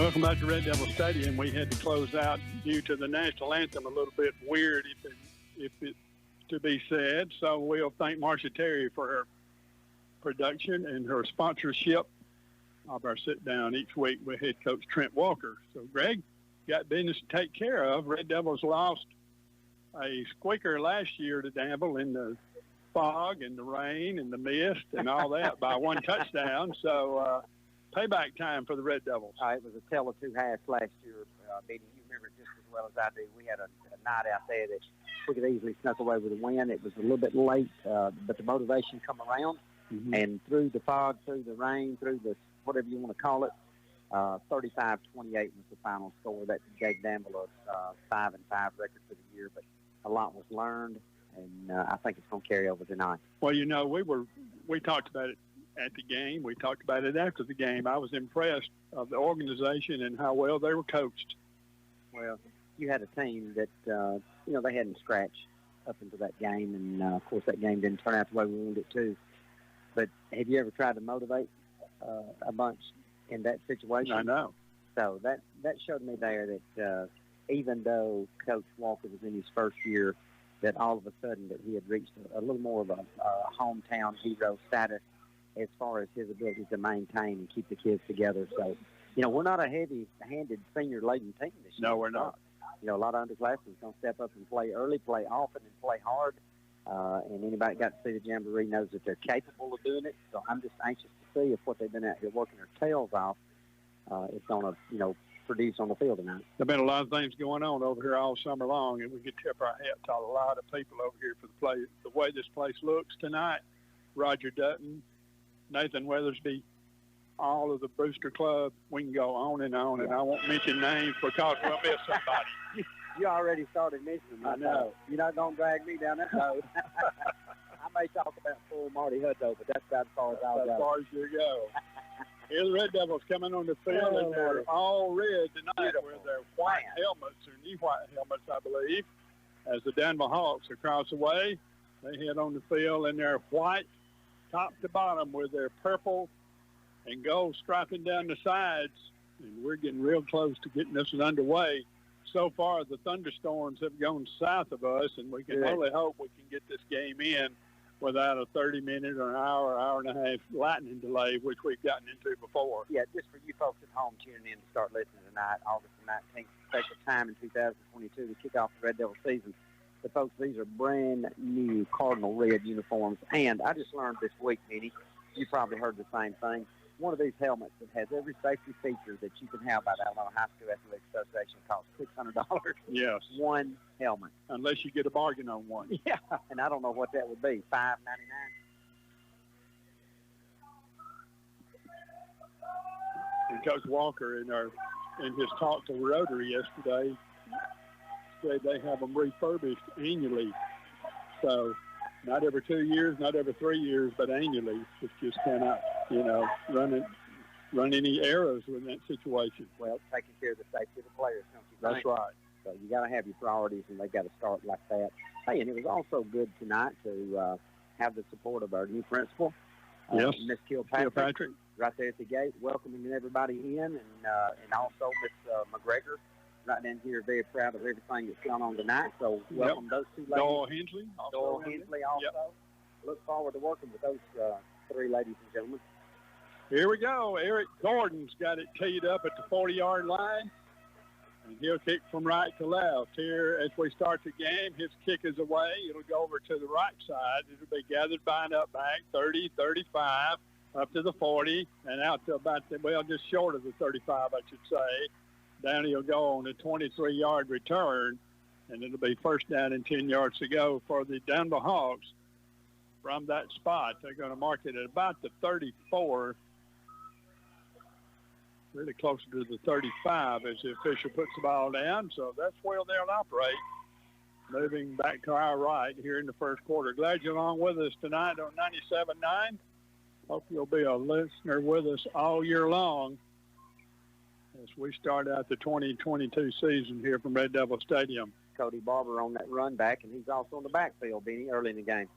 Welcome back to Red Devil Stadium. We had to close out due to the national anthem a little bit weird, if it to be said. So we'll thank Marcia Terry for her production and her sponsorship of our sit down each week with head coach Trent Walker. So Greg, got business to take care of. Red Devils lost a squeaker last year to Danville in the fog and the rain and the mist and all that by one touchdown. So payback time for the Red Devils. It was a tale of two halves last year. Benny, you remember it just as well as I do. We had a night out there that we could easily snuck away with a win. It was a little bit late, but the motivation come around. Mm-hmm. And through the fog, through the rain, through the whatever you want to call it, 35-28 was the final score. That gave Danville a 5-5 record for the year. But a lot was learned, and I think it's going to carry over tonight. Well, you know, we talked about it at the game. We talked about it after the game. I was impressed of the organization and how well they were coached. Well, you had a team that, they hadn't scratched up into that game. And, of course, that game didn't turn out the way we wanted it to. But have you ever tried to motivate a bunch in that situation? I know. So that showed me there that even though Coach Walker was in his first year, that all of a sudden that he had reached a little more of a hometown hero status as far as his ability to maintain and keep the kids together. So, we're not a heavy-handed senior-laden team this year. No, we're not. A lot of underclassmen going to step up and play early, play often, and play hard. And anybody that got to see the Jamboree knows that they're capable of doing it. So I'm just anxious to see if what they've been out here working their tails off is going to, produce on the field tonight. There have been a lot of things going on over here all summer long, and we could tip our hat to a lot of people over here for the way this place looks tonight. Roger Dutton, Nathan Weathersby, all of the Booster Club. We can go on, and I won't mention names because we'll miss somebody. You already started mentioning them. I know. You're not going to drag me down that road. I may talk about full Marty Hutto, but that's about as far as I'll go. As far as you go. Here's the Red Devils coming on the field, and they're all red tonight with their white helmets, or knee white helmets, I believe, as the Danville Hawks across the way. They head on the field in their white top to bottom with their purple and gold striping down the sides, and we're getting real close to getting this one underway. So far, the thunderstorms have gone south of us, and we can only hope we can get this game in without a 30-minute or an hour and a half lightning delay, which we've gotten into before. Yeah, just for you folks at home tuning in to start listening tonight, August the 19th, special time in 2022 to kick off the Red Devil season. But, folks, these are brand-new Cardinal Red uniforms. And I just learned this week, Benny, you probably heard the same thing, one of these helmets that has every safety feature that you can have by the Alabama High School Athletic Association costs $600. Yes. One helmet. Unless you get a bargain on one. Yeah, and I don't know what that would be, $5.99. And Coach Walker in his talk to Rotary yesterday said they have them refurbished annually. So not every 2 years, not every 3 years, but annually. It's just cannot, run any errors with that situation. Well, taking care of the safety of the players, don't you think? That's right. So you got to have your priorities, and they got to start like that. Hey, and it was also good tonight to have the support of our new principal, yes, Miss Kilpatrick, right there at the gate, welcoming everybody in, and also Miss McGregor, right down here, very proud of everything that's going on tonight. So welcome those two ladies. Doyle Hensley also. Yep. Look forward to working with those three ladies and gentlemen. Here we go. Eric Gordon's got it teed up at the 40-yard line, and he'll kick from right to left. Here, as we start the game, his kick is away. It'll go over to the right side. It'll be gathered by an up back, 30, 35, up to the 40, and out to about, just short of the 35, I should say. Down he'll go on a 23-yard return, and it'll be first down and 10 yards to go for the Danville Hawks from that spot. They're going to mark it at about the 34, really closer to the 35 as the official puts the ball down. So that's where they'll operate. Moving back to our right here in the first quarter. Glad you're along with us tonight on 97.9. Hope you'll be a listener with us all year long as we start out the 2022 season here from Red Devil Stadium. Cody Barber on that run back, and he's also on the backfield, Benny, early in the game.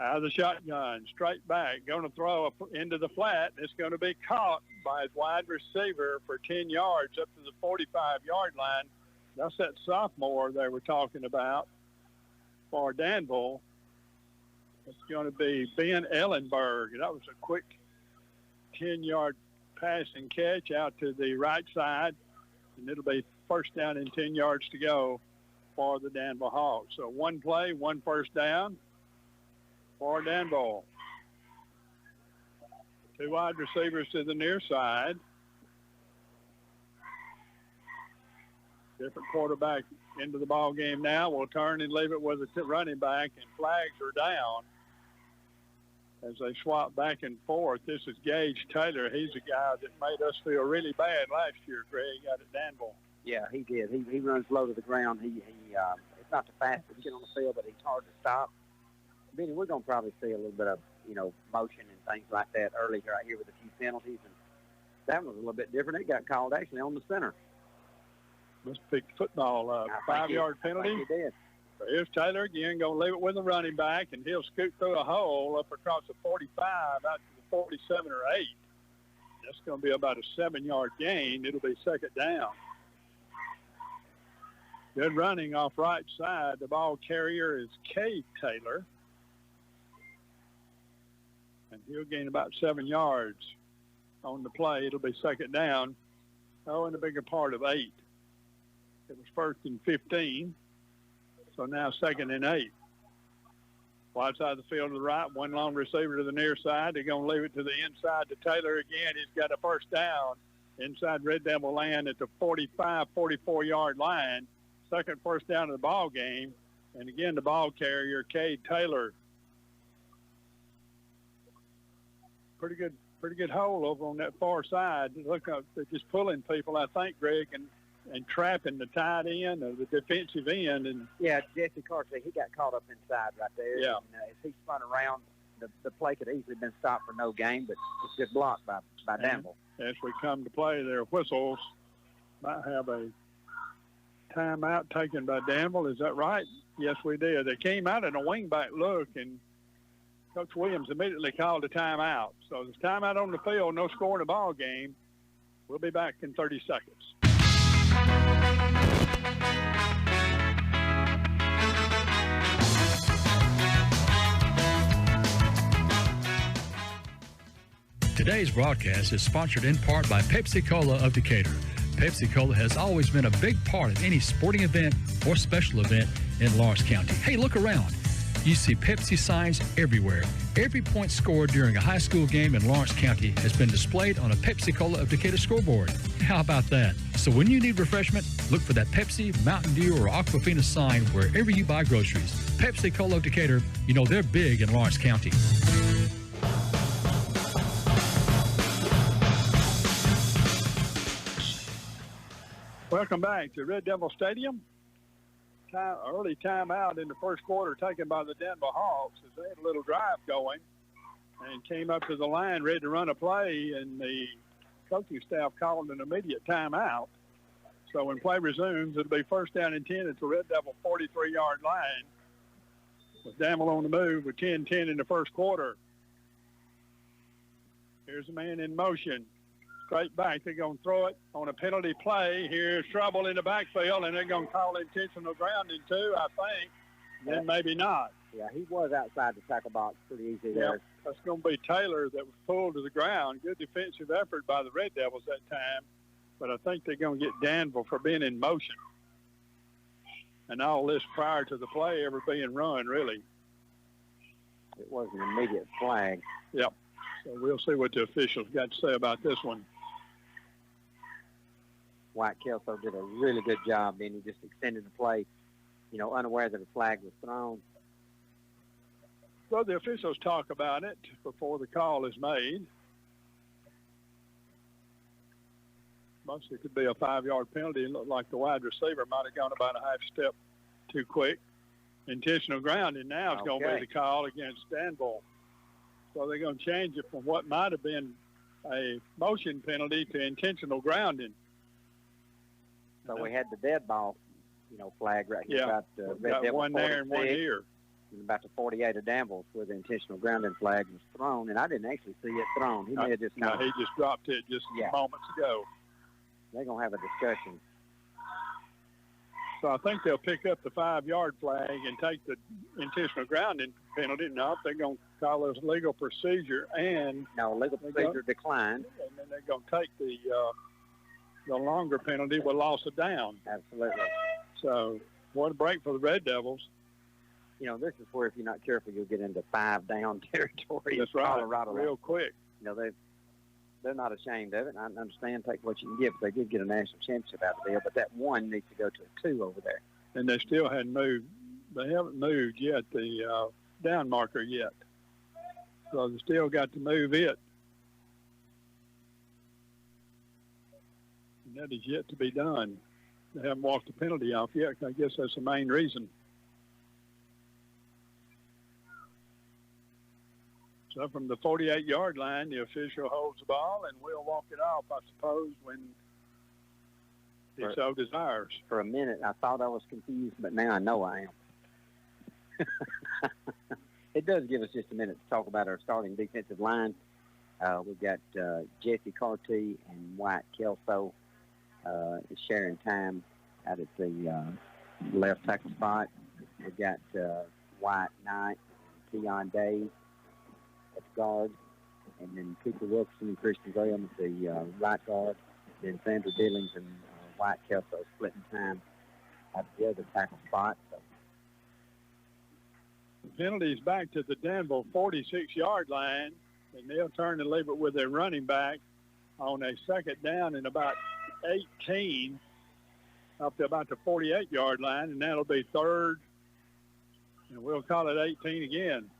Out of the shotgun, straight back, going to throw into the flat. It's going to be caught by his wide receiver for 10 yards up to the 45-yard line. That's that sophomore they were talking about for Danville. It's going to be Ben Ellenberg. That was a quick 10-yard pass and catch out to the right side, and it'll be first down and 10 yards to go for the Danville Hawks. So one play, one first down for Danville. Two wide receivers to the near side. Different quarterback into the ball game now. We'll turn and leave it with a running back, and flags are down as they swap back and forth. This is Gage Taylor. He's a guy that made us feel really bad last year, Greg, out at Danville. Yeah, he did. He runs low to the ground. It's not the fastest kid on the field, but he's hard to stop. Benny, we're going to probably see a little bit of, motion and things like that early right here with a few penalties. And that one was a little bit different. It got called actually on the center. Must pick the football up. 5-yard penalty. I think he did. So here's Taylor again, going to leave it with the running back, and he'll scoot through a hole up across the 45 out to the 47 or 8. That's going to be about a 7-yard gain. It'll be second down. Good running off right side. The ball carrier is Gage Taylor. And he'll gain about 7 yards on the play. It'll be second down. Oh, and a bigger part of 8. It was first and 15. So now second and 8. Wide side of the field to the right, one long receiver to the near side. They're going to leave it to the inside to Taylor again. He's got a first down inside Red Devil land at the 45, 44-yard line. Second first down of the ball game. And again, the ball carrier, Gage Taylor. Pretty good hole over on that far side. Look, they're just pulling people, I think, Greg, and trapping the tight end or the defensive end. And yeah, Jesse Carter, he got caught up inside right there. Yeah. And, as he spun around, the play could easily been stopped for no gain, but it's just blocked by Danville. As we come to play, their whistles might have a timeout taken by Danville. Is that right? Yes, we did. They came out in a wingback look, and Coach Williams immediately called a timeout. So there's timeout on the field, no score in the ball game. We'll be back in 30 seconds. Today's broadcast is sponsored in part by Pepsi-Cola of Decatur. Pepsi-Cola has always been a big part of any sporting event or special event in Lawrence County. Hey, look around. You see Pepsi signs everywhere. Every point scored during a high school game in Lawrence County has been displayed on a Pepsi-Cola of Decatur scoreboard. How about that? So when you need refreshment, look for that Pepsi, Mountain Dew, or Aquafina sign wherever you buy groceries. Pepsi-Cola of Decatur, they're big in Lawrence County. Welcome back to Red Devil Stadium. Early timeout in the first quarter taken by the Danville Hawks as they had a little drive going and came up to the line ready to run a play, and the coaching staff called an immediate timeout. So when play resumes, it'll be first down and 10 at the Red Devil 43-yard line with Danville on the move with 10-10 in the first quarter. Here's a man in motion. Straight back. They're going to throw it on a penalty play. Here's trouble in the backfield, and they're going to call intentional grounding too, I think. Then maybe not. Yeah, he was outside the tackle box pretty easy there. Yep. That's going to be Taylor that was pulled to the ground. Good defensive effort by the Red Devils that time. But I think they're going to get Danville for being in motion. And all this prior to the play ever being run, really. It was an immediate flag. Yep. So we'll see what the officials got to say about this one. White Kelso did a really good job. Then he just extended the play, unaware that a flag was thrown. Well, the officials talk about it before the call is made. Mostly could be a 5-yard penalty. It looked like the wide receiver might have gone about a half step too quick. Intentional grounding now is going to be the call against Danville. So they're going to change it from what might have been a motion penalty to intentional grounding. So we had the dead ball, flag right here. Yeah, got one there and one here. in about the 48 of Danville where the intentional grounding flag was thrown, and I didn't actually see it thrown. He may have just he just dropped it just moments ago. They're going to have a discussion. So I think they'll pick up the 5-yard flag and take the intentional grounding penalty. No, they're going to call this legal procedure and legal procedure declined. And then they're going to take the longer penalty with loss of down. Absolutely. So what a break for the Red Devils. You know, this is where if you're not careful, you'll get into 5-down territory. That's right. Colorado real quick. You know, they're not ashamed of it. I understand take what you can give. They did get a national championship out of there, but that 1 needs to go to a 2 over there. And they still hadn't moved. They haven't moved yet, the down marker yet. So they still got to move it. And that is yet to be done. They haven't walked the penalty off yet. I guess that's the main reason. So from the 48-yard line, the official holds the ball, and we'll walk it off, I suppose, when he so desires. For a minute, I thought I was confused, but now I know I am. It does give us just a minute to talk about our starting defensive line. We've got Jesse Carty and Wyatt Kelso sharing time out at the left tackle spot. We've got Wyatt Knight and Keon Dave at the guard, and then Cooper Wilkerson and Christian Graham at the right guard. Then Sandra Billings and Wyatt Kelso splitting time at the other tackle spot. So. The penalty's back to the Danville 46-yard line, and they'll turn and leave it with their running back on a second down and about 18 up to about the 48-yard line, and that'll be third, and we'll call it 18 again.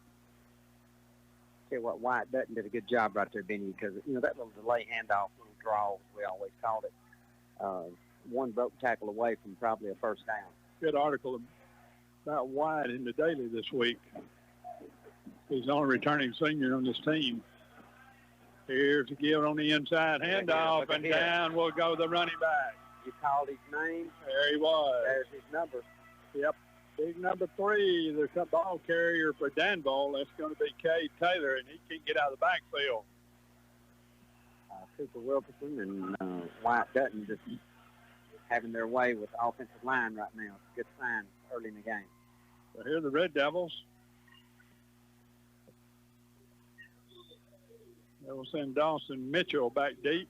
Tell you what, Wyatt Dutton did a good job right there, Benny, because, you know, that little delay handoff, little draw, as we always called it, one broke tackle away from probably a first down. Good article about Wyatt in the Daily this week. He's the only returning senior on this team. Here's a give on the inside handoff, and down will go the running back. You called his name. There he was. There's his number. Yep. Big number 3, the ball carrier for Danville. That's going to be Gage Taylor, and he can't get out of the backfield. Cooper Wilkerson and Wyatt Dutton just having their way with the offensive line right now. It's a good sign early in the game. So here are the Red Devils. They will send Dawson Mitchell back deep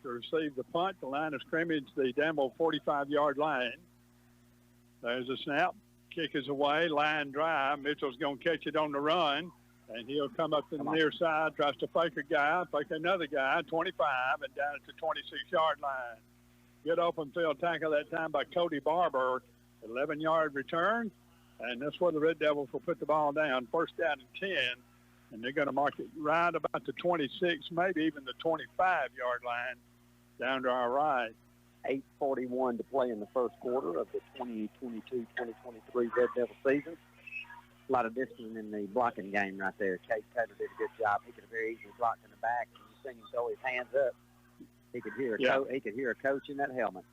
to receive the punt. The line of scrimmage, the Danville 45-yard line. There's a snap. Kick is away. Line drive. Mitchell's going to catch it on the run, and he'll come up to the near side, tries to fake a guy, fake another guy, 25, and down at the 26-yard line. Good open field tackle that time by Cody Barber. 11-yard return, and that's where the Red Devils will put the ball down. First down and 10, and they're going to mark it right about the 26, maybe even the 25-yard line down to our right. 8:41 to play in the first quarter of the 2022-2023 Red Devil season. A lot of discipline in the blocking game right there. Gage Taylor did a good job. He could have very easily blocked in the back, and you seen him throw his hands up. He could hear a coach in that helmet.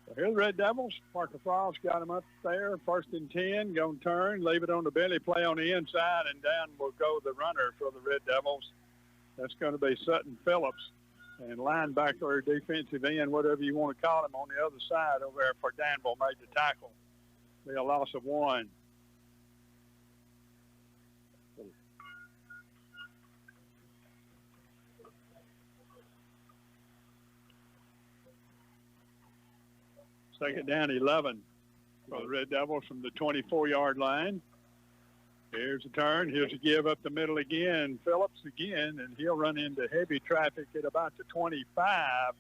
So here's the Red Devils. Parker Frost got him up there. First and 10, going to turn, leave it on the belly, play on the inside, and down will go the runner for the Red Devils. That's going to be Sutton Phillips. And linebacker or defensive end, whatever you want to call him, on the other side over there for Danville made the tackle. Be a loss of 1. Second down, 11 for the Red Devils from the 24-yard line. Here's a turn. Here's a give up the middle again. Phillips again, and he'll run into heavy traffic at about the 25.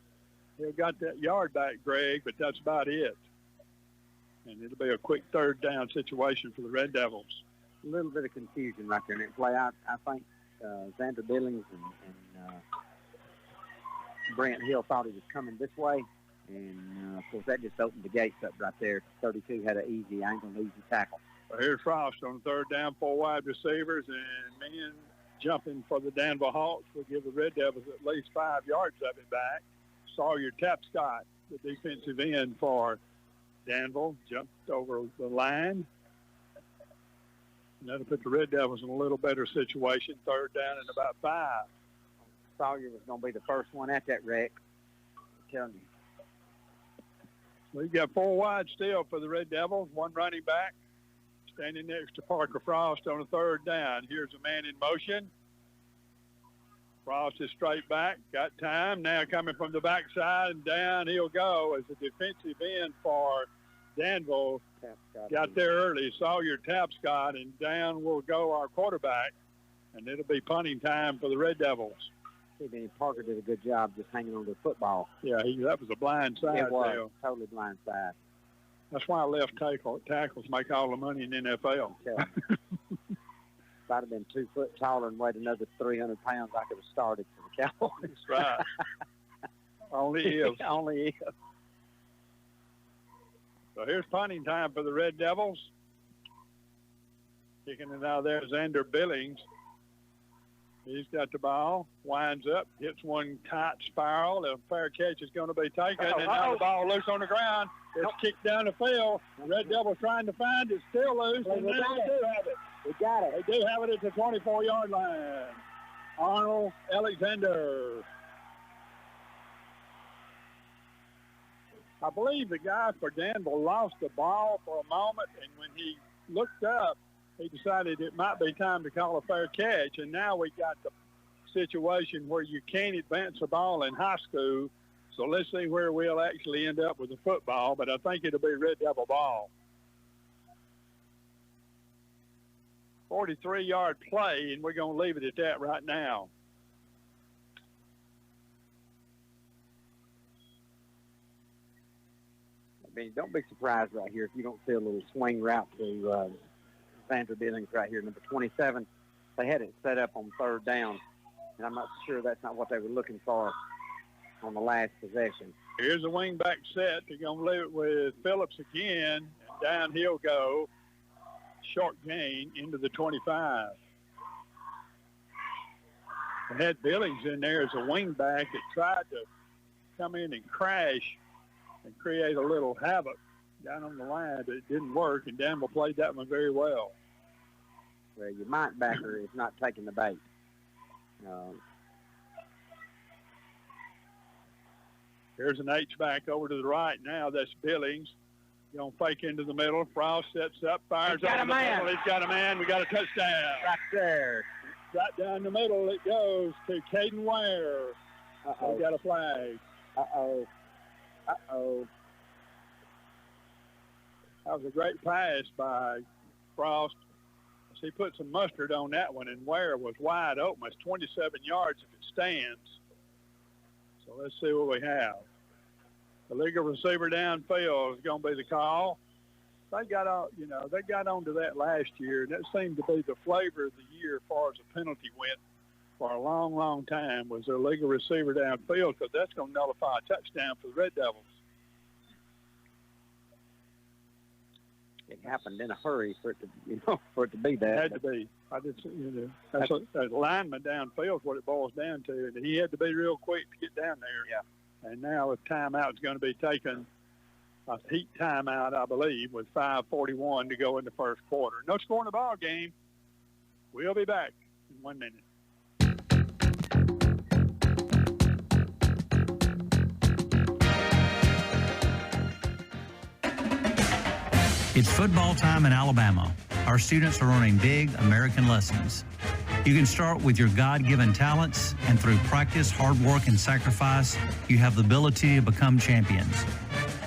He'll got that yard back, Greg, but that's about it. And it'll be a quick third down situation for the Red Devils. A little bit of confusion right there in that play. I think Xander Billings and Brent Hill thought he was coming this way. And, of course, that just opened the gates up right there. 32 had an easy angle, easy tackle. Well, here's Frost on third down, 4 wide receivers, and men jumping for the Danville Hawks will give the Red Devils at least 5 yards of it back. Sawyer Tapscott, the defensive end for Danville, jumped over the line. And that'll put the Red Devils in a little better situation. 3rd down and about 5. Sawyer was going to be the first one at that wreck. I'm telling you. We've got 4 wide still for the Red Devils. 1 running back standing next to Parker Frost on a 3rd down. Here's a man in motion. Frost is straight back. Got time. Now coming from the backside, and down he'll go as the defensive end for Danville got there early. Sawyer Tapscott, and down will go our quarterback, and it'll be punting time for the Red Devils. Parker did a good job just hanging on to the football. Yeah, that was a blind side. It was totally blind side. That's why left tackles make all the money in the NFL. Yeah. If I'd have been 2 foot taller and weighed another 300 pounds, I could have started for the Cowboys. Right. Only if. Only if. So here's punting time for the Red Devils. Kicking it out there is Xander Billings. He's got the ball, winds up, hits one tight spiral. A fair catch is going to be taken, and now the ball loose on the ground. It's kicked down the field. The Red Devils trying to find it, still loose, and they do have it. We got it. They do have it at the 24-yard line. Arnold Alexander. I believe the guy for Danville lost the ball for a moment, and when he looked up, he decided it might be time to call a fair catch, and now we got the situation where you can't advance a ball in high school. So let's see where we'll actually end up with the football, but I think it'll be Red Devil ball. 43-yard play, and we're going to leave it at that right now. I mean, don't be surprised right here if you don't see a little swing route to Sandra Billings right here, number 27. They had it set up on 3rd down, and I'm not sure that's not what they were looking for on the last possession. Here's a wing back set. They're going to leave it with Phillips again, and down he'll go. Short gain into the 25. They had Billings in there as a wing back that tried to come in and crash and create a little havoc down on the line, but it didn't work, and Danville played that one very well. Well, your Mike backer is not taking the bait. Here's an H-back over to the right now. That's Billings. Going to fake into the middle. Frost sets up, fires over the middle. He's got a man. We got a touchdown. Right there. Right down the middle it goes to Caden Ware. We got a flag. Uh-oh. That was a great pass by Frost. He put some mustard on that one, and Ware was wide open. It's 27 yards if it stands. So let's see what we have. The legal receiver downfield is going to be the call. They got onto that last year, and that seemed to be the flavor of the year as far as the penalty went for a long, long time, was their legal receiver downfield, because that's going to nullify a touchdown for the Red Devils. It happened in a hurry for it to be that. It had to be. I just, that's a lineman downfield is what it boils down to, and he had to be real quick to get down there. Yeah. And now a timeout is going to be taken, a heat timeout, I believe, with 5:41 to go in the first quarter. No score in the ball game. We'll be back in 1 minute. It's football time in Alabama. Our students are learning big American lessons. You can start with your God-given talents, and through practice, hard work, and sacrifice, you have the ability to become champions.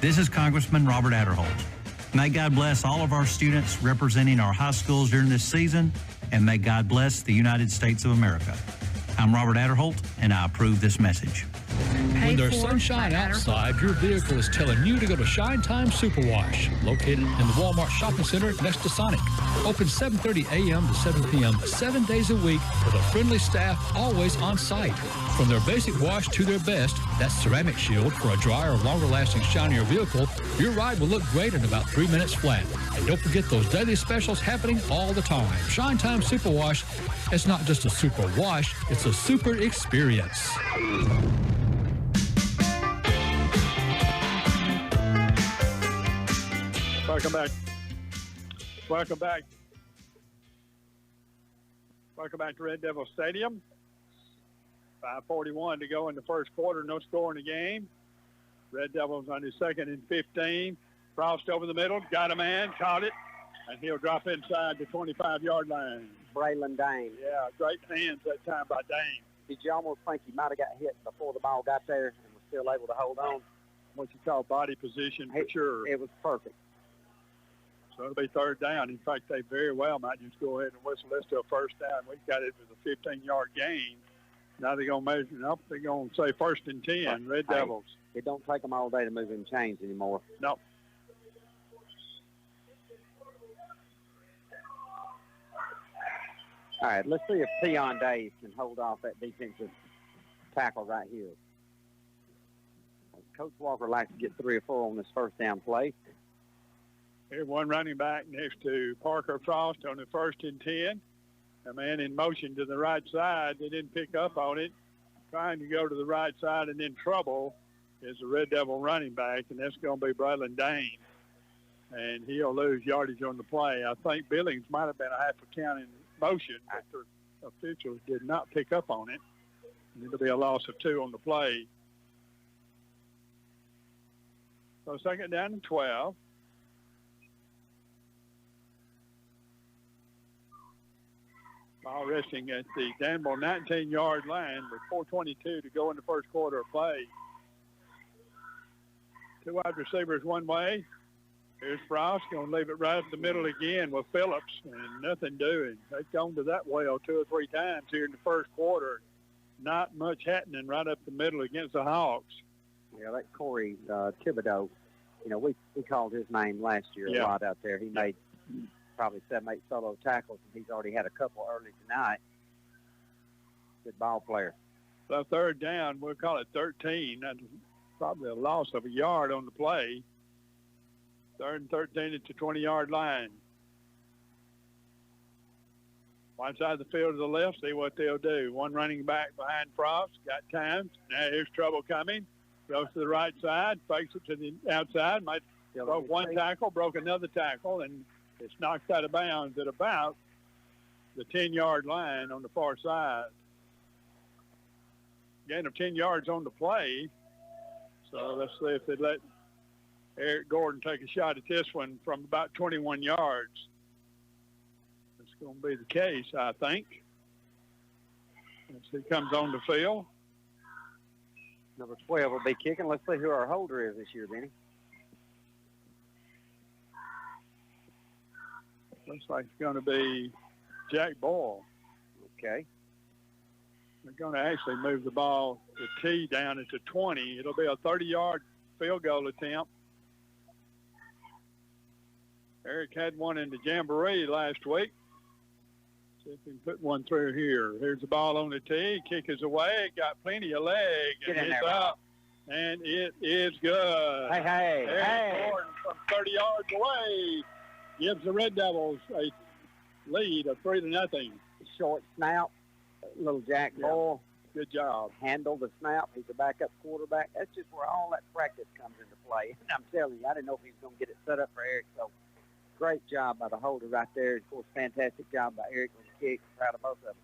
This is Congressman Robert Adderholt. May God bless all of our students representing our high schools during this season, and may God bless the United States of America. I'm Robert Adderholt, and I approve this message. When there's sunshine outside, your vehicle is telling you to go to Shine Time Superwash, located in the Walmart Shopping Center next to Sonic. Open 7:30 a.m. to 7 p.m. 7 days a week with a friendly staff always on site. From their basic wash to their best, that ceramic shield for a drier, longer-lasting, shinier vehicle, your ride will look great in about 3 minutes flat. And don't forget those daily specials happening all the time. Shine Time Superwash, it's not just a super wash, it's a super experience. Welcome back. Welcome back Welcome back to Red Devil Stadium. 5:41 to go in the first quarter. No score in the game. Red Devils on his 2nd and 15. Frost over the middle. Got a man. Caught it. And he'll drop inside the 25-yard line. Braylon Dame. Yeah, great hands that time by Dame. Did you almost think he might have got hit before the ball got there and was still able to hold on? What you call body position for sure. It was perfect. So it'll be 3rd down. In fact, they very well might just go ahead and whistle this to a 1st down. We've got it with a 15-yard gain. Now they're going to measure it up. They're going to say 1st and 10, Red Devils. It don't take them all day to move in chains anymore. No. All right, let's see if Peon Days can hold off that defensive tackle right here. Coach Walker likes to get 3 or 4 on this 1st down play. Here's one running back next to Parker Frost on the 1st and 10. A man in motion to the right side. They didn't pick up on it. Trying to go to the right side and in trouble is the Red Devil running back, and that's going to be Braylon Dame. And he'll lose yardage on the play. I think Billings might have been a half a count in motion, but the officials did not pick up on it. And it'll be a loss of 2 on the play. So 2nd down and 12. Ball resting at the Danville 19-yard line with 4:22 to go in the first quarter of play. 2 wide receivers one way. Here's Frost going to leave it right up the middle again with Phillips, and nothing doing. They've gone to that well 2 or 3 times here in the first quarter. Not much happening right up the middle against the Hawks. Yeah, that Corey Thibodeau, you know, we called his name last year a lot out there. He made probably 7, 8 solo tackles, and he's already had a couple early tonight. Good ball player. So 3rd down, we'll call it 13. That's probably a loss of a yard on the play. 3rd and 13 at the 20-yard line. One side of the field to the left, see what they'll do. One running back behind Frost, got time. Now here's trouble coming. Goes to the right side, fakes it to the outside. Might broke one tackle, broke another tackle, and it's knocked out of bounds at about the 10-yard line on the far side. Gain of 10 yards on the play. So let's see if they let Eric Gordon take a shot at this one from about 21 yards. That's going to be the case, I think. As he comes on the field. Number 12 will be kicking. Let's see who our holder is this year, Benny. Looks like it's going to be Jack Boyle. Okay. They're going to actually move the ball, the tee down at the 20. It'll be a 30-yard field goal attempt. Eric had one in the Jamboree last week. See if he can put one through here. Here's the ball on the tee. Kick is away. Got plenty of leg. And it's up. And it is good. Hey. Eric Gordon from 30 yards away gives the Red Devils a lead of 3-0. Short snap. Little Jack Boyle. Good job. Handle the snap. He's a backup quarterback. That's just where all that practice comes into play. And I'm telling you, I didn't know if he was going to get it set up for Eric. So great job by the holder right there. Of course, fantastic job by Eric with the kick. Proud of both of them.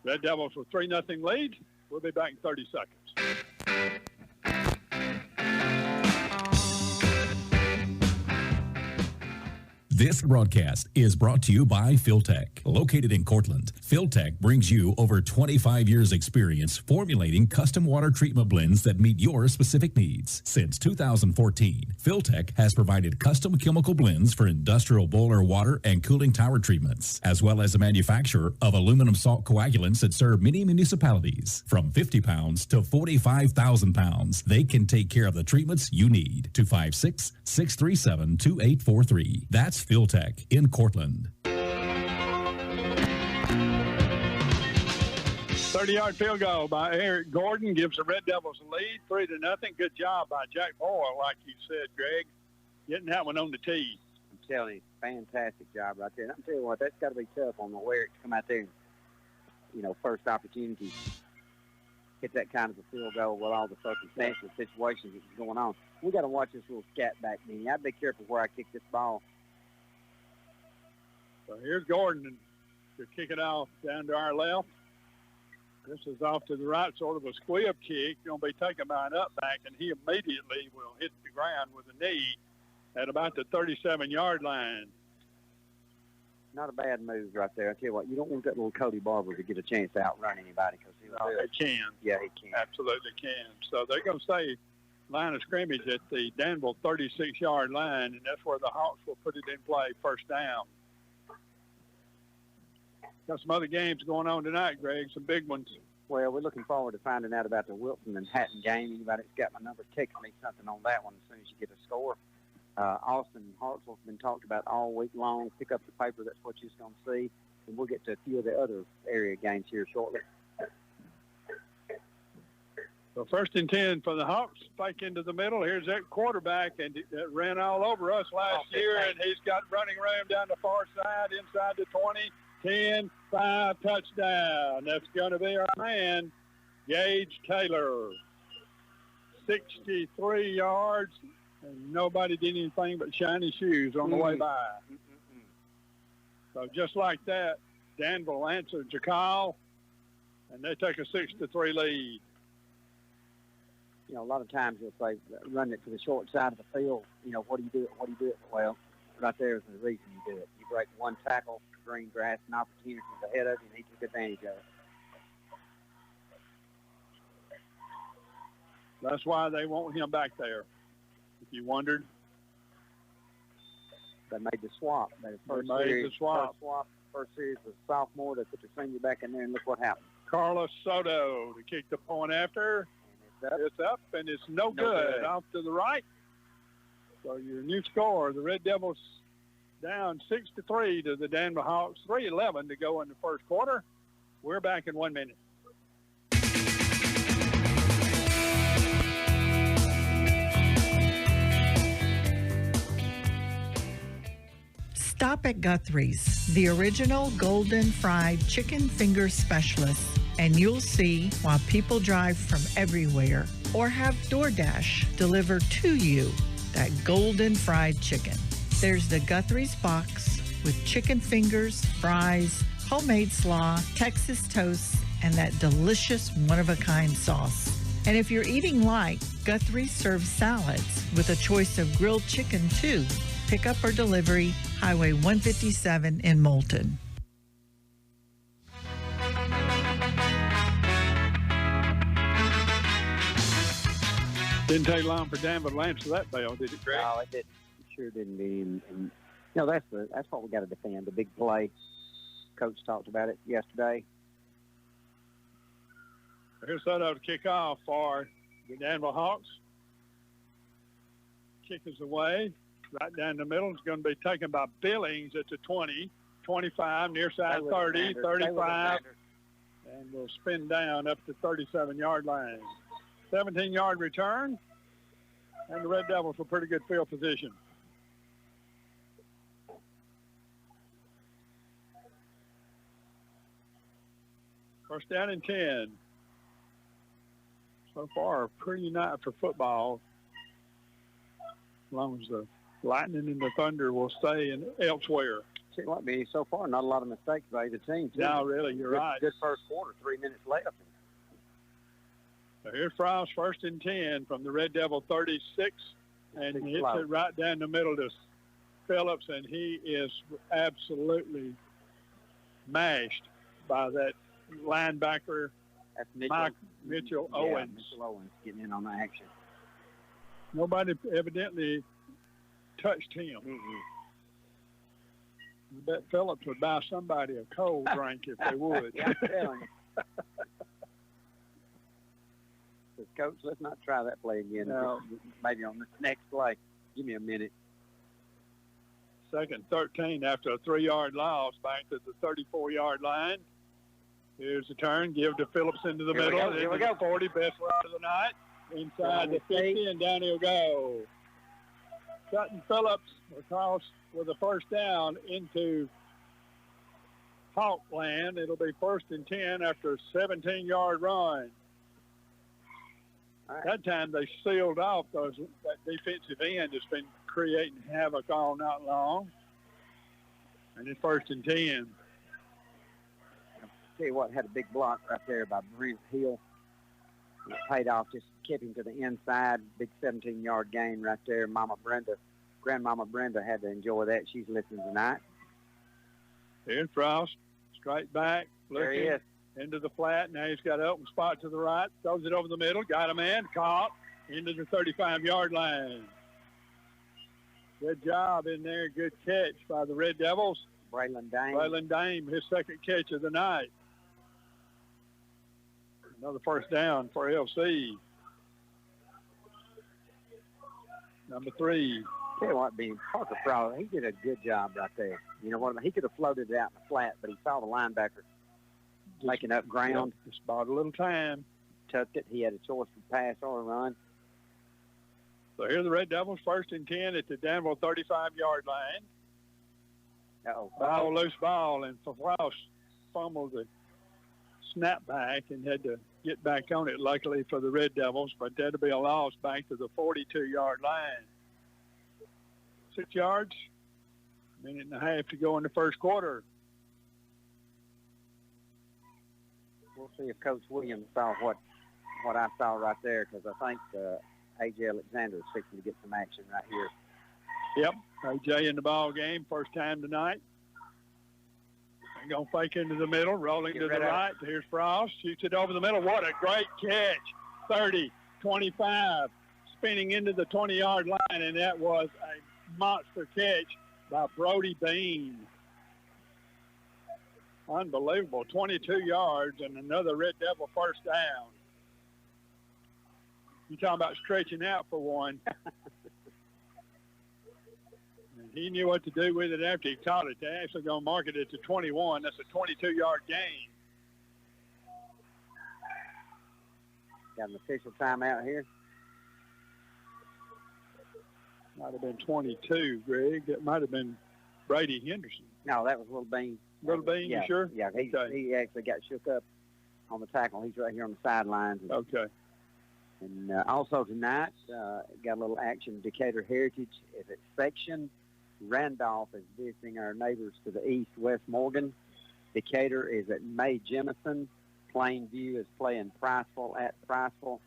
Red Devils with 3-0 lead. We'll be back in 30 seconds. This broadcast is brought to you by Filtech. Located in Cortland, Filtech brings you over 25 years experience formulating custom water treatment blends that meet your specific needs. Since 2014, Filtech has provided custom chemical blends for industrial boiler water and cooling tower treatments, as well as a manufacturer of aluminum salt coagulants that serve many municipalities. From 50 pounds to 45,000 pounds, they can take care of the treatments you need. 256-637-2843. That's Filtech in Cortland. 30-yard field goal by Eric Gordon gives the Red Devils a lead, 3-0. Good job by Jack Boyle, like you said, Greg, getting that one on the tee. I'm telling you, fantastic job right there. And I'm telling you what, that's got to be tough on the Warriors to come out there and, you know, first opportunity, get that kind of a field goal with all the circumstantial situations that's going on. We got to watch this little scat back, Benny. I'd be careful where I kick this ball. So here's Gordon to kick it off down to our left. This is off to the right, sort of a squib kick. Going to be taken by an up back, and he immediately will hit the ground with a knee at about the 37-yard line. Not a bad move right there. I tell you what, you don't want that little Cody Barber to get a chance to outrun anybody because he'll do it. He can. Yeah, he can. Absolutely can. So they're going to stay line of scrimmage at the Danville 36-yard line, and that's where the Hawks will put it in play, first down. Got some other games going on tonight, Greg, some big ones. Well, we're looking forward to finding out about the Wilson and Hatton game. Anybody that's got my number, text me something on that one as soon as you get a score. Austin and Hartsville's been talked about all week long. Pick up the paper, that's what you're going to see. And we'll get to a few of the other area games here shortly. So 1st and 10 for the Hawks. Fake into the middle. Here's that quarterback, and that ran all over us last year, and he's got running room down the far side, inside the 20, 10, 5, touchdown. That's going to be our man, Gage Taylor. 63 yards, and nobody did anything but shiny shoes on the way by. So just like that, Danville answered the call, and they take a 6-3 lead. You know, a lot of times you'll say, run it to the short side of the field. You know, what do you do it? What do you do it? Well, right there is the reason you do it. You break one tackle, green grass, and opportunities ahead of you, and he took advantage of it. That's why they want him back there, if you wondered. They made the swap. First series was sophomore. They put the senior back in there, and look what happened. Carlos Soto to kick the point after. It's up, and it's no good. Off to the right. So your new score, the Red Devils down 6-3 to the Danville Hawks, 3:11 to go in the first quarter. We're back in 1 minute. Stop at Guthrie's, the original golden fried chicken finger specialist, and you'll see why people drive from everywhere or have DoorDash deliver to you that golden fried chicken. There's the Guthrie's box with chicken fingers, fries, homemade slaw, Texas toast, and that delicious one-of-a-kind sauce. And if you're eating light, Guthrie's serves salads with a choice of grilled chicken too. Pickup or delivery, Highway 157 in Moulton. Didn't take long for Danville to answer that bell, did it, Greg? No, it didn't. It sure didn't. And you know, that's what we got to defend, the big play. Coach talked about it yesterday. Here's Soto to kick off for the Danville Hawks. Kick is away. Right down the middle. It's going to be taken by Billings at the 20, 25, near side 30, 35, and we'll spin down up to 37-yard line. 17-yard return, and the Red Devils with pretty good field position. First down and 10. So far, a pretty night for football, as long as the Lightning and the Thunder will stay elsewhere. See what, Benny, so far, not a lot of mistakes by either team. No, really, you're right. Good first quarter, 3 minutes left. So here's Frost, 1st and 10 from the Red Devil 36, and he hits it right down the middle to Phillips, and he is absolutely mashed by that linebacker. That's Mitchell Owens. Mitchell Owens getting in on the action. Nobody evidently touched him. I bet Phillips would buy somebody a cold drink if they would. Yeah, I'm telling you. Coach, let's not try that play again. No. Maybe on the next play. Give me a minute. 2nd 13 after a 3-yard loss back to the 34-yard line. Here's the turn. Give to Phillips into the middle. Here we go. 40, best run of the night. Inside the 50, and down he'll go. Dutton Phillips across with a first down into Hawkland. It'll be 1st and 10 after a 17-yard run. Right. That time they sealed off that defensive end has been creating havoc all night long. And it's 1st and 10. tell you what, had a big block right there by Brent Hill. And it paid off, just kept him to the inside. Big 17-yard gain right there. Grandmama Brenda had to enjoy that. She's listening tonight. Here's Frost, straight back. There he is. Into the flat. Now he's got an open spot to the right. Throws it over the middle. Got a man. Caught. Into the 35-yard line. Good job in there. Good catch by the Red Devils. Braylon Dame, his second catch of the night. Another first down for LC. Number 3. Tell you what, being Parker Frost, he did a good job right there. You know what? He could have floated it out in the flat, but he saw the linebacker making up ground. Just bought a little time. Tucked it. He had a choice to pass or run. So here are the Red Devils, 1st and 10 at the Danville 35-yard line. Loose ball, and Frost fumbled the snap back and had to get back on it, luckily for the Red Devils, but that'll be a loss back to the 42-yard line. 6 yards, minute and a half to go in the first quarter. We'll see if Coach Williams saw what I saw right there, because I think A.J. Alexander is fixing to get some action right here. Yep, A.J. in the ball game, first time tonight. They're going to fake into the middle, rolling to the right. Here's Frost, shoots it over the middle. What a great catch. 30, 25, spinning into the 20-yard line, and that was a monster catch by Brody Bean. Unbelievable, 22 yards and another Red Devil first down. You're talking about stretching out for one. And he knew what to do with it after he caught it. They're actually going to mark it at the 21. That's a 22-yard gain. Got an official timeout here. Might have been 22, Greg. It might have been Brady Henderson. No, that was Little Bean. Little Bean, yeah, you sure? Yeah, he actually got shook up on the tackle. He's right here on the sidelines. Okay. And also tonight, got a little action. Decatur Heritage is at section. Randolph is visiting our neighbors to the east, West Morgan. Decatur is at May Jemison. Plainview is playing Priceville at Priceville.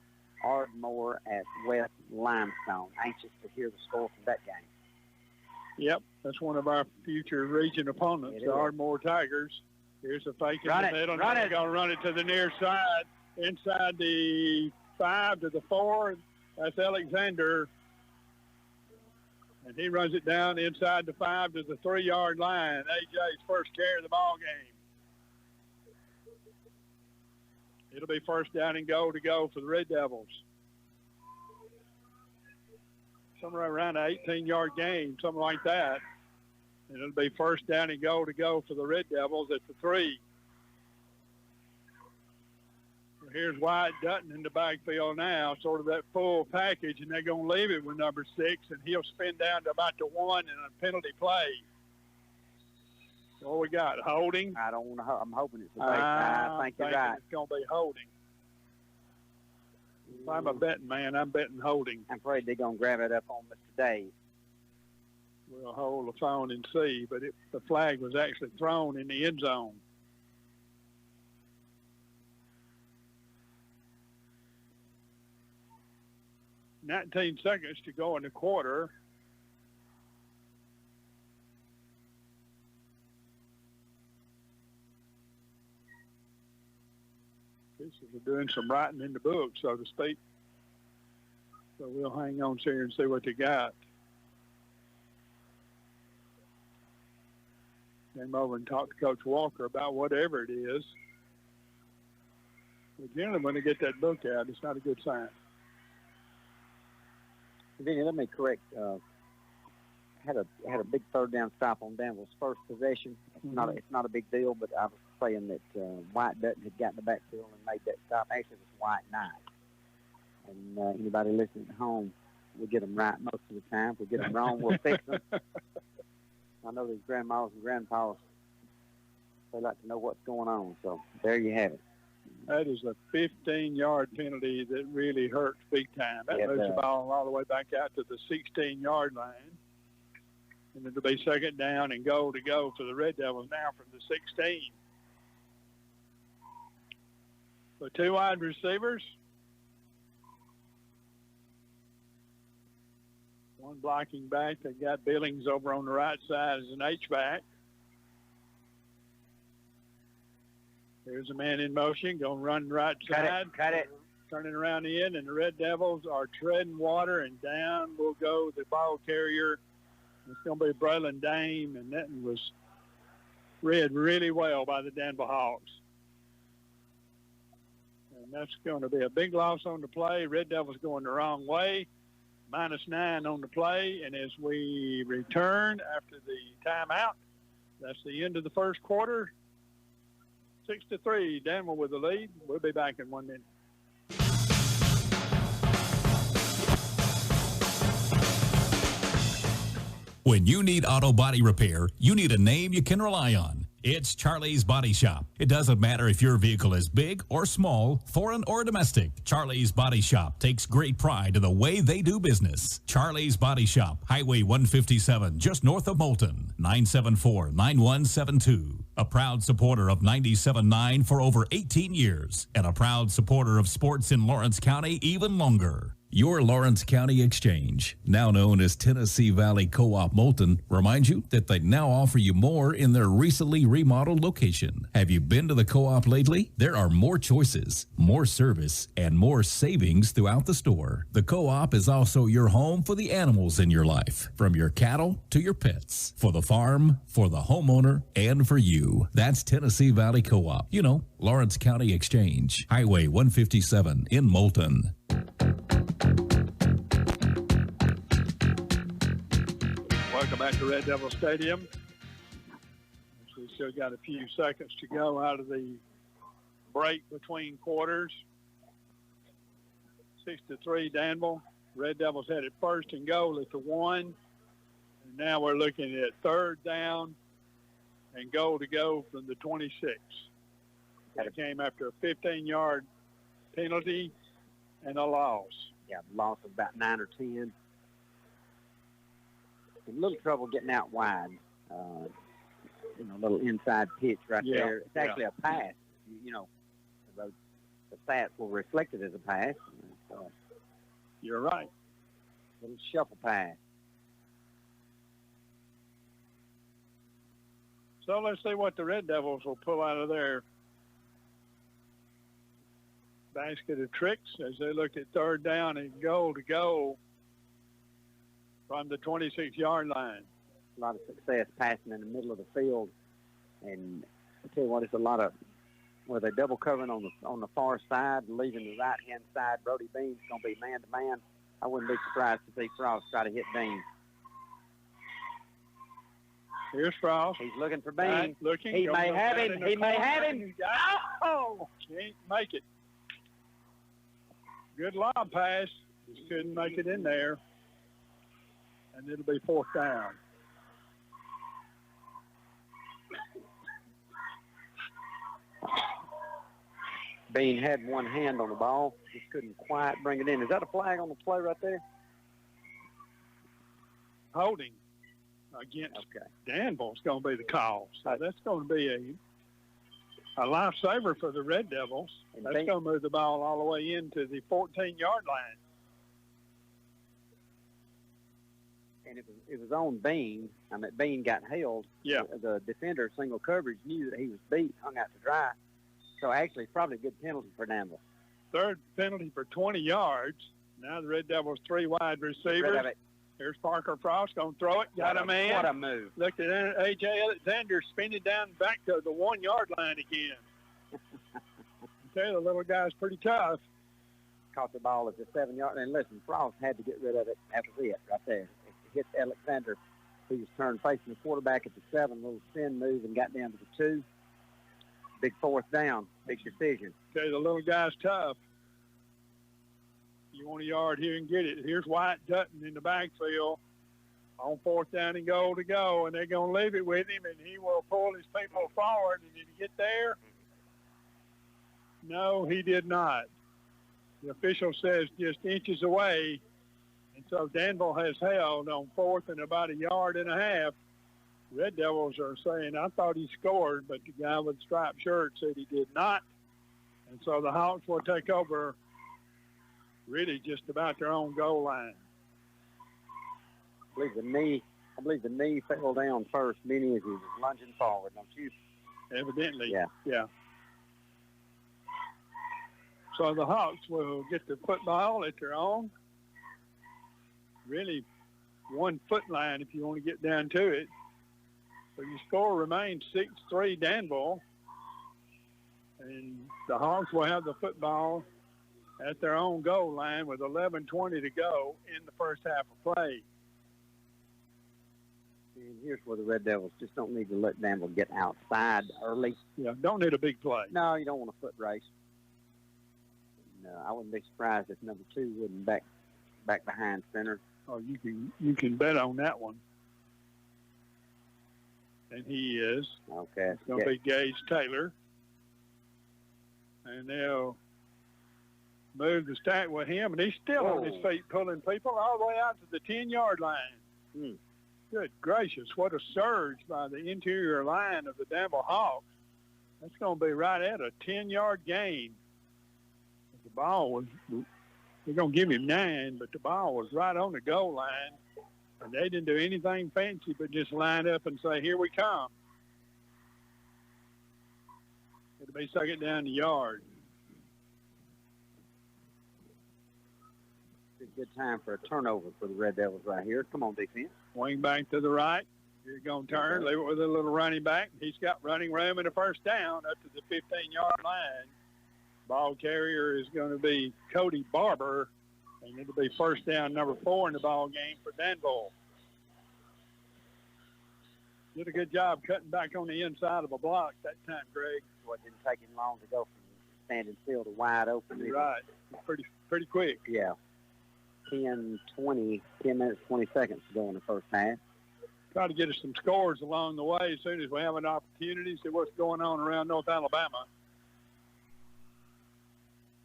Ardmore at West Limestone. Anxious to hear the score from that game. Yep, that's one of our future region opponents, the Ardmore Tigers. Here's a fake in the middle. Now they're going to run it to the near side, inside the 5 to the 4. That's Alexander. And he runs it down inside the 5 to the 3-yard line. AJ's first carry of the ball game. It'll be first down and goal to go for the Red Devils. Somewhere around an 18-yard gain, something like that. And it'll be first down and goal to go for the Red Devils at the 3. Here's Wyatt Dutton in the backfield now, sort of that full package, and they're going to leave it with number 6, and he'll spin down to about the 1 and a penalty play. What we got, holding? I don't know. I'm hoping it's a base. I think you're right. It's going to be holding. If I'm a betting man, I'm betting holding. I'm afraid they're going to grab it up on Mr. Dave. We'll hold the phone and see, but the flag was actually thrown in the end zone. "19 seconds to go in the quarter." Pieces are doing some writing in the book, so to speak. So we'll hang on here and see what they got. Came over and talked to Coach Walker about whatever it is. But generally, when they get that book out, it's not a good sign. Vinny, let me correct. Had a big third down stop on Danville's first possession. It's not a big deal, but I was saying that Wyatt Dutton had gotten the backfield and made that stop. Actually, it was Wyatt Knight. And anybody listening at home, we get them right most of the time. If we get them wrong, we'll fix them. I know these grandmas and grandpas, they like to know what's going on. So there you have it. That is a 15-yard penalty that really hurts big time. That moves the ball all the way back out to the 16-yard line. And it'll be second down and goal to go for the Red Devils now from the 16. with 2 wide receivers. One blocking back. They got Billings over on the right side as an H-back. There's a man in motion, going to run right side. Cut it. Turning around the end, and the Red Devils are treading water, and down will go the ball carrier. It's going to be Braylon Dame, and that was read really well by the Danville Hawks. And that's going to be a big loss on the play. Red Devils going the wrong way. -9 on the play, and as we return after the timeout, that's the end of the first quarter. 6-3, Danville with the lead. We'll be back in 1 minute. When you need auto body repair, you need a name you can rely on. It's Charlie's Body Shop. It doesn't matter if your vehicle is big or small, foreign or domestic. Charlie's Body Shop takes great pride in the way they do business. Charlie's Body Shop, Highway 157, just north of Moulton, 974-9172. A proud supporter of 97.9 for over 18 years, and a proud supporter of sports in Lawrence County even longer. Your Lawrence County Exchange, now known as Tennessee Valley Co-op Moulton, reminds you that they now offer you more in their recently remodeled location. Have you been to the Co-op lately? There are more choices, more service, and more savings throughout the store. The Co-op is also your home for the animals in your life, from your cattle to your pets, for the farm, for the homeowner, and for you. That's Tennessee Valley Co-op. You know, Lawrence County Exchange, Highway 157 in Moulton. Welcome back to Red Devil Stadium. We still got a few seconds to go out of the break between quarters. 6-3 Danville. Red Devils had it first and goal at the 1. And now we're looking at 3rd down and goal to go from the 26. That came after a 15-yard penalty and a loss. Yeah, loss of about 9 or 10. A little trouble getting out wide. A little inside pitch right there. It's actually a pass. The stats will reflect it as a pass. You're right. Little shuffle pass. So let's see what the Red Devils will pull out of their basket of tricks as they look at 3rd down and goal to go from the 26-yard line. A lot of success passing in the middle of the field. And I tell you what, it's a lot of where they're double covering on the far side, leaving the right-hand side. Brody Bean's going to be man-to-man. I wouldn't be surprised to see Frost try to hit Bean. Here's Frost. He's looking for Bean. Right, looking. He may have him. He may have him. Oh! Can't make it. Good lob pass. Just couldn't make it in there. And it'll be 4th down. Bean had one hand on the ball. Just couldn't quite bring it in. Is that a flag on the play right there? Holding against Danville's going to be the call. So that's going to be a lifesaver for the Red Devils. And that's going to move the ball all the way into the 14-yard line. And it was on Bean. Bean got held. Yeah. The defender, single coverage, knew that he was beat, hung out to dry. So actually, probably a good penalty for Danville. 3rd penalty for 20 yards. Now the Red Devils 3 wide receivers. Here's Parker Frost going to throw it. Got a man. What a move. Look at A.J. Alexander spinning down back to the 1-yard line again. Okay, the little guy's pretty tough. Caught the ball at the 7-yard. And listen, Frost had to get rid of it. That was it right there. Hit Alexander, who was turned facing the quarterback at the 7, little spin move and got down to the 2. Big 4th down, big decision. Okay, the little guy's tough. You want a yard here and get it. Here's Wyatt Dutton in the backfield on 4th down and goal to go, and they're going to leave it with him, and he will pull his people forward. And did he get there? No, he did not. The official says just inches away. And so Danville has held on 4th and about 1.5 yards. Red Devils are saying, I thought he scored, but the guy with the striped shirt said he did not. And so the Hawks will take over really just about their own goal line. I believe the knee fell down first, Benny, as he was lunging forward, don't you? Evidently. Yeah. So the Hawks will get the football at their own. Really 1 foot line if you want to get down to it. So your score remains 6-3 Danville. And the Hawks will have the football at their own goal line with 11:20 to go in the first half of play. And here's where the Red Devils just don't need to let Danville get outside early. Yeah, don't need a big play. No, you don't want a foot race. No, I wouldn't be surprised if number 2 wouldn't back behind center. Oh, you can bet on that one. And he is. Okay. It's going to be Gage Taylor. And they'll move the stack with him, and he's still on his feet pulling people all the way out to the 10-yard line. Good gracious, what a surge by the interior line of the Danville Hawks. That's going to be right at a 10-yard gain. The ball was, they're going to give him 9, but the ball was right on the goal line, and they didn't do anything fancy but just line up and say, here we come. It'll be second down the yard. It's a good time for a turnover for the Red Devils right here. Come on, defense. Wing back to the right. You're going to turn, leave it with a little running back. He's got running room and a first down up to the 15-yard line. Ball carrier is going to be Cody Barber, and it'll be first down number 4 in the ball game for Danville. Did a good job cutting back on the inside of a block that time, Greg. Well, it didn't take him long to go from standing still to wide open. Right. Pretty quick. Yeah. 10 minutes, 20 seconds to go in the first half. Try to get us some scores along the way as soon as we have an opportunity, see what's going on around North Alabama.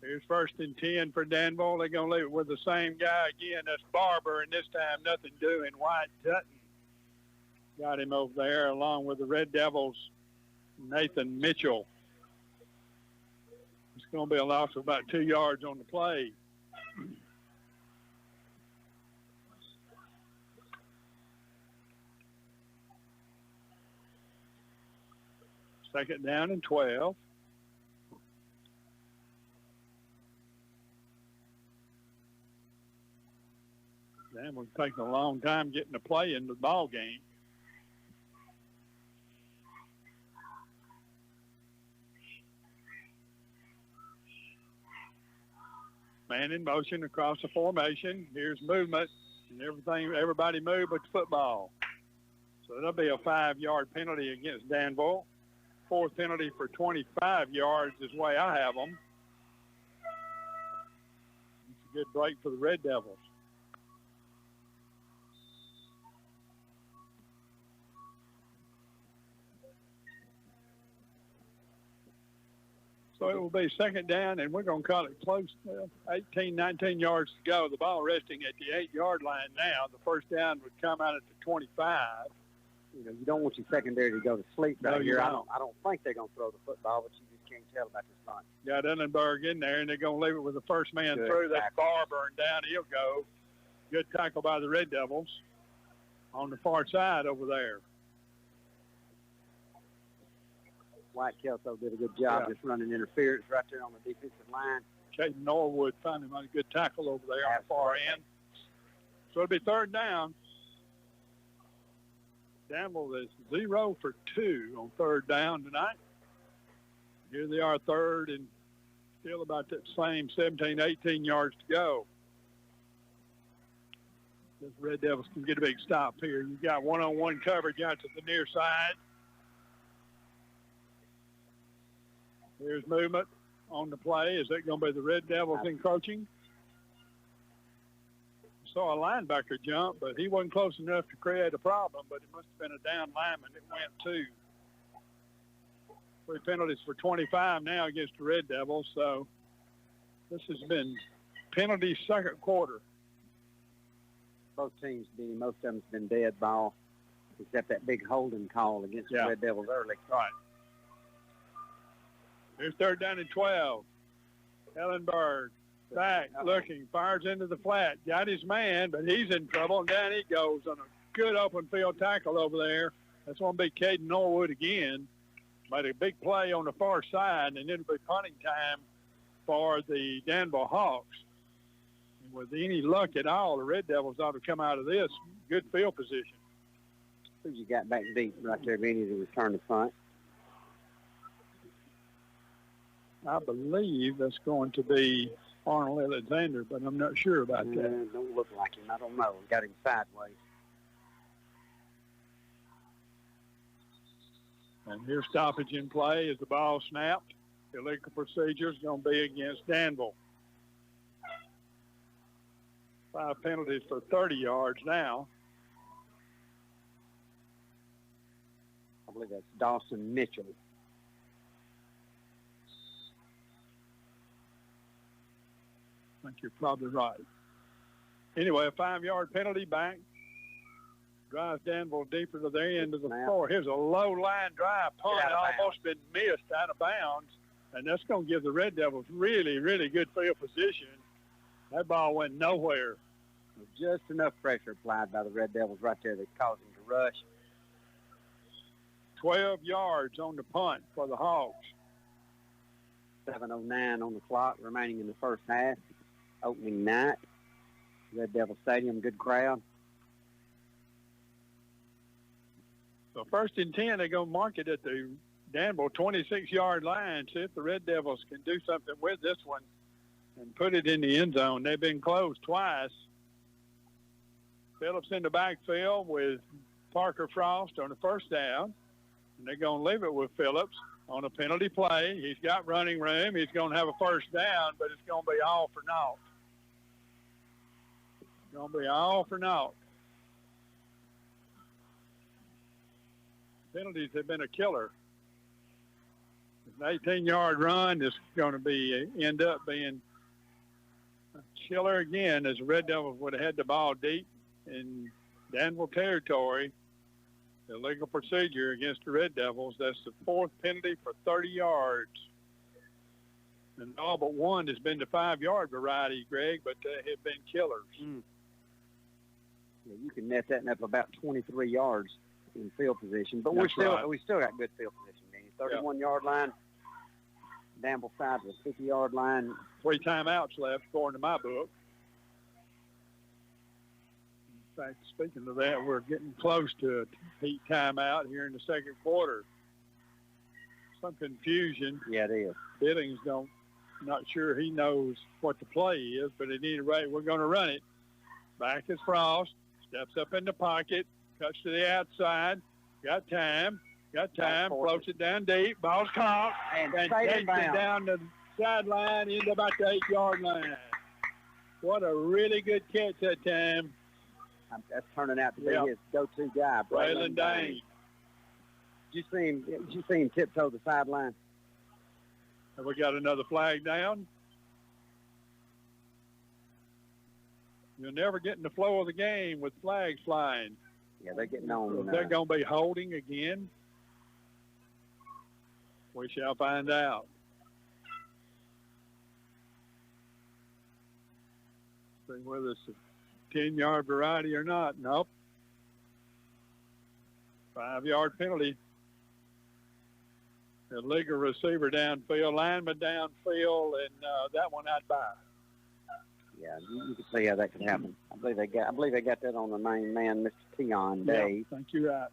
Here's first and 10 for Danville. They're going to leave it with the same guy again. That's Barber, and this time nothing doing. Wyatt Dutton got him over there along with the Red Devils, Nathan Mitchell. It's going to be a loss of about 2 yards on the play. Second down and 12. Danville's taking a long time getting the play in the ball game. Man in motion across the formation. Here's movement and everybody move but the football. So that'll be a 5-yard penalty against Danville. 4th penalty for 25 yards is the way I have them. It's a good break for the Red Devils. So it will be second down, and we're going to call it close, 18, 19 yards to go. The ball resting at the 8-yard line now. The first down would come out at the 25. You don't want your secondary to go to sleep right here. I don't think they're going to throw the football, but you just can't tell about this bunch. Got Ellenberg in there, and they're going to leave it with the first man through. That's Barber, and down he'll go. Good tackle by the Red Devils on the far side over there. White Kelso did a good job just running interference right there on the defensive line. Caden Norwood found him on a good tackle over there on the far end. So it'll be third down. Danville is 0 for 2 on third down tonight. Here they are, third, and still about that same 17, 18 yards to go. The Red Devils can get a big stop here. You've got one-on-one coverage out to the near side. Here's movement on the play. Is that going to be the Red Devils encroaching? Saw a linebacker jump, but he wasn't close enough to create a problem, but it must have been a down lineman that went to. 3 penalties for 25 now against the Red Devils, so this has been penalty second quarter. Both teams, most of them's been dead ball, except that big holding call against the Red Devils early. Right. Here's third down and 12. Ellenberg back, looking, fires into the flat. Got his man, but he's in trouble, and down he goes on a good open field tackle over there. That's going to be Caden Norwood again. Made a big play on the far side, and it'll be punting time for the Danville Hawks. And with any luck at all, the Red Devils ought to come out of this. Good field position. You got back deep right there, Benny, to return the punt. I believe that's going to be Arnold Alexander, but I'm not sure about that. Don't look like him. I don't know. Got him sideways. And here's stoppage in play as the ball snapped. The illegal procedure is going to be against Danville. 5 penalties for 30 yards now. I believe that's Dawson Mitchell. I think you're probably right. Anyway, a 5-yard penalty back. Drives Danville deeper to their end of the floor. Here's a low line drive punt. Almost been missed out of bounds. And that's going to give the Red Devils really, really good field position. That ball went nowhere. Just enough pressure applied by the Red Devils right there that caused them to rush. 12 yards on the punt for the Hawks. 7:09 on the clock remaining in the first half. Opening night. Red Devil Stadium, good crowd. So 1st and 10, they're going to mark it at the Danville 26-yard line. See if the Red Devils can do something with this one and put it in the end zone. They've been closed twice. Phillips in the backfield with Parker Frost on the first down. And they're going to leave it with Phillips on a penalty play. He's got running room. He's going to have a first down, but it's going to be all for naught. It's going to be all for naught. Penalties have been a killer. An 18-yard run is going to end up being a killer again, as the Red Devils would have had the ball deep in Danville territory. The illegal procedure against the Red Devils. That's the 4th penalty for 30 yards. And all but one has been the 5-yard variety, Greg, but they have been killers. Yeah, you can net that up about 23 yards in field position. But That's we still got good field position, Danny. 31-yard line. Danville side with 50-yard line. 3 timeouts left, according to my book. In fact, speaking of that, we're getting close to a heat timeout here in the second quarter. Some confusion. Yeah, it is. Billings not sure he knows what the play is, but at any rate, we're going to run it. Back is Frost. Steps up in the pocket. Cuts to the outside. Got time. Floats it down deep. Ball's caught. And takes it down the sideline into about the 8-yard line. What a really good catch that time. That's turning out to be his go-to guy, Braylon Dame. Did you see him tiptoe the sideline? Have we got another flag down? You'll never get in the flow of the game with flags flying. Yeah, they're getting on. They're going to be holding again. We shall find out. See whether it's a 10-yard variety or not. Nope. 5-yard penalty. Illegal receiver downfield, lineman downfield, and that one out by. Yeah, you can see how that could happen. I believe they got that on the main man, Mr. Tion Dave. I think you're right.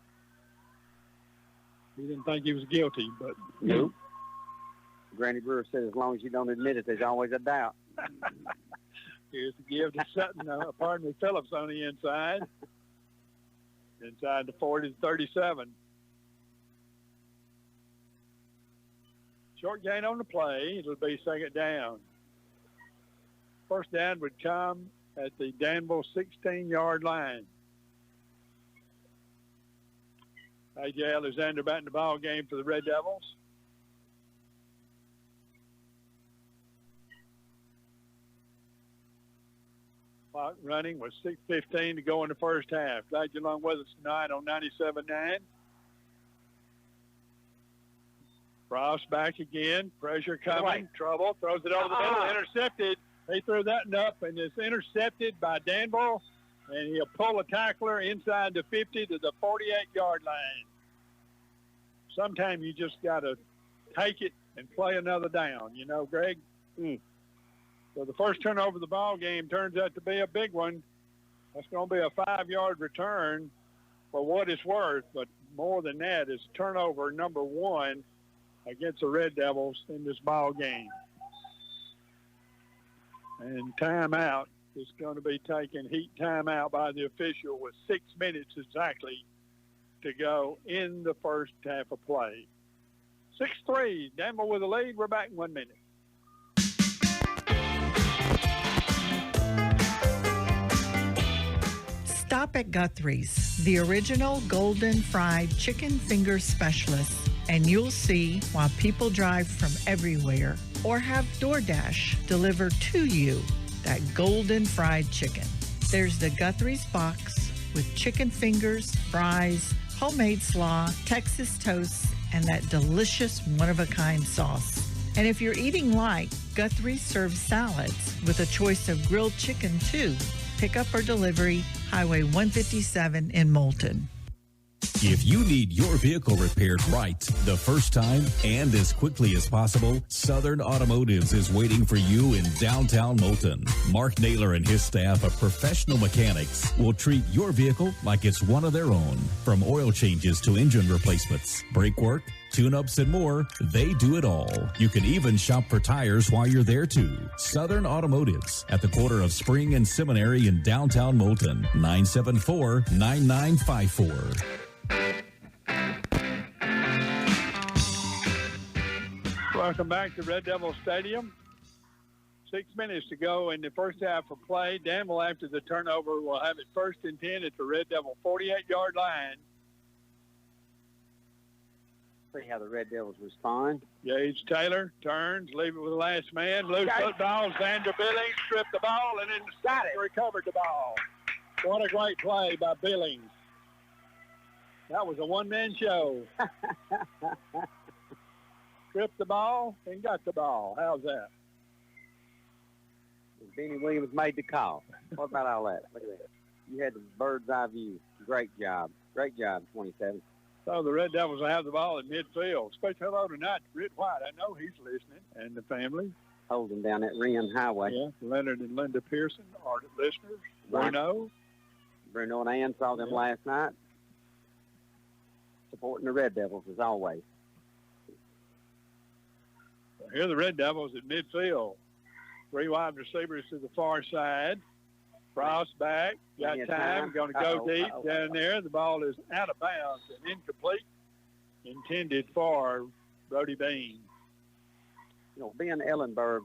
He didn't think he was guilty, but nope. Granny Brewer said, as long as you don't admit it, there's always a doubt. Here's the give to Sutton, Phillips on the inside. Inside the 40 to 37. Short gain on the play. It'll be second down. First down would come at the Danville 16-yard line. Gage Alexander batting the ball game for the Red Devils. Clock running with 6:15 to go in the first half. Glad you're along with us tonight on 97.9. Frost back again. Pressure coming. Trouble. Throws it over the middle. Intercepted. He threw that one up, and it's intercepted by Danville, and he'll pull a tackler inside the 50 to the 48-yard line. Sometimes you just got to take it and play another down, you know, Greg? So the first turnover of the ball game turns out to be a big one. That's going to be a 5-yard return for what it's worth, but more than that is turnover number 1 against the Red Devils in this ball game. And timeout is going to be taken, heat timeout by the official with 6 minutes exactly to go in the first half of play. 6-3, Danville with the lead. We're back in 1 minute. Stop at Guthrie's, the original golden fried chicken finger specialist, and you'll see why people drive from everywhere or have DoorDash deliver to you that golden fried chicken. There's the Guthrie's box with chicken fingers, fries, homemade slaw, Texas toast, and that delicious one-of-a-kind sauce. And if you're eating light, Guthrie's serves salads with a choice of grilled chicken too. Pickup or delivery, Highway 157 in Moulton. If you need your vehicle repaired right, the first time and as quickly as possible, Southern Automotives is waiting for you in downtown Moulton. Mark Naylor and his staff of professional mechanics will treat your vehicle like it's one of their own. From oil changes to engine replacements, brake work, tune-ups, and more, they do it all. You can even shop for tires while you're there too. Southern Automotives at the corner of Spring and Seminary in downtown Moulton, 974-9954. Welcome back to Red Devil Stadium. 6 minutes to go in the first half of play. Danville, after the turnover, will have it 1st and 10 at the Red Devil 48-yard line. See how the Red Devils respond. Gage Taylor turns, leave it with the last man. Loose football, Xander Billings stripped the ball, and then recovered the ball. What a great play by Billings. That was a one-man show. Stripped the ball and got the ball. How's that? Benny Williams made the call. What about all that? Look at that. You had the bird's eye view. Great job. Great job, 27. So the Red Devils will have the ball at midfield. Special hello tonight to Britt White. I know he's listening. And the family. Holding down that Wren Highway. Yeah, Leonard and Linda Pearson, ardent listeners. Bruno and Ann saw them last night. Supporting the Red Devils as always. Here are the Red Devils at midfield. 3 wide receivers to the far side. Frost back. Got time. Going to go deep down there. The ball is out of bounds and incomplete. Intended for Brody Bean. You know, Ben Ellenberg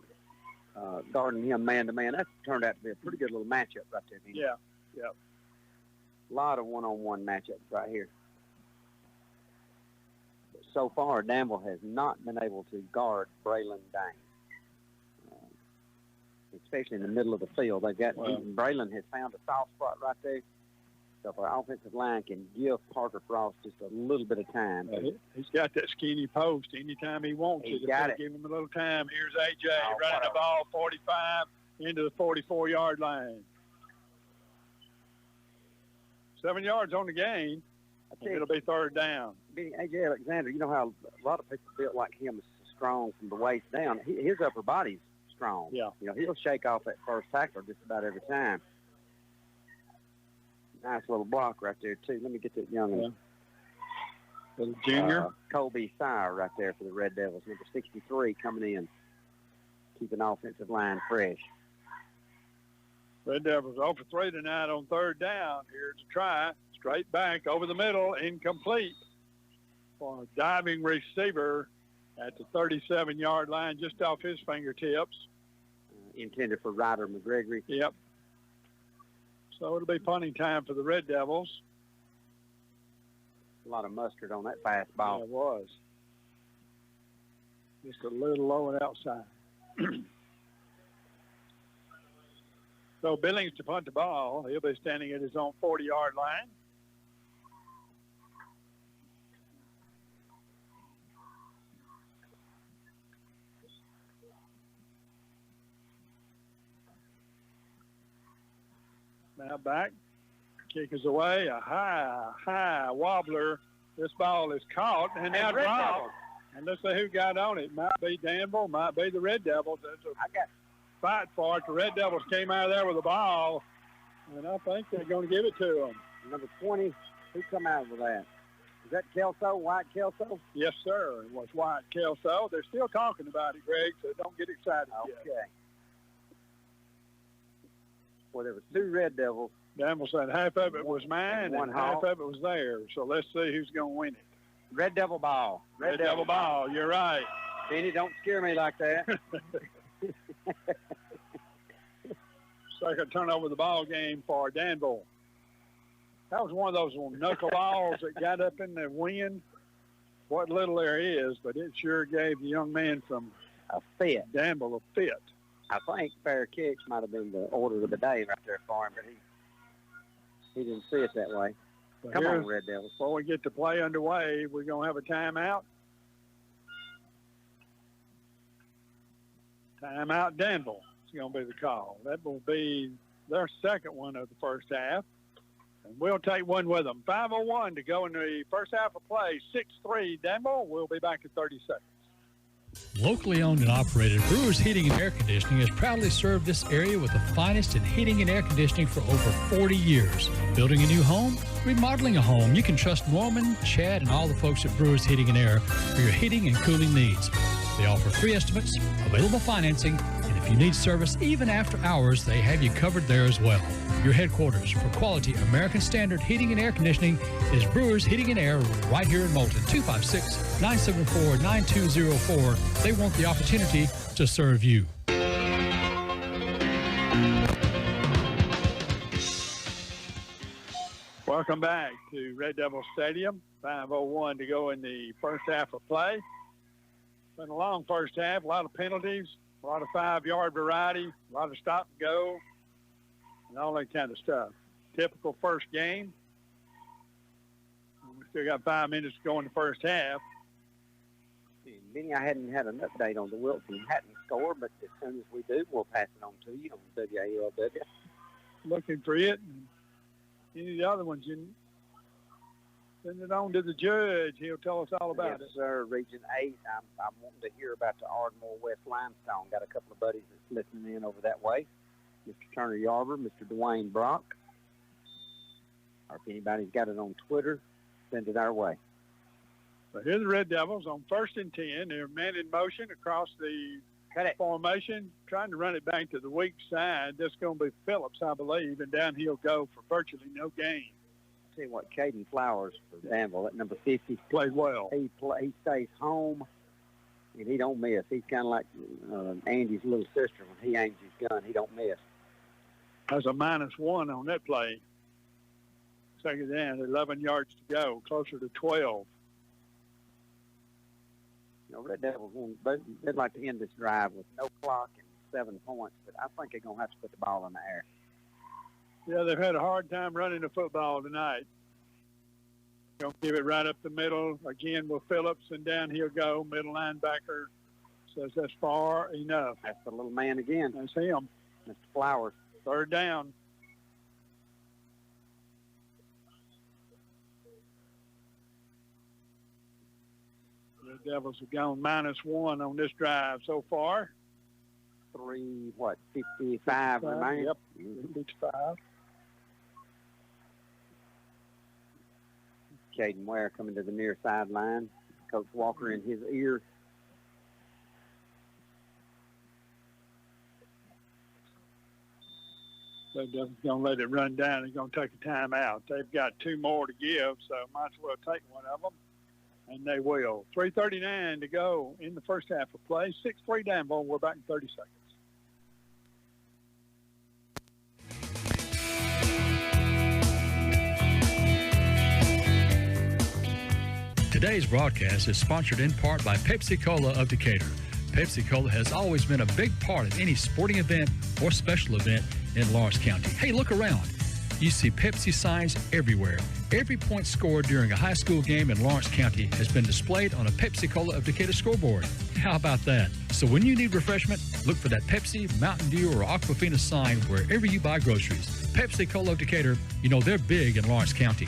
guarding him man-to-man, that turned out to be a pretty good little matchup right there. Yeah. A lot of one-on-one matchups right here. So far, Danville has not been able to guard Braylon Dame, especially in the middle of the field. They've got Braylon has found a soft spot right there. So if our offensive line can give Parker Frost just a little bit of time. He's got that skinny post anytime he wants to. Give him a little time. Here's A.J. running the ball 45 into the 44-yard line. 7 yards on the gain. It'll be 3rd down. A.J. Alexander, you know how a lot of people built like him is strong from the waist down. His upper body's strong. Yeah. You know, he'll shake off that first tackler just about every time. Nice little block right there, too. Let me get that young one. Little junior. Colby Sire right there for the Red Devils, number 63 coming in. Keeping offensive line fresh. Red Devils 0 for 3 tonight on 3rd down. Here's a try. Straight back over the middle, incomplete for a diving receiver at the 37-yard line, just off his fingertips. Intended for Ryder McGregory. Yep. So it'll be punting time for the Red Devils. A lot of mustard on that fast ball. Yeah, it was. Just a little low and outside. So Billings to punt the ball. He'll be standing at his own 40-yard line. Now back. Kick is away. A high wobbler. This ball is caught and now dropped. And let's see who got on it. Might be Danville, might be the Red Devils. There's a fight for it. The Red Devils came out of there with the ball, and I think they're going to give it to them. Number 20, who come out with that? Is that Kelso, Wyatt Kelso? Yes, sir. It was Wyatt Kelso. They're still talking about it, Greg, so don't get excited yet. Okay. Well, there was 2 Red Devils. Danville said half of it was mine and half of it was theirs. So let's see who's going to win it. Red Devil ball. Red Devil ball. You're right. Benny, don't scare me like that. Second turnover of the ball game for Danville. That was one of those knuckle balls that got up in the wind. What little there is, but it sure gave the young man from a fit. Danville a fit. I think fair kicks might have been the order of the day right there for him, but he didn't see it that way. But come on, Red Devils. Before we get the play underway, we're going to have a timeout. Timeout Danville is going to be the call. That will be their second one of the first half. And we'll take one with them. 5:01 to go in the first half of play. 6-3 Danville. We'll be back in 30 seconds. Locally owned and operated, Brewers Heating and Air Conditioning has proudly served this area with the finest in heating and air conditioning for over 40 years. Building a new home, remodeling a home, you can trust Norman, Chad, and all the folks at Brewers Heating and Air for your heating and cooling needs. They offer free estimates, available financing, and if you need service even after hours, they have you covered there as well. Your headquarters for quality American Standard heating and air conditioning is Brewers Heating and Air right here in Moulton, 256-974-9204. They want the opportunity to serve you. Welcome back to Red Devil Stadium. 5:01 to go in the first half of play. Been a long first half, a lot of penalties, a lot of 5-yard variety, a lot of stop and go, and all that kind of stuff. Typical first game. We still got 5 minutes to go in the first half. Benny, I hadn't had an update on the Wilson Hatton score, but as soon as we do, we'll pass it on to you on WALW. Looking for it. And any of the other ones, you send it on to the judge. He'll tell us all about it. Yes, sir. Region 8. I'm wanting to hear about the Ardmore West Limestone. Got a couple of buddies that's listening in over that way. Mr. Turner Yarber, Mr. Dwayne Brock. Or if anybody's got it on Twitter, send it our way. So here's the Red Devils on 1st and 10. They're man in motion across the formation, trying to run it back to the weak side. That's going to be Phillips, I believe, and down he'll go for virtually no gain. See what Caden Flowers for Danville at number 50 played well. He stays home and he don't miss. He's kind of like Andy's little sister. When he aims his gun, he don't miss. That's a -1 on that play. Second down, 11 yards to go, closer to 12. You know, Red Devils, they'd like to end this drive with no clock and 7 points, but I think they're going to have to put the ball in the air. Yeah, they've had a hard time running the football tonight. Going to give it right up the middle. Again with Phillips, and down he'll go. Middle linebacker says that's far enough. That's the little man again. That's him. Mr. Flowers. Third down. The Devils have gone -1 on this drive so far. 55 remaining? Yep, 55. Caden Ware coming to the near sideline. Coach Walker in his ear. They're just going to let it run down. They're going to take a timeout. They've got 2 more to give, so might as well take one of them. And they will. 3:39 to go in the first half of play. 6-3 Danville. We're back in 30 seconds. Today's broadcast is sponsored in part by Pepsi Cola of Decatur. Pepsi Cola has always been a big part of any sporting event or special event in Lawrence County. Hey, look around. You see Pepsi signs everywhere. Every point scored during a high school game in Lawrence County has been displayed on a Pepsi Cola of Decatur scoreboard. How about that? So when you need refreshment, Look for that Pepsi, Mountain Dew, or Aquafina sign wherever you buy groceries. Pepsi Cola of Decatur, you know they're big in Lawrence County.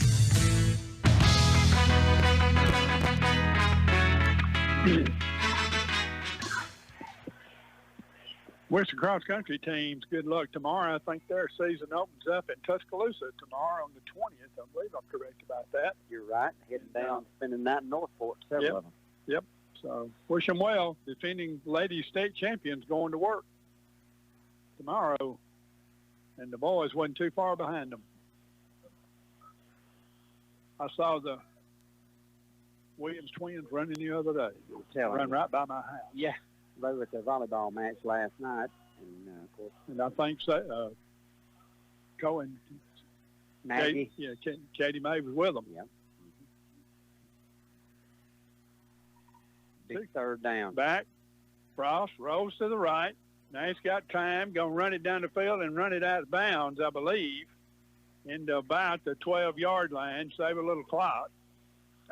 Western Cross Country teams, good luck tomorrow. I think their season opens up in Tuscaloosa tomorrow on the 20th. I believe I'm correct about that. You're right. Heading down, spending the night in Northport, several of them. Yep. So wish them well. Defending ladies state champions going to work tomorrow. And the boys wasn't too far behind them. I saw the Williams twins running the other day. Run right by my house. Yeah. They were at the volleyball match last night, and of course. And I think so. Cohen, Maggie, Katie May was with them. Yeah. Big third down. Back, Frost rolls to the right. Now he's got time. Going to run it down the field and run it out of bounds, I believe, into about the 12-yard line. Save a little clock.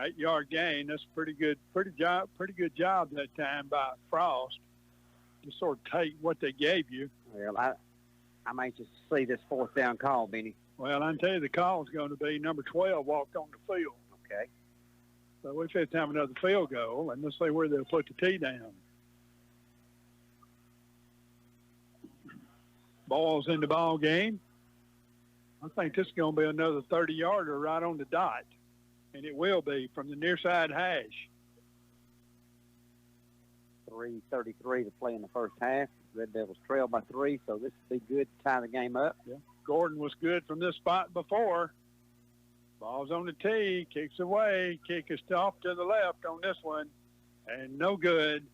8-yard gain. That's pretty good job that time by Frost to sort of take what they gave you. Well, I'm anxious to see this fourth down call, Benny. Well, I can tell you the call is going to be number 12 walked on the field. Okay. So we have to have another field goal, and let's see where they'll put the tee down. Ball's in the ball game. I think this is going to be another 30-yarder right on the dot. And it will be from the near side hash. 3:33 to play in the first half. Red Devils trail by 3, so this will be good to tie the game up. Yeah. Gordon was good from this spot before. Ball's on the tee, kicks away, kick is off to the left on this one, and no good.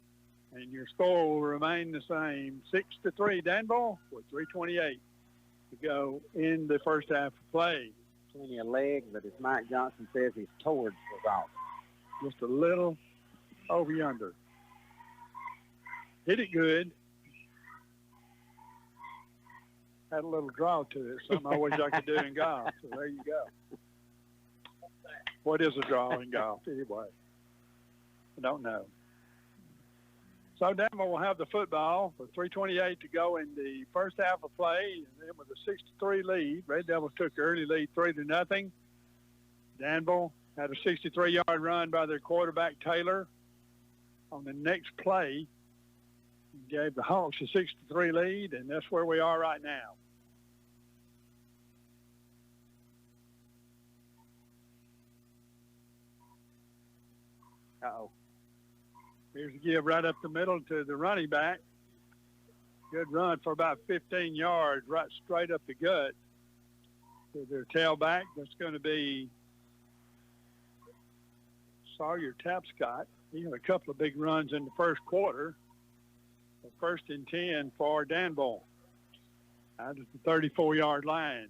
And your score will remain the same, 6-3 Danville with 3:28 to go in the first half of play. Plenty of leg, but as Mike Johnson says, his towards was off. Just a little over yonder. Hit it good. Had a little draw to it. Something I wish I could do in golf. So there you go. What is a draw in golf anyway? I don't know. So Danville will have the football with 3:28 to go in the first half of play. And then with a 6-3 lead, Red Devils took the early lead 3-0. Danville had a 63-yard run by their quarterback, Taylor. On the next play, gave the Hawks a 6-3 lead, and that's where we are right now. Uh-oh. Here's a give right up the middle to the running back. Good run for about 15 yards, right straight up the gut. To their tailback, that's going to be Sawyer Tapscott. He had a couple of big runs in the first quarter. The 1st and 10 for Danville out at the 34-yard line.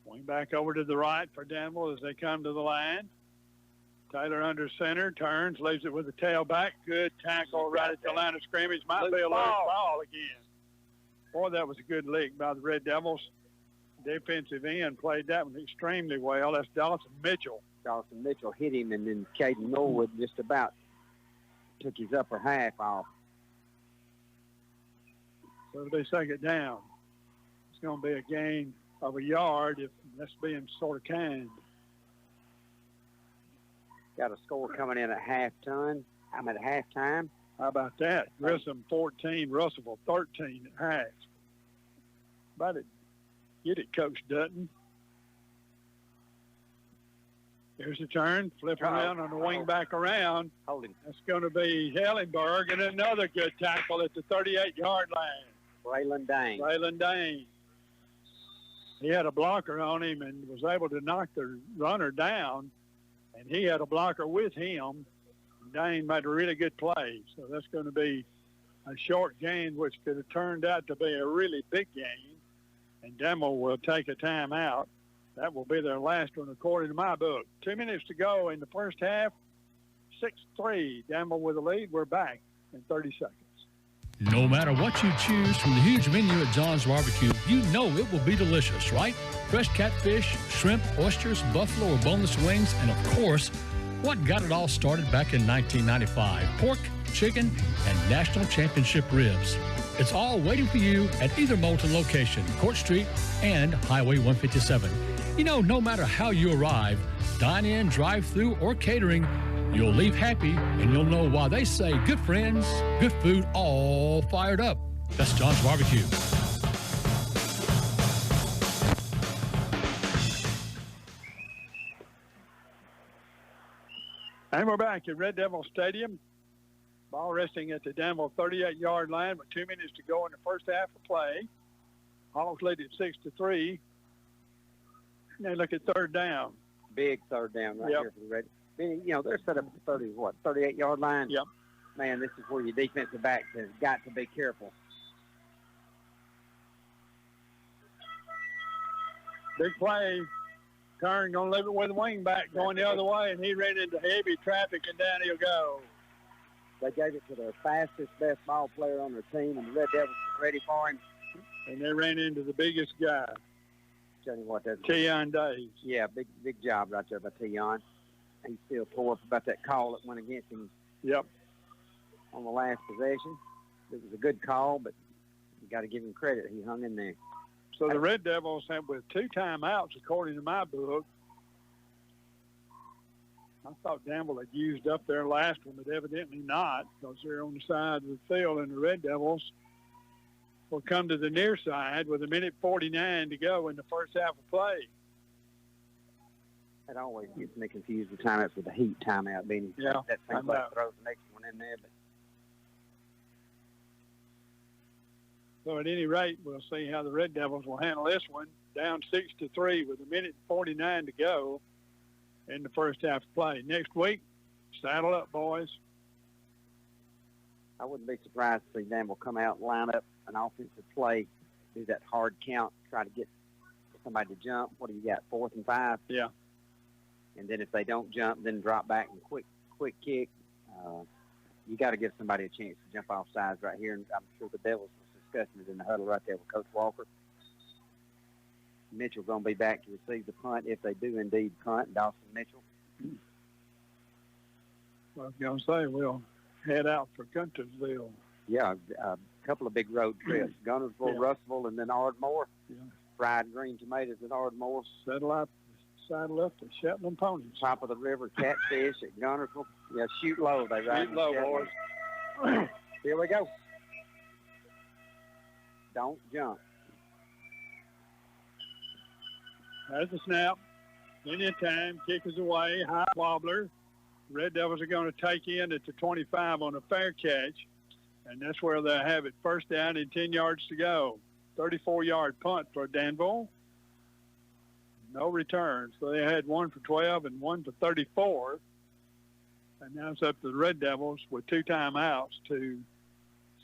Going back over to the right for Danville as they come to the line. Taylor under center, turns, leaves it with the tailback. Good tackle right at the line of scrimmage. Might be a loose ball again. Boy, that was a good lick by the Red Devils. Defensive end played that one extremely well. That's Dawson Mitchell. Dawson Mitchell hit him, and then Caden Norwood just about took his upper half off. So it'll be second down. It's going to be a gain of a yard if that's being sort of kind. Got a score coming in at halftime. I'm at halftime. How about that? Grissom 14, Russellville 13 at half. About it. Get it, Coach Dutton. Here's the turn. Flip around on the wing back around. Holding. That's going to be Hellenberg, and another good tackle at the 38-yard line. Braylon Dame. Braylon Dame. He had a blocker on him and was able to knock the runner down, and he had a blocker with him. Dane made a really good play. So that's going to be a short gain, which could have turned out to be a really big gain. And Danville will take a timeout. That will be their last one according to my book. 2 minutes to go in the first half. 6-3. Danville with the lead. We're back in 30 seconds. No matter what you choose from the huge menu at John's Barbecue, you know it will be delicious, right? Fresh catfish, shrimp, oysters, buffalo or boneless wings, and of course, what got it all started back in 1995, pork, chicken, and national championship ribs. It's all waiting for you at either Moulton location, Court Street and Highway 157. You know, no matter how you arrive, dine-in, drive-through, or catering, you'll leave happy, and you'll know why they say good friends, good food, all fired up. That's John's Barbecue. And we're back at Red Devil Stadium. Ball resting at the Danville 38-yard line with 2 minutes to go in the first half of play. Hawks lead at 6-3. And they look at third down. Big third down right here for the Red. You know, they're set up at the 38-yard line? Yep. Man, this is where your defensive backs has got to be careful. Big play. Turn, going to leave it with the wing back going the other way, and he ran into heavy traffic, and down he'll go. They gave it to their fastest, best ball player on their team, and the Red Devils were ready for him. And they ran into the biggest guy. Tell you what, that's Tion Days. Yeah, big job right there by Tion. He's still tore up about that call that went against him. Yep. On the last possession. It was a good call, but you got to give him credit. He hung in there. So the Red Devils have with 2 timeouts, according to my book. I thought Danville had used up their last one, but evidently not, because they're on the side of the field, and the Red Devils will come to the near side with 1:49 to go in the first half of play. That always gets me confused with timeouts with the heat timeout being. Yeah, that seems like throws the next one in there. But so at any rate, we'll see how the Red Devils will handle this one. Down 6-3 with 1:49 to go in the first half of play. Next week, saddle up, boys. I wouldn't be surprised to see Danville come out and line up an offensive play, do that hard count, try to get somebody to jump. What do you got, 4th and 5? Yeah. And then if they don't jump, then drop back and quick kick. You got to give somebody a chance to jump off sides right here. And I'm sure the Devils was discussing it in the huddle right there with Coach Walker. Mitchell going to be back to receive the punt if they do indeed punt. Dawson Mitchell. Well, I was going to say, we'll head out for Guntersville. Yeah, a couple of big road trips. Guntersville, Russellville, and then Ardmore. Yeah. Fried green tomatoes at Ardmore. Saddle up to Shetland ponies. Top of the river, catfish at Guntersville. Yeah, shoot low. They ride. Shoot low, boys. Here we go. Don't jump. There's the snap. Plenty of time. Kick is away. High wobbler. Red Devils are going to take in at the 25 on a fair catch. And that's where they'll have it. First down and 10 yards to go. 34-yard punt for Danville. No returns. So they had 1 for 12 and 1 for 34. And now it's up to the Red Devils with 2 timeouts to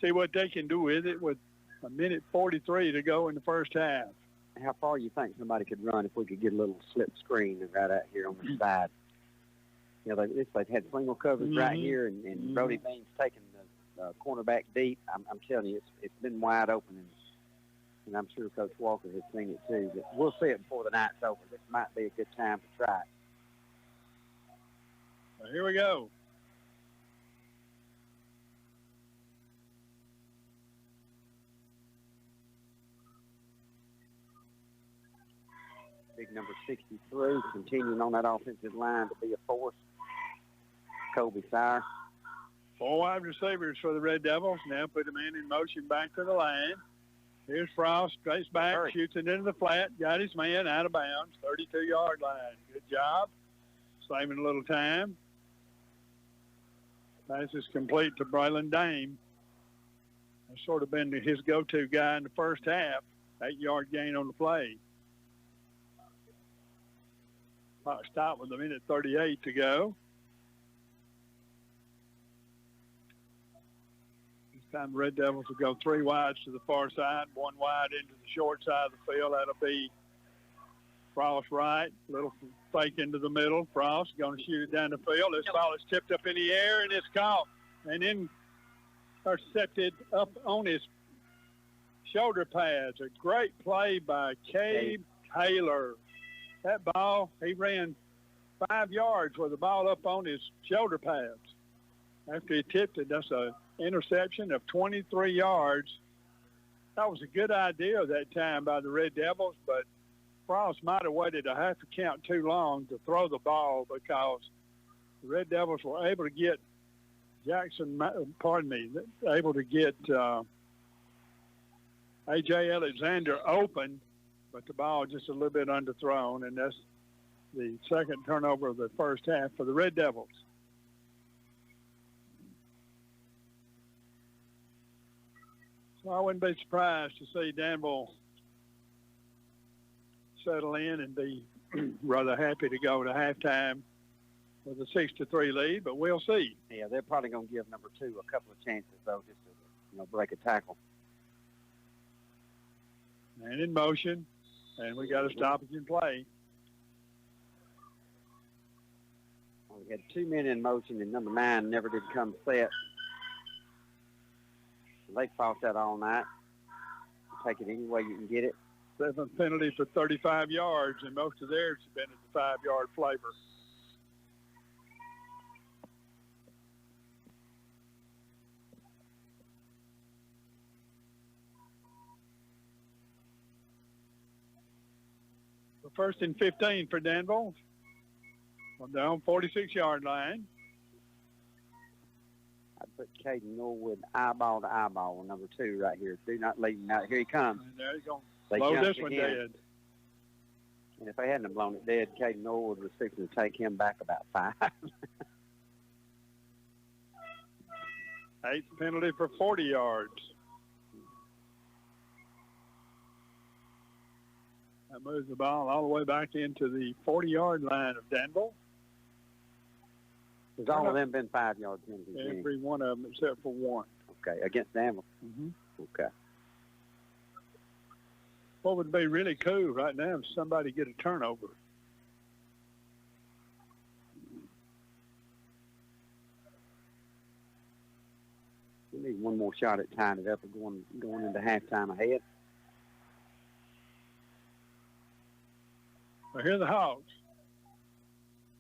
see what they can do with it with 1:43 to go in the first half. How far you think somebody could run if we could get a little slip screen right out here on the side? You know, they've had single coverage right here, and Brody Bean's taking the cornerback deep. I'm telling you, it's been wide open, and I'm sure Coach Walker has seen it too. But we'll see it before the night's over. This might be a good time to try it. Well, here we go. Big number 63, continuing on that offensive line to be a force. Kobe Sire. 4 wide receivers for the Red Devils. Now put the man in motion back to the line. Here's Frost, straight back, shoots it into the flat, got his man out of bounds, 32-yard line. Good job. Saving a little time. Pass is complete to Braylon Dame. That's sort of been his go-to guy in the first half. 8-yard gain on the play. Clock stop with 1:38 to go. This time the Red Devils will go 3 wides to the far side, 1 wide into the short side of the field. That'll be Frost right, little fake into the middle. Frost going to shoot it down the field. This ball is tipped up in the air, and it's caught. And then intercepted up on his shoulder pads. A great play by Gage Taylor. That ball, he ran 5 yards with the ball up on his shoulder pads. After he tipped it, that's an interception of 23 yards. That was a good idea that time by the Red Devils, but Frost might have waited a half a count too long to throw the ball because the Red Devils were able to get able to get A.J. Alexander open, but the ball just a little bit underthrown, and that's the second turnover of the first half for the Red Devils. So I wouldn't be surprised to see Danville settle in and be rather happy to go to halftime with a 6-3 lead, but we'll see. Yeah, they're probably going to give number 2 a couple of chances, though, just to break a tackle. And in motion, and we got a stoppage in play. Well, we had 2 men in motion, and number 9 never did come set. They fought that all night. Take it any way you can get it. 7th penalty for 35 yards, and most of theirs have been at the 5-yard flavor. So 1st and 15 for Danville. On their own 46-yard line. I'd put Caden Norwood eyeball to eyeball with number 2 right here. Do not leave him out. Here he comes. And there he's going to blow this one dead. And if they hadn't blown it dead, Caden Norwood was fixing to take him back about 5. 8th penalty for 40 yards. That moves the ball all the way back into the 40-yard line of Danville. Has all of them been 5-yard penalties? Every one of them except for one. Okay, against Danville. Mm-hmm. Okay. What would be really cool right now is somebody get a turnover. We need one more shot at tying it up and going into halftime ahead. Well, here are the Hawks.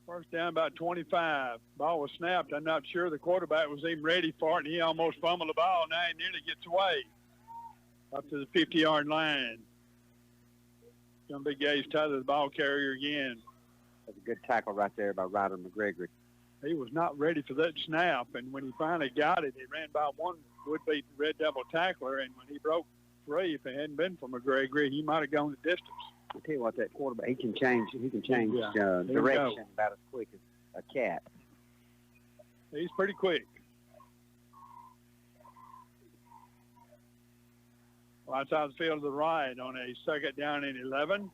First down about 25. Ball was snapped. I'm not sure the quarterback was even ready for it, and he almost fumbled the ball. Now he nearly gets away up to the 50-yard line. It's going to be Gage Taylor, the ball carrier again. That's a good tackle right there by Ryder McGregory. He was not ready for that snap, and when he finally got it, he ran by one would-be Red Devil tackler, and when he broke free, if it hadn't been for McGregory, he might have gone the distance. I tell you what, that quarterback, he can change direction about as quick as a cat. He's pretty quick. Well, outside the field to the right on a 2nd down and 11.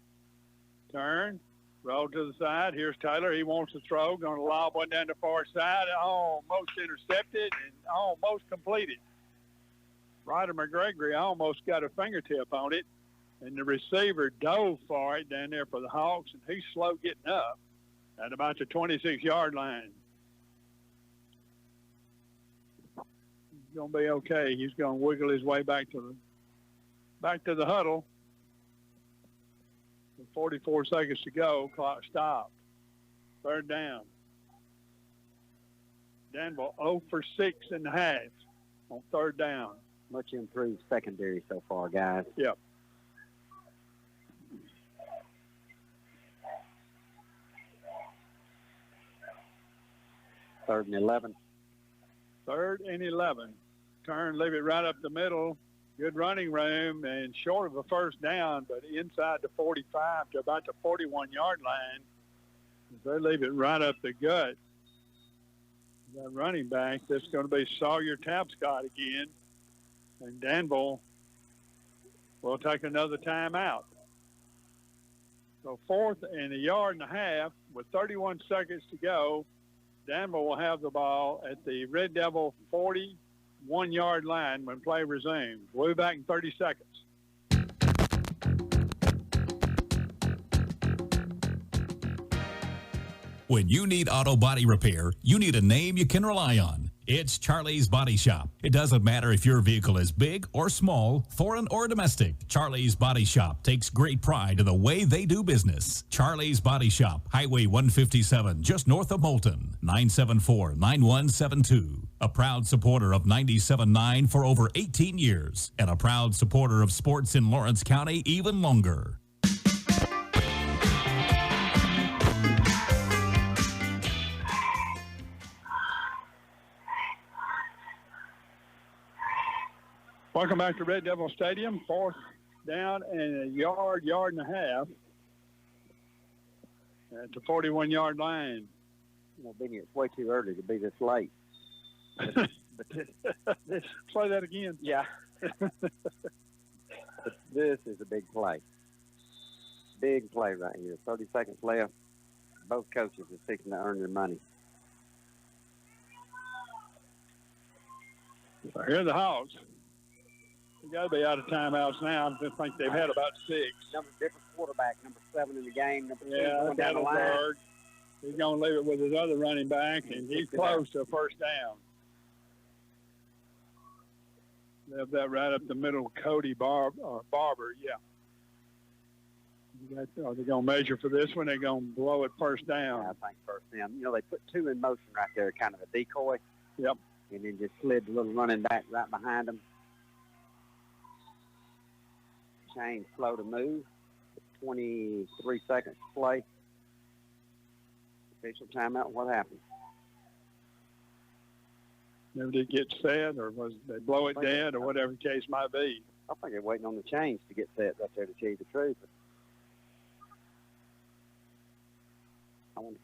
Turn, roll to the side. Here's Taylor. He wants to throw. Going to lob one down the far side. Almost intercepted and almost completed. Ryder McGregory almost got a fingertip on it. And the receiver dove for it down there for the Hawks, and he's slow getting up at about the 26-yard line. He's going to be okay. He's going to wiggle his way back to the huddle. With 44 seconds to go, clock stopped. 3rd down. Danville 0 for 6 in the half on 3rd down. Much improved secondary so far, guys. Yep. Third and 11. 3rd and 11. Turn, leave it right up the middle. Good running room and short of a 1st down, but inside the 45 to about the 41-yard line. They leave it right up the gut. That running back, that's going to be Sawyer Tapscott again. And Danville will take another timeout. So 4th and a yard and a half with 31 seconds to go. Danville will have the ball at the Red Devil 41-yard line when play resumes. We'll be back in 30 seconds. When you need auto body repair, you need a name you can rely on. It's Charlie's Body Shop. It doesn't matter if your vehicle is big or small, foreign or domestic. Charlie's Body Shop takes great pride in the way they do business. Charlie's Body Shop, Highway 157, just north of Moulton, 974-9172. A proud supporter of 97.9 for over 18 years and a proud supporter of sports in Lawrence County even longer. Welcome back to Red Devil Stadium. 4th down and a yard and a half at the 41-yard line. Benny, it's way too early to be this late. But play that again. Yeah. But this is a big play. Big play right here. 30 seconds left. Both coaches are fixing to earn their money. So here are the Hawks. They got to be out of timeouts now. I just think they've had about 6. Different quarterback, number 7 in the game. Number 2 Yeah, down the line. He's going to leave it with his other running back, and he's close to a first down. They have that right up the middle, Cody Barber. Yeah. Are they going to measure for this one? They're going to blow it first down. I think first down. They put 2 in motion right there, kind of a decoy. Yep. And then just slid the little running back right behind them. Chain slow to move. 23 seconds to play. Official timeout. What happened? Never did get set, or was they blow it dead, or whatever the case might be. I think they're waiting on the chains to get set right there to tell you the truth. I wonder.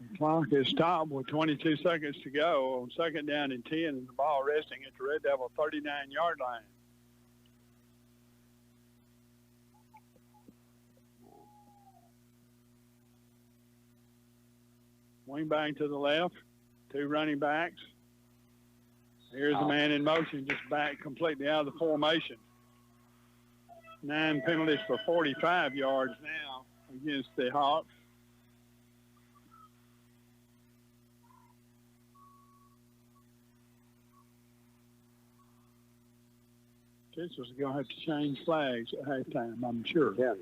The clock is stopped with 22 seconds to go on 2nd down and 10, and the ball resting at the Red Devil 39-yard line. Wing back to the left, 2 running backs. Here's the man in motion, just back completely out of the formation. 9 penalties for 45 yards now against the Hawks. Officials are going to have to change flags at halftime, I'm sure. Yeah,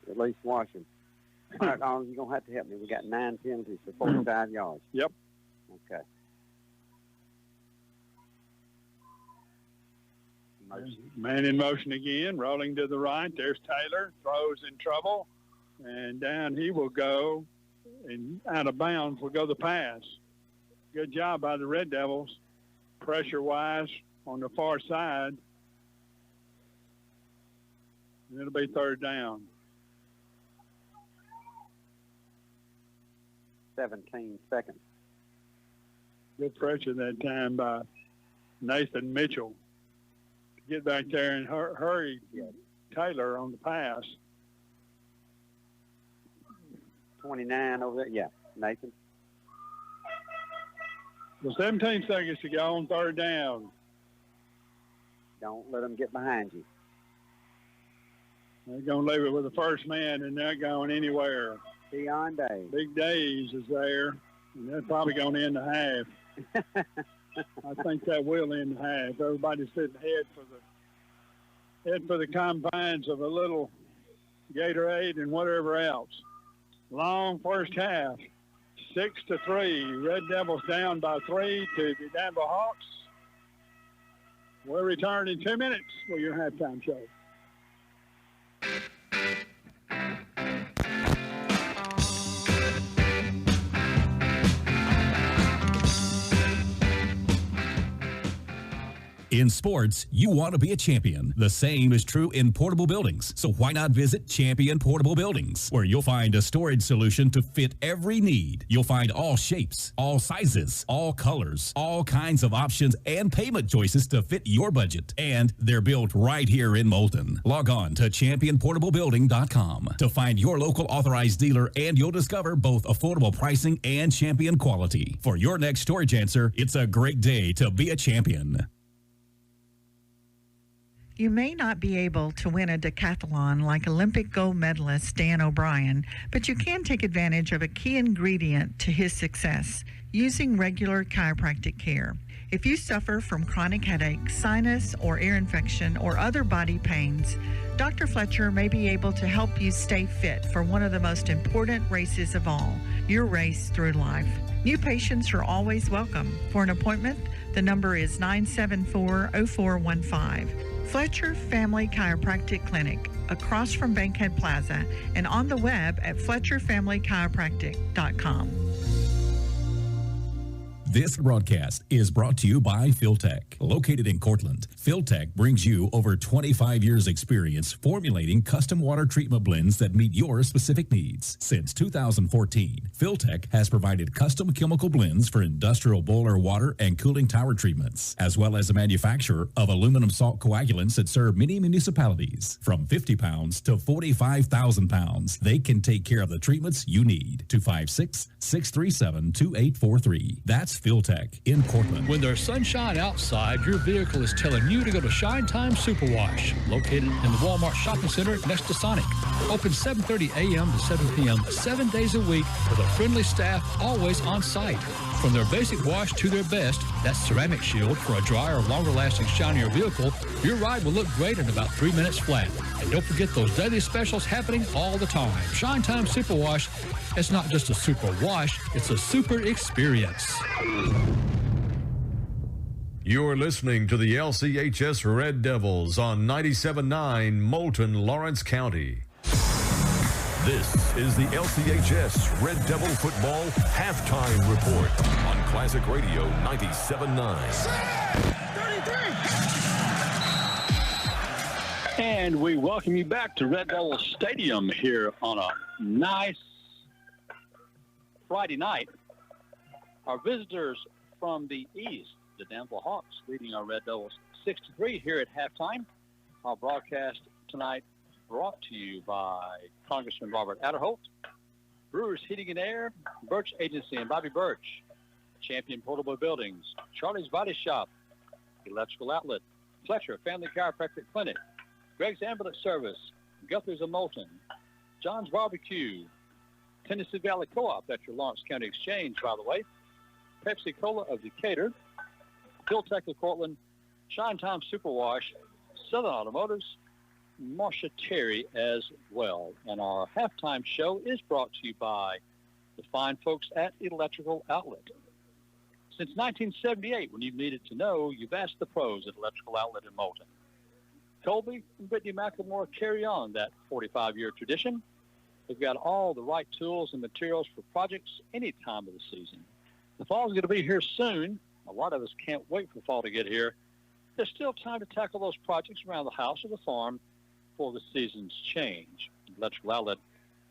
at least wash them. All right, Arnold, you're going to have to help me. We got 9 penalties for 45 yards. Yep. Okay. Man in motion again, rolling to the right. There's Taylor, throws in trouble, and down he will go, and out of bounds will go the pass. Good job by the Red Devils, pressure-wise on the far side. And it'll be 3rd down. 17 seconds. Good pressure that time by Nathan Mitchell to get back there and hurry Taylor on the pass. 29 over there. Yeah, Nathan. Well, 17 seconds to go on 3rd down. Don't let them get behind you. They're going to leave it with the first man and not going anywhere. Beyond Dave. Big Days is there, and they're probably going to end the half. I think that will end the half. Everybody's sitting head for the confines of a little Gatorade and whatever else. Long first half, 6-3. Red Devils down by 3 to the Danville Hawks. We'll return in 2 minutes for your halftime show. In sports, you want to be a champion. The same is true in portable buildings. So why not visit Champion Portable Buildings, where you'll find a storage solution to fit every need. You'll find all shapes, all sizes, all colors, all kinds of options and payment choices to fit your budget. And they're built right here in Moulton. Log on to championportablebuilding.com to find your local authorized dealer, and you'll discover both affordable pricing and champion quality. For your next storage answer, it's a great day to be a champion. You may not be able to win a decathlon like Olympic gold medalist Dan O'Brien, but you can take advantage of a key ingredient to his success, using regular chiropractic care. If you suffer from chronic headache, sinus or ear infection, or other body pains, Dr. Fletcher may be able to help you stay fit for one of the most important races of all, your race through life. New patients are always welcome. For an appointment, the number is 974-0415. Fletcher Family Chiropractic Clinic, across from Bankhead Plaza, and on the web at FletcherFamilyChiropractic.com. This broadcast is brought to you by Philtech. Located in Cortland, Philtech brings you over 25 years experience formulating custom water treatment blends that meet your specific needs. Since 2014, Philtech has provided custom chemical blends for industrial boiler water and cooling tower treatments, as well as a manufacturer of aluminum salt coagulants that serve many municipalities. From 50 pounds to 45,000 pounds, they can take care of the treatments you need. 256-637-2843. That's Philtech in Cortland. When there's sunshine outside, your vehicle is telling you to go to Shine Time Superwash, located in the Walmart Shopping Center next to Sonic. Open 7:30 a.m. to 7 p.m. 7 days a week with a friendly staff always on site. From their basic wash to their best, that ceramic shield for a drier, longer-lasting, shinier vehicle, your ride will look great in about 3 minutes flat. And don't forget those daily specials happening all the time. Shine Time Superwash, it's not just a super wash, it's a super experience. You're listening to the LCHS Red Devils on 97.9 Moulton, Lawrence County. This is the LCHS Red Devil Football Halftime Report on Classic Radio 97.9. And we welcome you back to Red Devil Stadium here on a nice Friday night. Our visitors from the east, the Danville Hawks, leading our Red Devils 6-3 here at halftime. Our broadcast tonight brought to you by Congressman Robert Adderholt, Brewers Heating and Air, Birch Agency and Bobby Birch, Champion Portable Buildings, Charlie's Body Shop, Electrical Outlet, Fletcher Family Chiropractic Clinic, Greg's Ambulance Service, Guthrie's of Moulton, John's Barbecue, Tennessee Valley Co-op, that's your Lawrence County Exchange, by the way, Pepsi Cola of Decatur, Philtech of Cortland, Shine Time Superwash, Southern Automotives, Marcia Terry as well. And our halftime show is brought to you by the fine folks at Electrical Outlet. Since 1978, when you've needed to know, you've asked the pros at Electrical Outlet in Moulton. Colby and Brittany McLemore carry on that 45-year tradition. They've got all the right tools and materials for projects any time of the season. The fall's going to be here soon. A lot of us can't wait for fall to get here. There's still time to tackle those projects around the house or the farm before the seasons change. Electrical Outlet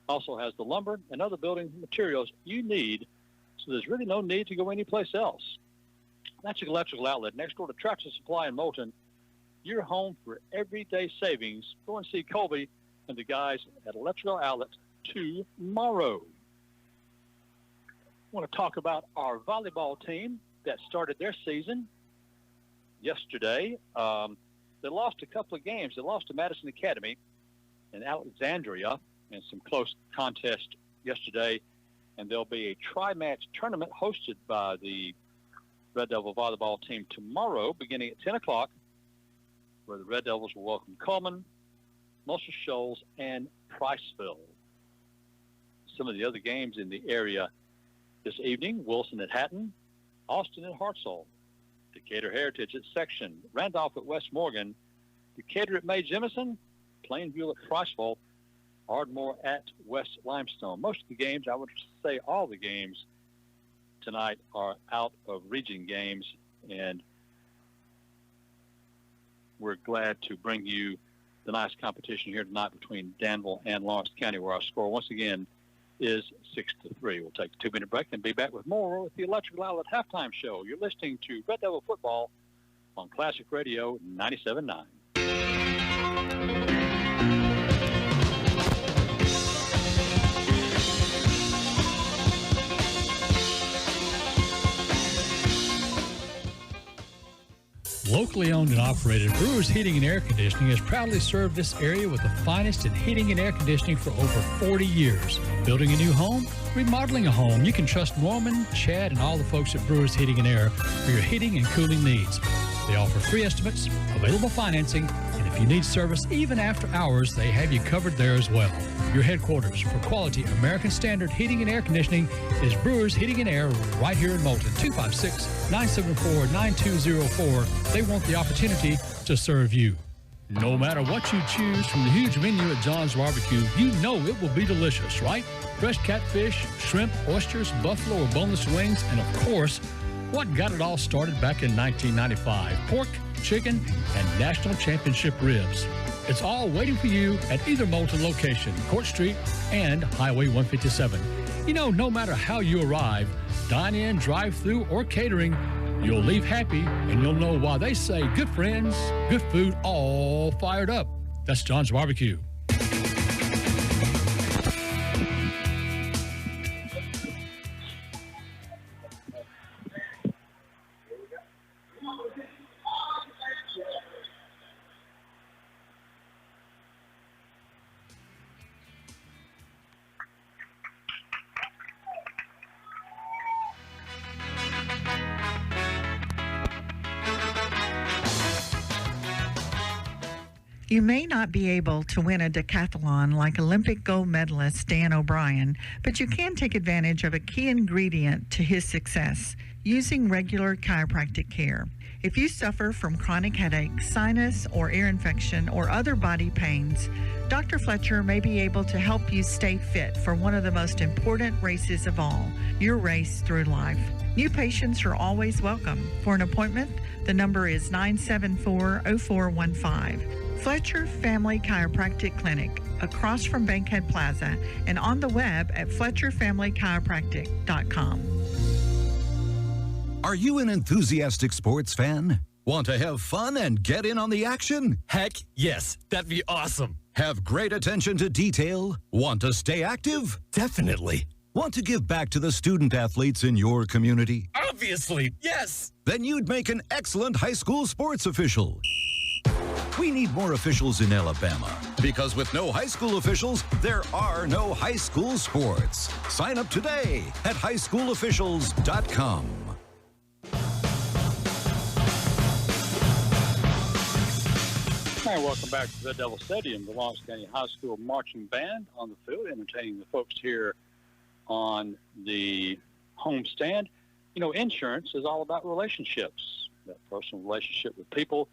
also has the lumber and other building materials you need, so there's really no need to go anyplace else. That's your Electrical Outlet next door to Tractor Supply in Moulton. You're home for everyday savings. Go and see Colby and the guys at Electrical Outlet tomorrow. I want to talk about our volleyball team that started their season yesterday. They lost a couple of games. They lost to Madison Academy and Alexandria in some close contest yesterday, and there'll be a tri-match tournament hosted by the Red Devil volleyball team tomorrow beginning at 10 o'clock, where the Red Devils will welcome Coleman, Muscle Shoals, and Priceville. Some of the other games in the area this evening: Wilson at Hatton, Austin at Hartselle, Decatur Heritage at Section, Randolph at West Morgan, Decatur at May Jemison, Plainview at Priceville, Ardmore at West Limestone. Most of the games, I would say all the games tonight, are out of region games, and we're glad to bring you the nice competition here tonight between Danville and Lawrence County, where our score once again is 6-3. We'll take a 2-minute break and be back with more with the Electrical Outlet halftime show. You're listening to Red Devil Football on Classic Radio 97.9. Local Locally owned and operated, Brewers Heating and Air Conditioning has proudly served this area with the finest in heating and air conditioning for over 40 years. Building a new home, remodeling a home, you can trust Norman, Chad, and all the folks at Brewers Heating and Air for your heating and cooling needs. They offer free estimates, available financing, and if you need service even after hours, they have you covered there as well. Your headquarters for quality American Standard Heating and Air Conditioning is Brewers Heating and Air right here in Moulton, 256-974-9204. They want the opportunity to serve you. No matter what you choose from the huge menu at John's Barbecue, you know it will be delicious, right? Fresh catfish, shrimp, oysters, buffalo or boneless wings, and of course, what got it all started back in 1995, pork, chicken, and national championship ribs. It's all waiting for you at either Moulton location, Court Street and Highway 157. You know, no matter how you arrive, dine in, drive through, or catering, you'll leave happy and you'll know why they say good friends, good food, all fired up. That's John's Barbecue. You may not be able to win a decathlon like Olympic gold medalist Dan O'Brien, but you can take advantage of a key ingredient to his success, using regular chiropractic care. If you suffer from chronic headache, sinus or ear infection, or other body pains, Dr. Fletcher may be able to help you stay fit for one of the most important races of all, your race through life. New patients are always welcome. For an appointment, the number is 974-0415. Fletcher Family Chiropractic Clinic, across from Bankhead Plaza, and on the web at FletcherFamilyChiropractic.com. Are you an enthusiastic sports fan? Want to have fun and get in on the action? Heck, yes. That'd be awesome. Have great attention to detail? Want to stay active? Definitely. Want to give back to the student athletes in your community? Obviously, yes. Then you'd make an excellent high school sports official. We need more officials in Alabama, because with no high school officials, there are no high school sports. Sign up today at highschoolofficials.com. Hi, welcome back to the Devil Stadium, the Lawrence County High School Marching Band on the field, entertaining the folks here on the home stand. You know, insurance is all about relationships, that personal relationship with people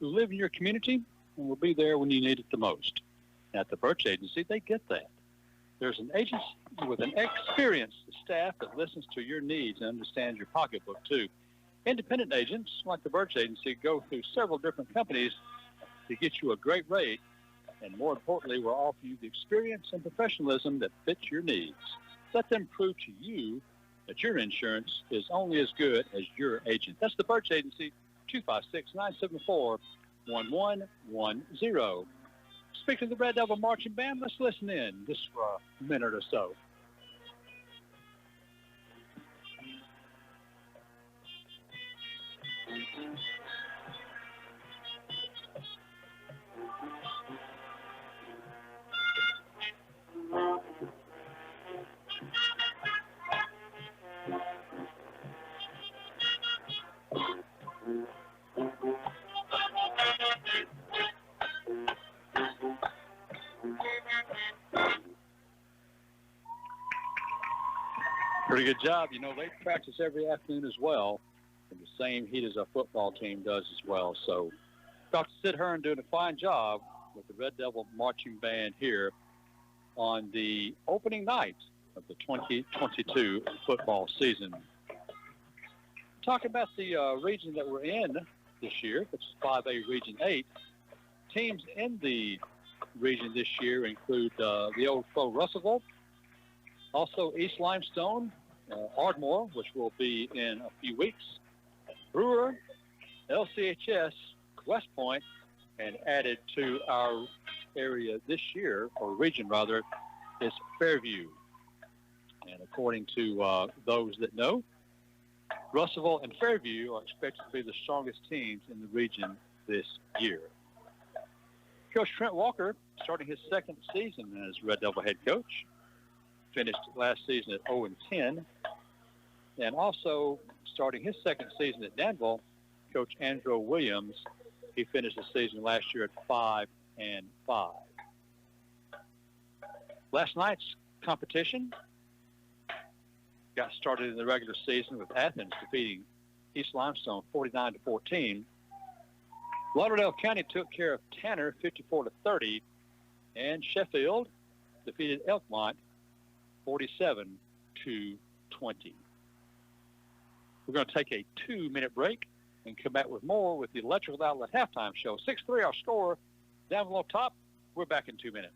who live in your community and will be there when you need it the most. At the Birch Agency, they get that. There's an agency with an experienced staff that listens to your needs and understands your pocketbook, too. Independent agents, like the Birch Agency, go through several different companies to get you a great rate, and more importantly, will offer you the experience and professionalism that fits your needs. Let them prove to you that your insurance is only as good as your agent. That's the Birch Agency, 256-974-1110. Speaking of the Red Devil Marching Band, let's listen in just for a minute or so. Pretty good job. You know, they practice every afternoon as well in the same heat as our football team does as well. So Dr. Sid Hearn doing a fine job with the Red Devil Marching Band here on the opening night of the 2022 football season. Talking about the region that we're in this year, it's 5A Region 8. Teams in the region this year include the old foe Russellville, also East Limestone, Ardmore, which will be in a few weeks, Brewer, LCHS, West Point, and added to our area this year, or region rather, is Fairview. And according to those that know, Russellville and Fairview are expected to be the strongest teams in the region this year. Coach Trent Walker, starting his second season as Red Devil head coach, finished last season at 0-10. And also starting his second season at Danville, Coach Andrew Williams, he finished the season last year at 5-5. Last night's competition got started in the regular season with Athens defeating East Limestone 49-14. Lauderdale County took care of Tanner 54-30, and Sheffield defeated Elkmont 47-20. We're going to take a 2-minute break and come back with more with the Electrical Outlet halftime show. 6-3 our score. Down below top. We're back in 2 minutes.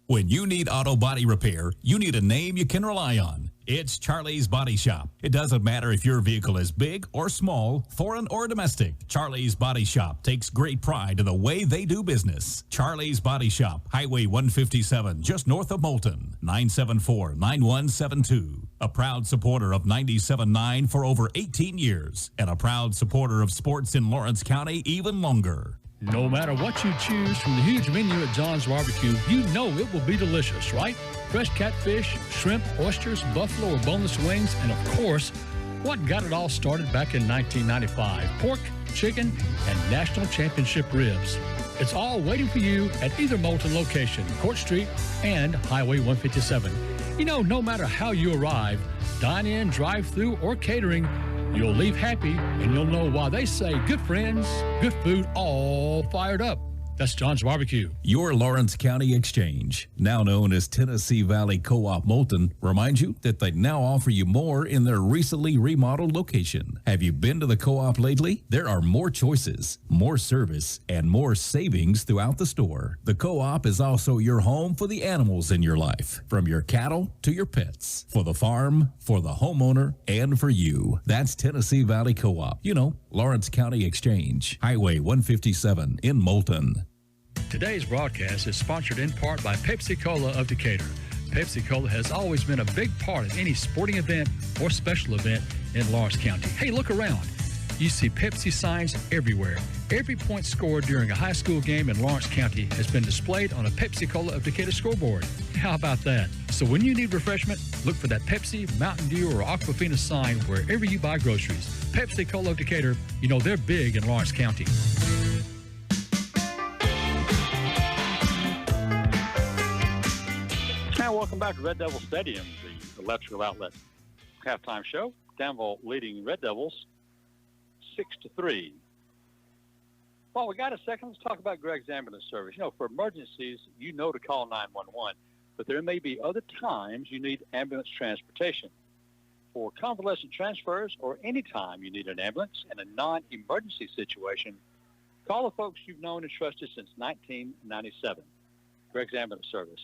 When you need auto body repair, you need a name you can rely on. It's Charlie's Body Shop. It doesn't matter if your vehicle is big or small, foreign or domestic. Charlie's Body Shop takes great pride in the way they do business. Charlie's Body Shop, Highway 157, just north of Moulton, 974-9172. A proud supporter of 97.9 for over 18 years, and a proud supporter of sports in Lawrence County even longer. No matter what you choose from the huge menu at John's Barbecue, you know it will be delicious, right? Fresh catfish, shrimp, oysters, buffalo or boneless wings, and of course, what got it all started back in 1995, pork, chicken, and national championship ribs. It's all waiting for you at either Moulton location, Court Street and Highway 157. You know, no matter how you arrive, dine-in, drive-through, or catering, you'll leave happy, and you'll know why they say good friends, good food, all fired up. That's John's Barbecue. Your Lawrence County Exchange, now known as Tennessee Valley Co-op Moulton, reminds you that they now offer you more in their recently remodeled location. Have you been to the Co-op lately? There are more choices, more service, and more savings throughout the store. The Co-op is also your home for the animals in your life, from your cattle to your pets, for the farm, for the homeowner, and for you. That's Tennessee Valley Co-op. You know, Lawrence County Exchange, Highway 157 in Moulton. Today's broadcast is sponsored in part by Pepsi Cola of Decatur. Pepsi Cola has always been a big part of any sporting event or special event in Lawrence County. Hey, look around. You see Pepsi signs everywhere. Every point scored during a high school game in Lawrence County has been displayed on a Pepsi Cola of Decatur scoreboard. How about that? So when you need refreshment, look for that Pepsi, Mountain Dew, or Aquafina sign wherever you buy groceries. Pepsi Cola of Decatur, you know they're big in Lawrence County. Now, welcome back to Red Devil Stadium, the Electrical Outlet halftime show. Danville leading Red Devils 6-3. Well, we got a second. Let's talk about Greg's ambulance service. You know, for emergencies, you know to call 911, but there may be other times you need ambulance transportation. For convalescent transfers or any time you need an ambulance in a non-emergency situation, call the folks you've known and trusted since 1997. Greg's ambulance service,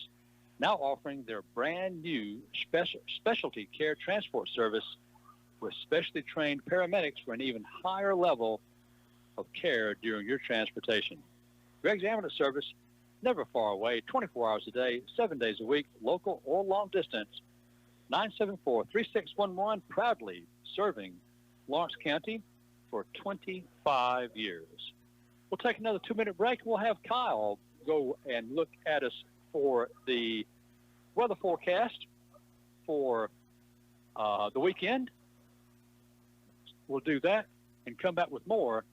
now offering their brand new specialty care transport service with specially trained paramedics for an even higher level of care during your transportation. Greg's ambulance service, never far away, 24 hours a day, 7 days a week, local or long distance. 974-3611, proudly serving Lawrence County for 25 years. We'll take another 2-minute break. We'll have Kyle go and look at us for the weather forecast for the weekend. We'll do that and come back with more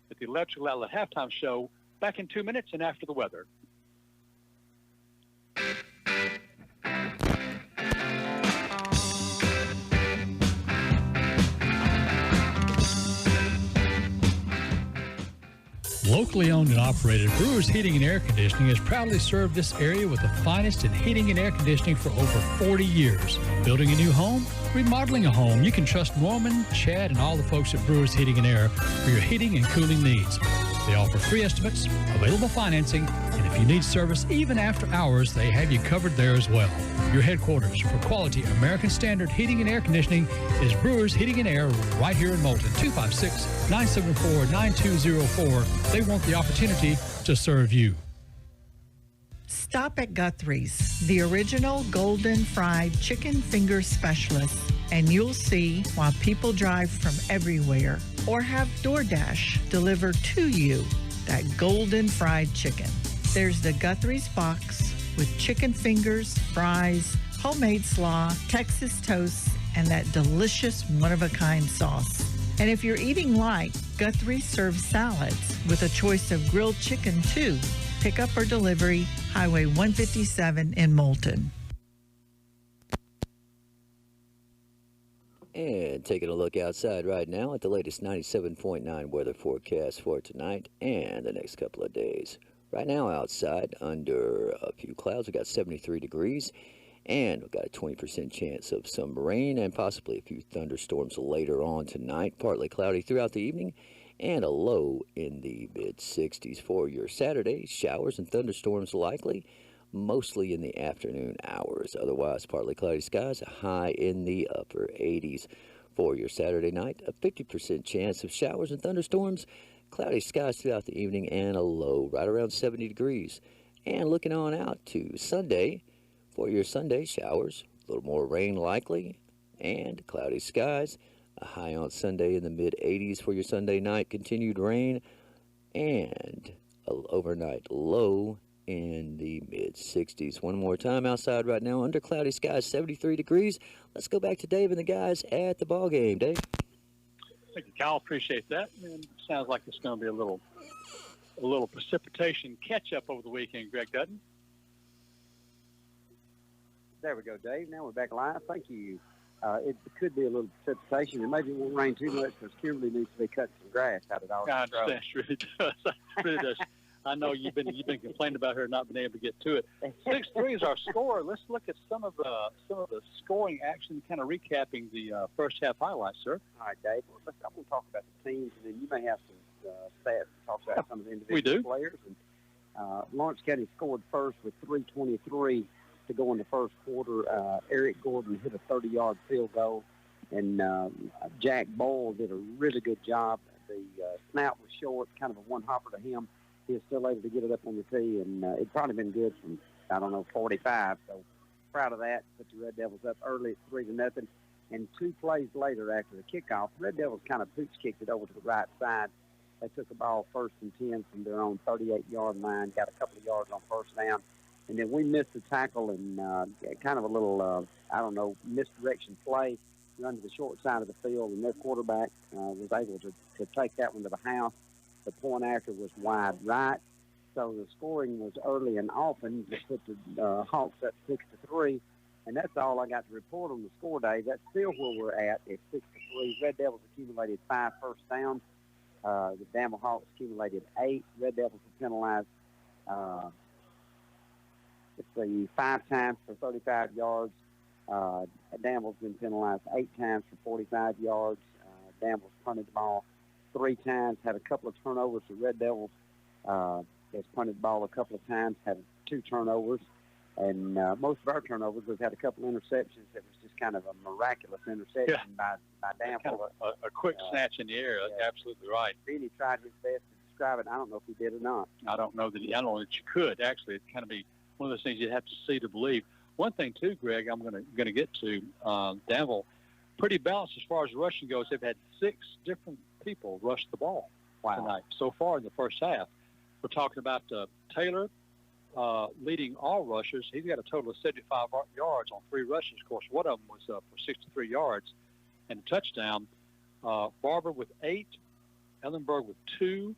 at the Electrical Outlet halftime show back in 2 minutes and after the weather. Locally owned and operated, Brewers Heating and Air Conditioning has proudly served this area with the finest in heating and air conditioning for over 40 years. Building a new home, remodeling a home, you can trust Norman, Chad, and all the folks at Brewers Heating and Air for your heating and cooling needs. They offer free estimates, available financing, and if you need service even after hours, they have you covered there as well. Your headquarters for quality American Standard Heating and Air Conditioning is Brewers Heating and Air right here in Moulton, 256-974-9204. They want the opportunity to serve you. Stop at Guthrie's, the original golden fried chicken finger specialist, and you'll see why people drive from everywhere or have DoorDash deliver to you that golden fried chicken. There's the Guthrie's box with chicken fingers, fries, homemade slaw, Texas toast, and that delicious one-of-a-kind sauce. And if you're eating light, Guthrie serves salads with a choice of grilled chicken too. Pickup or delivery, Highway 157 in Moulton. And taking a look outside right now at the latest 97.9 weather forecast for tonight and the next couple of days. Right now outside, under a few clouds, we got 73 degrees, and we've got a 20% chance of some rain and possibly a few thunderstorms later on tonight. Partly cloudy throughout the evening, and a low in the mid-60s for your Saturday. Showers and thunderstorms likely, mostly in the afternoon hours. Otherwise, partly cloudy skies, a high in the upper 80s for your Saturday night. A 50% chance of showers and thunderstorms, cloudy skies throughout the evening, and a low right around 70 degrees. And looking on out to Sunday, for your Sunday, showers, a little more rain likely, and cloudy skies. A high on Sunday in the mid-80s for your Sunday night. Continued rain, and an overnight low in the mid-60s. One more time outside right now, under cloudy skies, 73 degrees. Let's go back to Dave and the guys at the ball game. Dave? Thank you, Kyle. Appreciate that. And sounds like it's going to be a little precipitation catch-up over the weekend, Greg Dutton. There we go, Dave. Now we're back live. Thank you. It could be a little precipitation, and maybe it won't rain too much because Kimberly needs to be cutting some grass out of our I understand. It really does. It really does. I know you've been complaining about her not being able to get to it. 6-3 is our score. Let's look at some of the scoring action, kind of recapping the first half highlights, sir. All right, Dave. Well, I'm going to talk about the teams, and then you may have some stats to talk about some of the individual players. And Lawrence County scored first with 3:23 to go in the first quarter. Eric Gordon hit a 30-yard field goal, and Jack Boyle did a really good job. The snap was short, kind of a one-hopper to him. He was still able to get it up on the tee, and it'd probably been good from, 45. So proud of that. Put the Red Devils up early at 3-0. And 2 plays later after the kickoff, the Red Devils kind of pooch-kicked it over to the right side. They took the ball 1st and 10 from their own 38-yard line, got a couple of yards on first down. And then we missed the tackle and kind of a little, misdirection play, run to the short side of the field, and their quarterback was able to take that one to the house. The point after was wide right. So the scoring was early and often to put the Hawks up 6-3. And that's all I got to report on the score, Dave. That's still where we're at 6-3. Red Devils accumulated 5 first downs. The Danville Hawks accumulated 8. Red Devils were penalized 5 times for 35 yards. Danville's been penalized 8 times for 45 yards. Danville's punted the ball 3 times, had a couple of turnovers. The Red Devils has punted the ball a couple of times, had 2 turnovers. And most of our turnovers, we've had a couple of interceptions. It was just kind of a miraculous interception by Danville. Kind of a quick snatch in the air. That's absolutely right. Benny tried his best to describe it. I don't know if he did or not. I don't know that you could. Actually, it's kind of be one of those things you have to see to believe. One thing too, Greg, I'm going to get to Danville. Pretty balanced as far as rushing goes. They've had 6 different people rush the ball tonight so far in the first half. We're talking about Taylor leading all rushers. He's got a total of 75 yards on 3 rushes. Of course, one of them was for 63 yards and a touchdown. Barber with 8, Ellenberg with 2,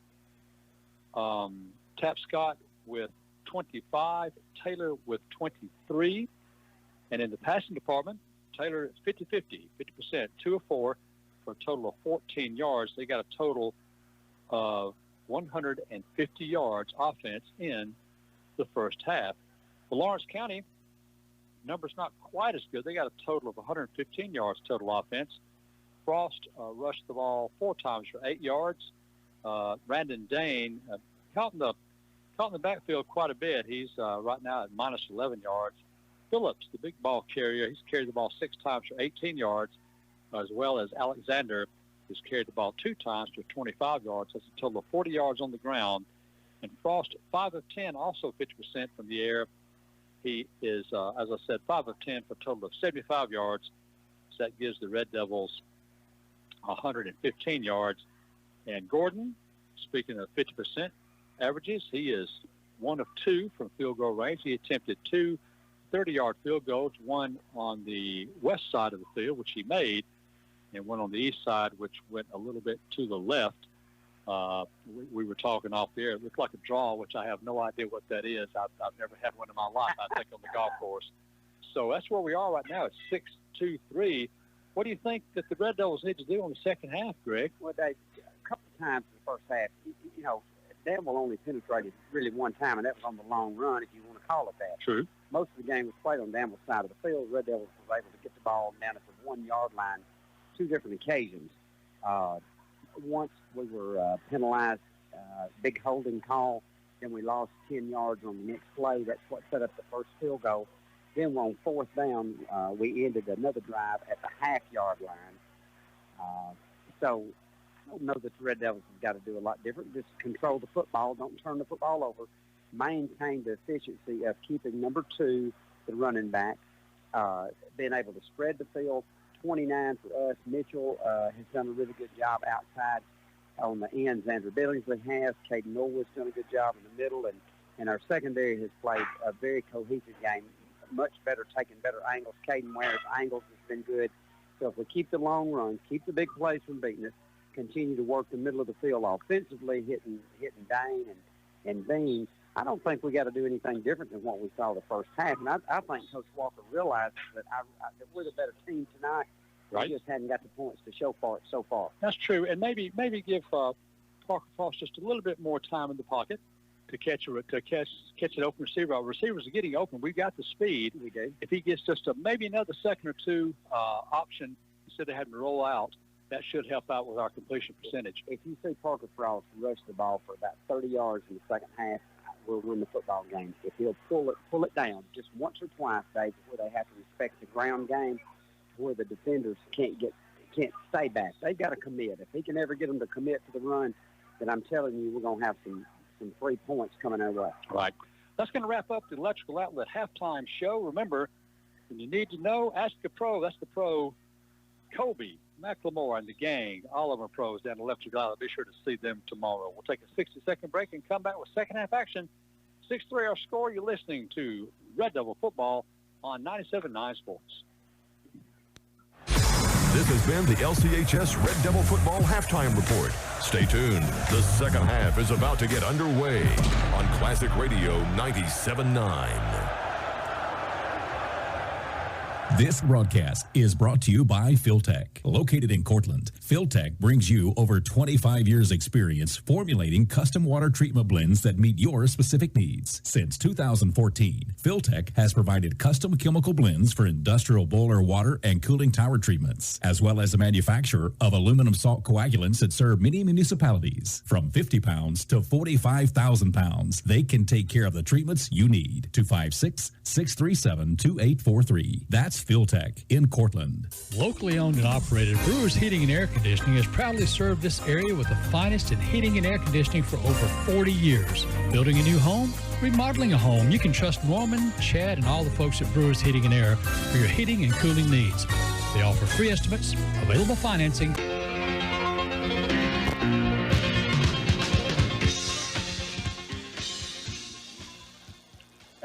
Tapscott with 25, Taylor with 23. And in the passing department, Taylor is 50-50, 50%, 2 of 4 for a total of 14 yards. They got a total of 150 yards offense in the first half. For Lawrence County, numbers not quite as good. They got a total of 115 yards total offense. Frost rushed the ball 4 times for 8 yards. Brandon Dane caught in the backfield quite a bit. He's right now at minus 11 yards. Phillips, the big ball carrier, he's carried the ball 6 times for 18 yards, as well as Alexander has carried the ball 2 times for 25 yards. That's a total of 40 yards on the ground. And Frost, 5 of 10, also 50% from the air. He is, as I said, 5 of 10 for a total of 75 yards. So that gives the Red Devils 115 yards. And Gordon, speaking of 50% averages, he is 1 of 2 from field goal range. He attempted 2 30-yard field goals, one on the west side of the field, which he made, and one on the east side, which went a little bit to the left. We were talking off the air. It looked like a draw, which I have no idea what that is. I've never had one in my life, I think, on the golf course. So that's where we are right now. It's 6-2-3. What do you think that the Red Devils need to do in the second half, Greg? Well, Dave, a couple of times in the first half, you know, Danville only penetrated really one time, and that was on the long run, if you want to call it that. True. Most of the game was played on Danville's side of the field. Red Devils was able to get the ball down at the 1-yard line 2 different occasions. Once we were penalized, big holding call, then we lost 10 yards on the next play. That's what set up the first field goal. Then on 4th down, we ended another drive at the half-yard line. So I don't know that the Red Devils have got to do a lot different. Just control the football. Don't turn the football over. Maintain the efficiency of keeping number 2, the running back, being able to spread the field. 29 for us. Mitchell has done a really good job outside on the ends. Andrew Billingsley has. Caden Norwood's done a good job in the middle. And our secondary has played a very cohesive game, much better, taking better angles. Caden Ware's angles has been good. So if we keep the long runs, keep the big plays from beating us, continue to work the middle of the field offensively, hitting Dane and Bean, I don't think we got to do anything different than what we saw the first half. And I think Coach Walker realizes that we're the better team tonight. Right. We just hadn't got the points to show for it so far. That's true. And maybe give Parker Frost just a little bit more time in the pocket to catch an open receiver. Our receivers are getting open. We've got the speed. We do. If he gets just maybe another second or two option instead of having to roll out, that should help out with our completion percentage. If you see Parker Frost rush the ball for about 30 yards in the second half, we'll win the football game. If he'll pull it down just once or twice, Dave, where they have to respect the ground game, where the defenders can't stay back. They've got to commit. If he can ever get them to commit to the run, then I'm telling you, we're going to have some 3 points coming our way. Right. That's going to wrap up the Electrical Outlet halftime show. Remember, when you need to know, ask a pro. That's the pro, Kobe McLemore and the gang. All of them are pros down at Electrical Outlet. Be sure to see them tomorrow. We'll take a 60-second break and come back with second half action. 6-3 our score. You're listening to Red Devil Football on 97.9 Sports. This has been the LCHS Red Devil Football Halftime Report. Stay tuned. The second half is about to get underway on Classic Radio 97.9. This broadcast is brought to you by Philtech. Located in Cortland, Philtech brings you over 25 years experience formulating custom water treatment blends that meet your specific needs. Since 2014, Philtech has provided custom chemical blends for industrial boiler water and cooling tower treatments, as well as a manufacturer of aluminum salt coagulants that serve many municipalities. From 50 pounds to 45,000 pounds, they can take care of the treatments you need. 256-637-2843. That's Philtech in Cortland. Locally owned and operated, Brewers Heating and Air Conditioning has proudly served this area with the finest in heating and air conditioning for over 40 years. Building a new home? Remodeling a home? You can trust Norman, Chad, and all the folks at Brewers Heating and Air for your heating and cooling needs. They offer free estimates, available financing.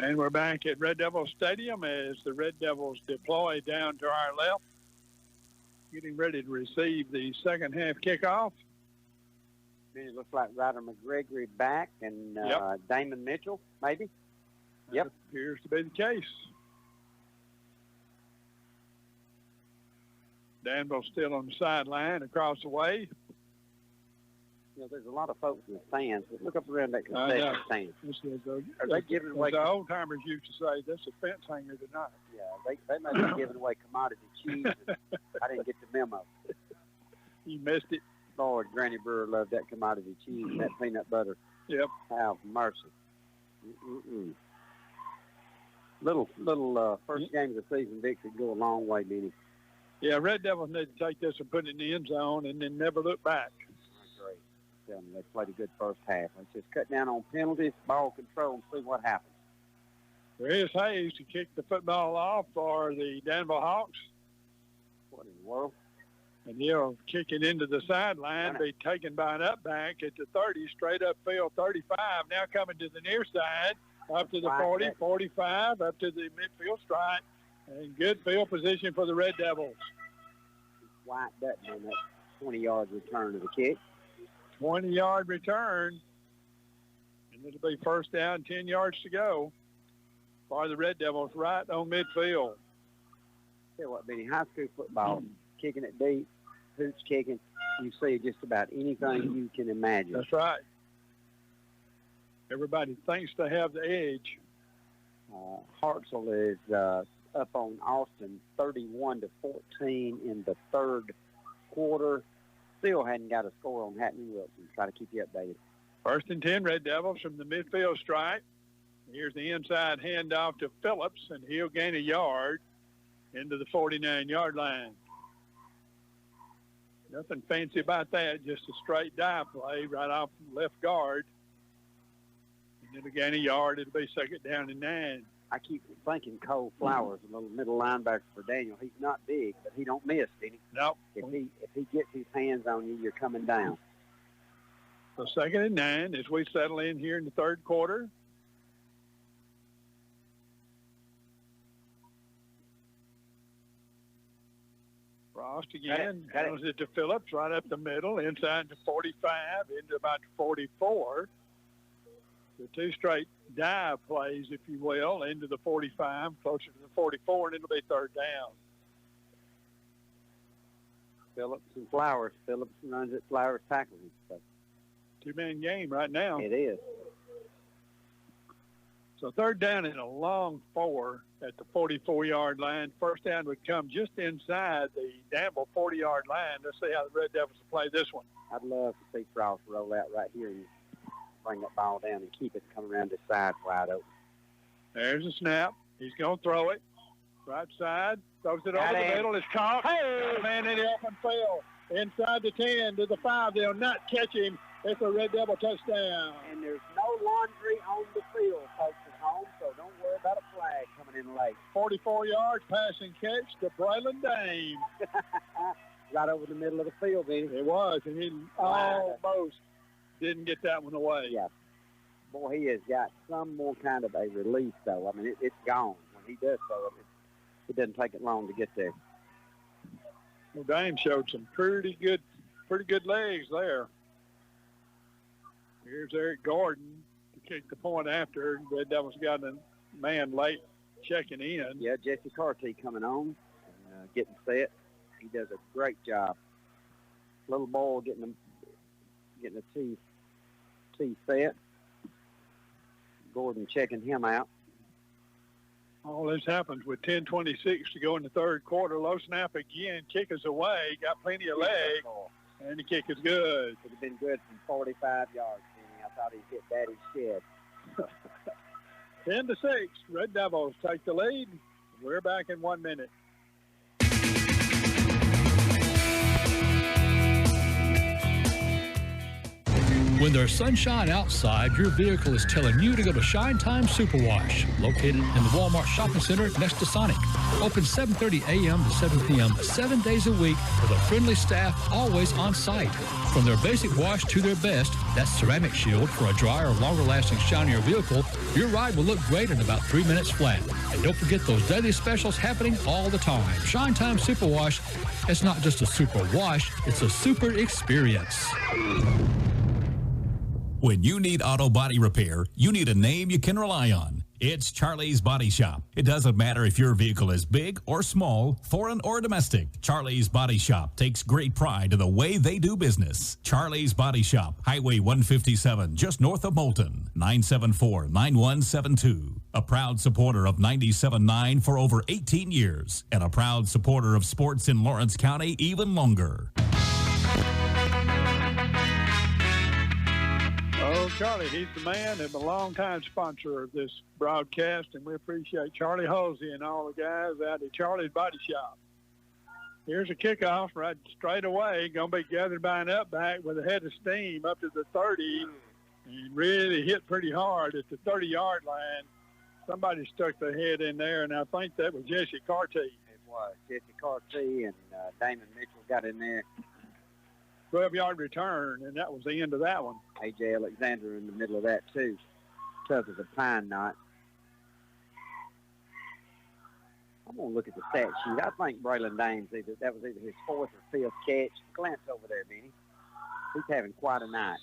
And we're back at Red Devil Stadium as the Red Devils deploy down to our left, getting ready to receive the second half kickoff. It looks like Ryder McGregory back and Damon Mitchell, maybe. Yep. That appears to be the case. Danville still on the sideline across the way. You know, there's a lot of folks in the stands. But look up around that concession stand. Are they giving away? The old timers used to say, "This is a fence hanger tonight." Yeah, they may be giving away commodity cheese. I didn't get the memo. You missed it. Lord, Granny Brewer loved that commodity cheese and that peanut butter. Yep. Have mercy. Little first game of the season victory go a long way, Benny. Yeah, Red Devils need to take this and put it in the end zone and then never look back. Great. Tell me, they played a good first half. Let's just cut down on penalties, ball control, and see what happens. Here's Hayes to kick the football off for the Danville Hawks. What in the world? And he'll kick it into the sideline, be taken by an up back at the 30, straight up field 35. Now coming to the near side, up to the 40, 45, up to the midfield stripe. And good field position for the Red Devils. Wyatt Dutton on that 20-yard return of the kick. 20-yard return. And it'll be first down, 10 yards to go for the Red Devils right on midfield. Tell you what, Benny, high school football, kicking it deep, hoops kicking, you see just about anything you can imagine. That's right. Everybody thinks they have the edge. Hartselle is up on Austin 31-14 in the third quarter. Still hadn't got a score on Hackney Wilson. Try to keep you updated. First and 10, Red Devils from the midfield stripe. Here's the inside handoff to Phillips, and he'll gain a yard into the 49-yard line. Nothing fancy about that, just a straight dive play right off left guard. And it'll gain a yard. It'll be second down and 9. I keep thinking Cole Flowers, a little middle linebacker for Daniel. He's not big, but he don't miss, did he? Nope. If he gets his hands on you, you're coming down. So second and 9 as we settle in here in the third quarter. Frost again. Handles it to Phillips right up the middle, inside to 45, into about 44. The two straight dive plays, if you will, into the 45, closer to the 44, and it'll be third down. Phillips and Flowers. Phillips runs it, Flowers tackles him. So. Two-man game right now. It is. So third down and a long 4 at the 44-yard line. First down would come just inside the Danville 40-yard line. Let's see how the Red Devils will play this one. I'd love to see Frost roll out right here and bring that ball down and keep it coming around the side wide open. There's a snap. He's going to throw it. Right side. Throws it over the middle. It's caught. Hey! Man in the open field. Inside the 10 to the 5. They'll not catch him. It's a Red Devil touchdown. And there's no laundry on the field, folks at home, so don't worry about a flag coming in late. 44 yards, passing catch to Braylon Dame. Right over the middle of the field, Benny. It was, and he almost didn't get that one away. Yeah. Boy, he has got some more kind of a release, though. I mean, it's gone. When he does so, it doesn't take it long to get there. Well, Dame showed some pretty good legs there. Here's Eric Gordon to kick the point after. Red Devils got a man late checking in. Yeah, Jesse Carty coming on, getting set. He does a great job. Little ball getting the tee set. Gordon checking him out. All this happens with 10:26 to go in the third quarter. Low snap again. Kick is away. Got plenty of leg. And the kick is good. Could have been good from 45 yards. I thought he hit Daddy's shed. 10-6. Red Devils take the lead. We're back in 1 minute. When there's sunshine outside, your vehicle is telling you to go to Shine Time Super Wash, located in the Walmart Shopping Center next to Sonic. Open 7:30 a.m. to 7 p.m. 7 days a week with a friendly staff always on site. From their basic wash to their best, that's ceramic shield for a drier, longer-lasting, shinier vehicle, your ride will look great in about 3 minutes flat. And don't forget those daily specials happening all the time. Shine Time Super Wash, it's not just a super wash, it's a super experience. When you need auto body repair, you need a name you can rely on. It's Charlie's Body Shop. It doesn't matter if your vehicle is big or small, foreign or domestic. Charlie's Body Shop takes great pride in the way they do business. Charlie's Body Shop, Highway 157, just north of Moulton, 974-9172. A proud supporter of 97.9 for over 18 years, and a proud supporter of sports in Lawrence County even longer. know Charlie. He's the man and the longtime sponsor of this broadcast, and we appreciate Charlie Halsey and all the guys out at Charlie's Body Shop. Here's a kickoff right straight away. Going to be gathered by an upback with a head of steam up to the 30 and really hit pretty hard at the 30-yard line. Somebody stuck their head in there, and I think that was Jesse Carty. It was Jesse Carty, and Damon Mitchell got in there. 12-yard return, and that was the end of that one. A.J. Alexander in the middle of that, too. Tough as a pine knot. I'm going to look at the stat sheet. I think Braylon Dame's that was either his fourth or fifth catch. Glance over there, Benny. He's having quite a night.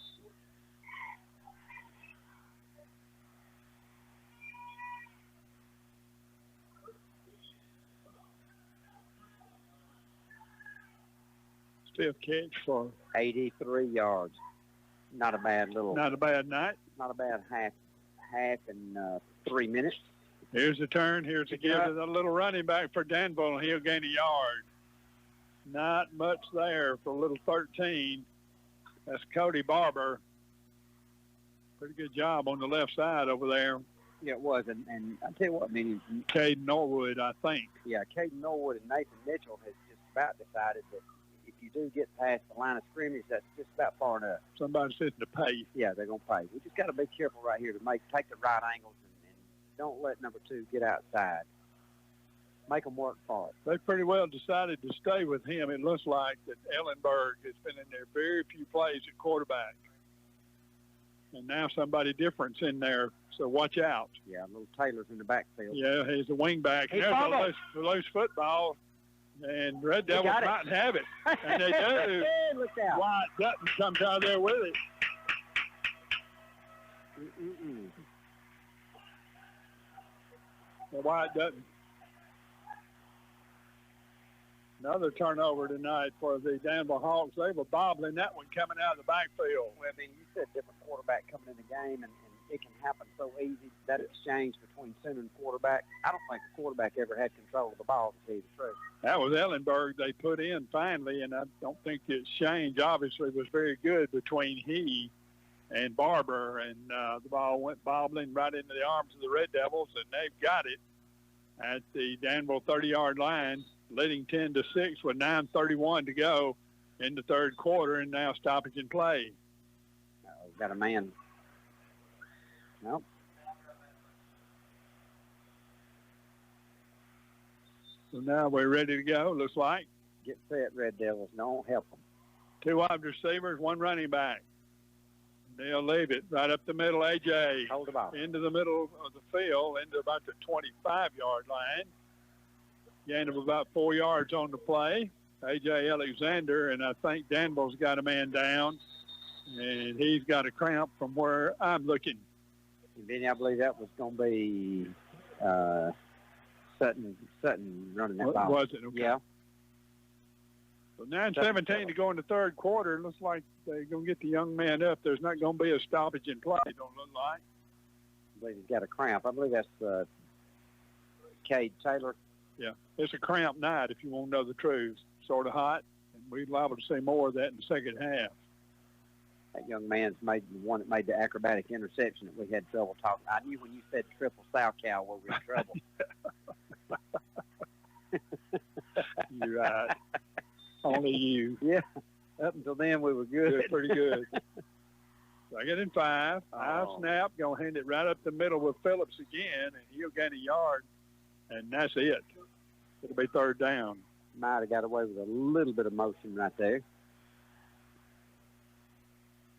Fifth catch for 83 yards. Not a bad Not a bad night. Not a bad half in 3 minutes. Here's the turn. Here's the give to the little running back for Danville. He'll gain a yard. Not much there for little 13. That's Cody Barber. Pretty good job on the left side over there. Yeah, it was. And I tell you what, Benny. Caden Norwood, I think. Yeah, Caden Norwood and Nathan Mitchell has just about decided that if you do get past the line of scrimmage, that's just about far enough. Somebody's sitting to pay. Yeah, they're going to pay. We just got to be careful right here to take the right angles and don't let number 2 get outside. Make them work for it. They pretty well decided to stay with him. It looks like that Ellenberg has been in there very few plays at quarterback. And now somebody different's in there, so watch out. Yeah, little Taylor's in the backfield. Yeah, he's a wing back. There's a loose football. And Red Devils might have it. And they do. Look out. Wyatt Dutton comes out there with it. Wyatt Dutton. Another turnover tonight for the Danville Hawks. They were bobbling that one coming out of the backfield. Well, I mean, you said different quarterback coming in the game, and it can happen so easy, that exchange between center and quarterback. I don't think the quarterback ever had control of the ball, to tell you the truth. That was Ellenberg they put in finally, and I don't think the exchange obviously was very good between he and Barber, and the ball went bobbling right into the arms of the Red Devils, and they've got it at the Danville 30-yard line, leading 10-6 with 9:31 to go in the third quarter, and now stoppage in play. We've got a man. Nope. So now we're ready to go, looks like. Get set, Red Devils. Don't help them. 2 wide receivers, 1 running back. They'll leave it right up the middle, A.J. Hold the ball. Into the middle of the field, into about the 25-yard line. Gain of about 4 yards on the play. A.J. Alexander, and I think Danville's got a man down, and he's got a cramp from where I'm looking. And Benny, I believe that was going to be Sutton running that ball. Was it? Okay. Yeah. So 9:17 to go in the third quarter. It looks like they're going to get the young man up. There's not going to be a stoppage in play, don't look like. I believe he's got a cramp. I believe that's Gage Taylor. Yeah, it's a cramp night if you want to know the truth. Sort of hot, and we're liable to see more of that in the second half. That young man's made the one that made the acrobatic interception that we had trouble talking. I knew when you said triple sow cow, we were in trouble. You're right. Only you. Yeah. Up until then, we were good. Pretty good. Second and 5. High snap. Going to hand it right up the middle with Phillips again, and he'll gain a yard, and that's it. It'll be third down. Might have got away with a little bit of motion right there.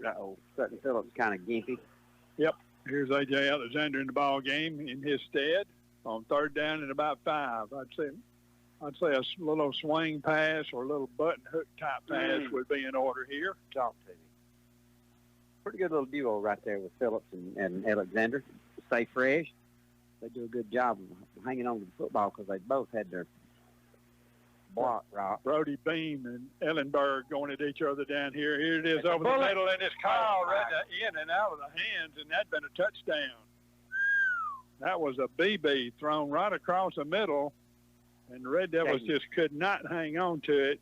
Uh-oh. Sutton Phillips kind of gimpy. Yep. Here's A.J. Alexander in the ball game in his stead on third down and about 5. I'd say a little swing pass or a little button hook type pass would be in order here. Talk to me. Pretty good little duo right there with Phillips and Alexander. Stay fresh. They do a good job of hanging on to the football because they both had their block right. Brody Beam and Ellenberg going at each other down here. Here it is over the middle, and it's called right in and out of the hands, and that'd been a touchdown. That was a BB thrown right across the middle, and the Red Devils just could not hang on to it.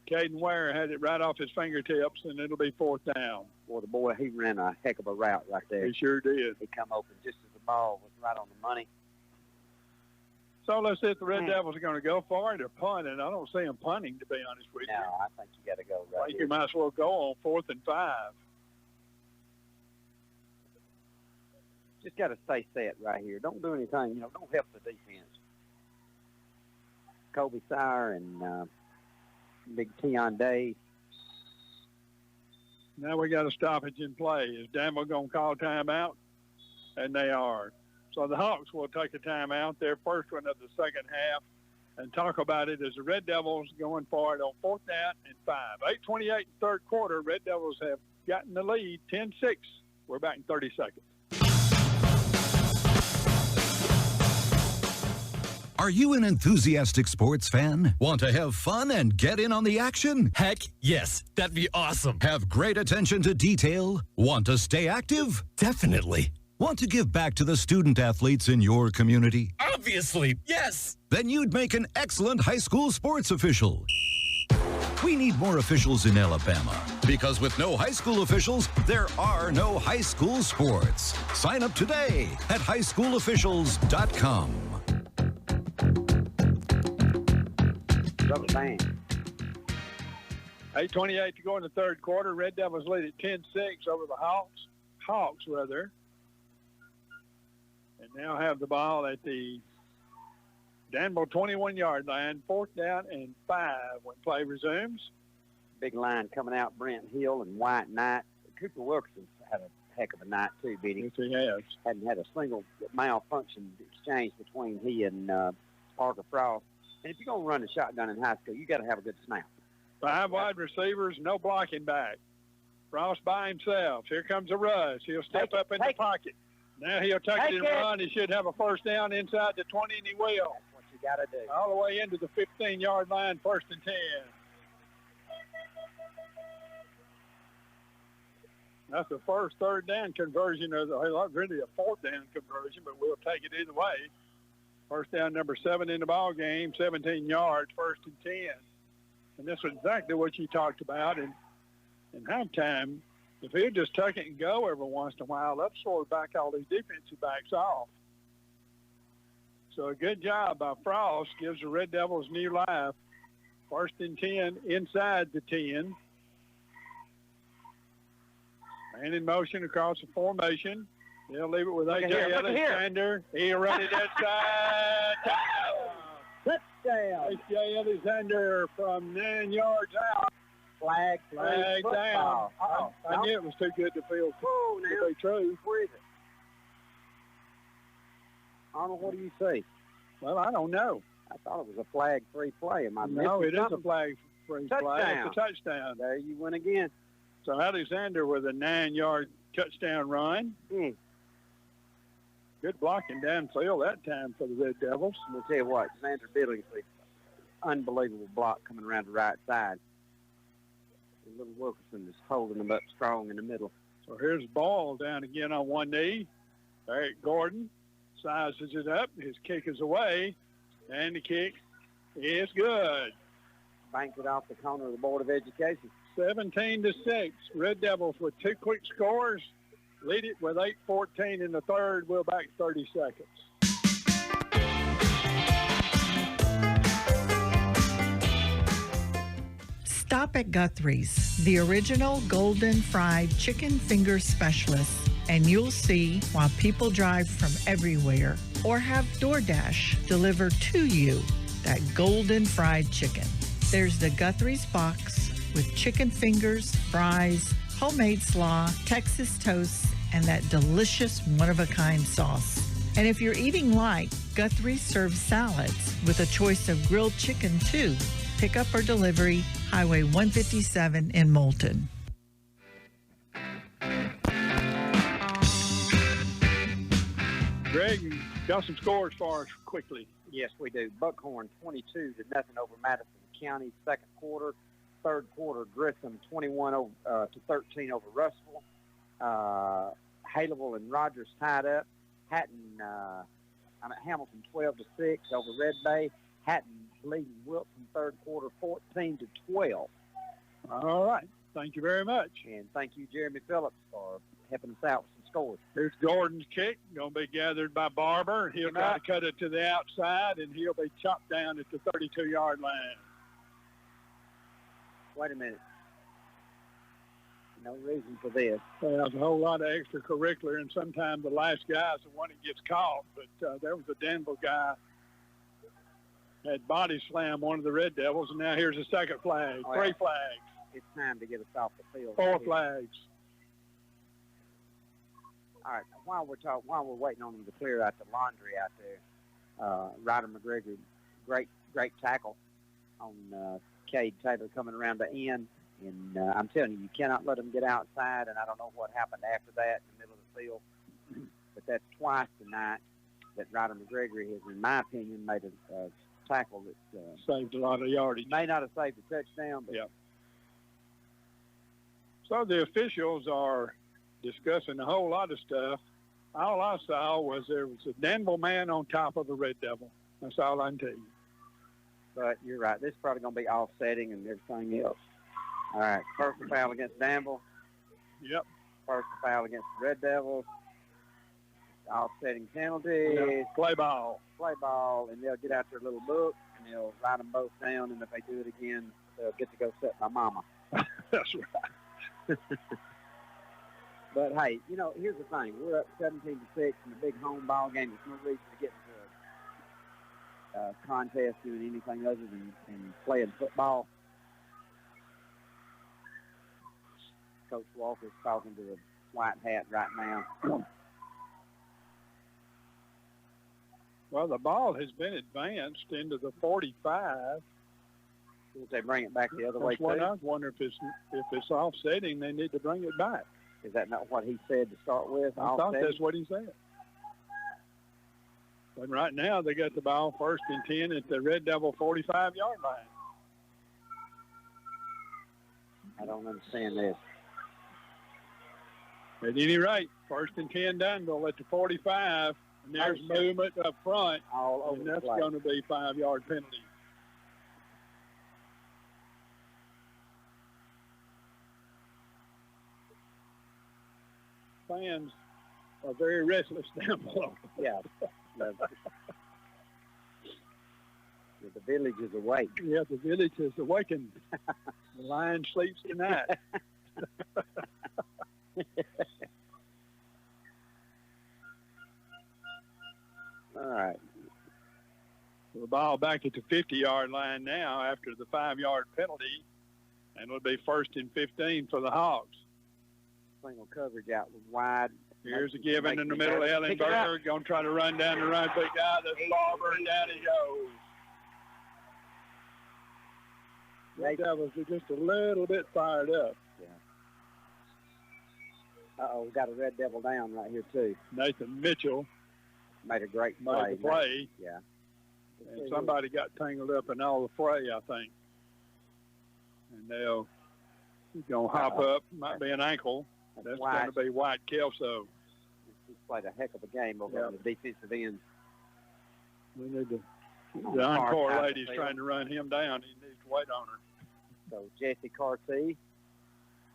Caden Ware had it right off his fingertips, and it'll be 4th down. Boy, the boy, he ran a heck of a route right there. He sure did. He come open just as the ball was right on the money. So let's see if the Red Devils are going to go for it or punt, and I don't see them punting, to be honest with you. No, I think you got to go right I think here. you might as well go on 4th and 5. Just got to stay set right here. Don't do anything. Don't help the defense. Kobe Sire and Big Tion Day. Now we got a stoppage in play. Is Danville going to call timeout? And they are. So the Hawks will take a timeout, their first one of the second half, and talk about it as the Red Devils going for it on 4th down and 5. 8:28 in third quarter. Red Devils have gotten the lead, 10-6. We're back in 30 seconds. Are you an enthusiastic sports fan? Want to have fun and get in on the action? Heck, yes. That'd be awesome. Have great attention to detail? Want to stay active? Definitely. Want to give back to the student athletes in your community? Obviously, yes. Then you'd make an excellent high school sports official. We need more officials in Alabama because with no high school officials, there are no high school sports. Sign up today at highschoolofficials.com. Double bang. 8:28 to go in the third quarter. Red Devils lead at 10-6 over the Hawks. And now have the ball at the Danville 21-yard line, 4th down and 5 when play resumes. Big line coming out, Brent Hill and White Knight. Cooper Wilkerson's had a heck of a night too, Benny. Yes, he has. Hadn't had a single malfunction exchange between he and Parker Frost. And if you're going to run a shotgun in high school, you got to have a good snap. 5 wide receivers, no blocking back. Frost by himself. Here comes a rush. He'll step up in the pocket. Now he'll take it and run. He should have a first down inside the 20, and he will. That's what you got to do. All the way into the 15-yard line, 1st and 10. That's the first 3rd down conversion, or really a 4th down conversion, but we'll take it either way. First down, number 7 in the ball game, 17 yards, 1st and 10. And this was exactly what you talked about in halftime. If he'd just tuck it and go every once in a while, that'd sort of back all these defensive backs off. So a good job by Frost gives the Red Devils new life. 1st and 10 inside the 10. Man in motion across the formation. They'll leave it with A.J. Alexander. He'll run it outside. Touchdown. A.J. Alexander from 9 yards out. Flag down. I knew it was too good to feel to be true. Where is it? Arnold, what do you see? Well, I don't know. I thought it was a flag-free play. No, it is a flag-free play. It's a touchdown. There you went again. So Alexander with a 9-yard touchdown run. Good blocking downfield that time for the Red Devils. I'm going to tell you what, Xander Billingsley, unbelievable block coming around the right side. And little Wilkerson is holding them up strong in the middle. So here's Ball down again on one knee. Eric Gordon sizes it up. His kick is away, and the kick is good. Banked it off the corner of the Board of Education. 17-6. Red Devils with 2 quick scores. Lead it with 8:14 in the third. We'll back 30 seconds. Stop at Guthrie's, the original golden fried chicken finger specialist, and you'll see why people drive from everywhere or have DoorDash deliver to you that golden fried chicken. There's the Guthrie's box with chicken fingers, fries, homemade slaw, Texas toast, and that delicious one-of-a-kind sauce. And if you're eating light, Guthrie serves salads with a choice of grilled chicken, too. Pickup or delivery, Highway 157 in Moulton. Greg, you got some scores for us quickly. Yes, we do. Buckhorn 22-0 over Madison County, second quarter. Third quarter, Grissom 21-13 over Russell. Haleville and Rogers tied up. Hamilton 12-6 over Red Bay. Hatton leading Wilson third quarter 14-12. All right. Thank you very much. And thank you, Jeremy Phillips, for helping us out with some scores. Here's Gordon's kick, going to be gathered by Barber. He'll try to cut it to the outside, and he'll be chopped down at the 32-yard line. Wait a minute. No reason for this. There's a whole lot of extracurricular, and sometimes the last guy's the one that gets caught. But there was a Danville guy had body slammed one of the Red Devils, and now here's a second flag. Oh, Three flags. It's time to get us off the field. Four flags. All right. While we're waiting on them to clear out the laundry out there, Ryder McGregor, great tackle on Gage Taylor coming around the end. And I'm telling you cannot let them get outside, and I don't know what happened after that in the middle of the field. But that's twice tonight that Ryder McGregor has, in my opinion, made a tackle that saved a lot of yardage. May not have saved a touchdown, but So the officials are discussing a whole lot of stuff. All I saw was there was a Danville man on top of a Red Devil. That's all I can tell you. But you're right. This is probably going to be offsetting and everything else. All right, personal foul against Danville. Yep. Personal foul against the Red Devils. Offsetting penalties. Yep. Play ball. Play ball, and they'll get out their little book, and they'll write them both down, and if they do it again, they'll get to go sit my mama. That's right. But, hey, you know, here's the thing. We're up 17-6 in a big home ball game. There's no reason to get into a contest doing anything other than playing football. Coach Walker's talking to the white hat right now. Well, the ball has been advanced into the 45. If they bring it back the other way, too? I was wondering if it's offsetting, they need to bring it back. Is that not what he said to start with? I thought that's what he said. But right now, they got the ball 1st and 10 at the Red Devil 45-yard line. I don't understand this. At any rate, 1st and 10 Danville at the 45, and there's movement up front, all over, and that's going to be 5-yard penalty. Fans are very restless down below. Yeah. The village is awake. Yeah, the village is awakened. The lion sleeps tonight. All right. The ball back at the 50-yard line now after the 5-yard penalty, and it'll be 1st and 15 for the Hawks. Single coverage out wide. Here's a given in the middle. Ellenberger going to try to run down the run. Big guy, that's Barber, and down he goes. Red Devils are just a little bit fired up. Yeah. Uh-oh, we got a Red Devil down right here, too. Nathan Mitchell made a great play. Made the play. Yeah. And somebody got tangled up in all the fray, I think. And he's going to hop up. Might be an ankle. That's going to be White Kelso. He's played a heck of a game over on the defensive end. We need to. The encore lady's trying to run him down. He needs to wait on her. So Jesse Carty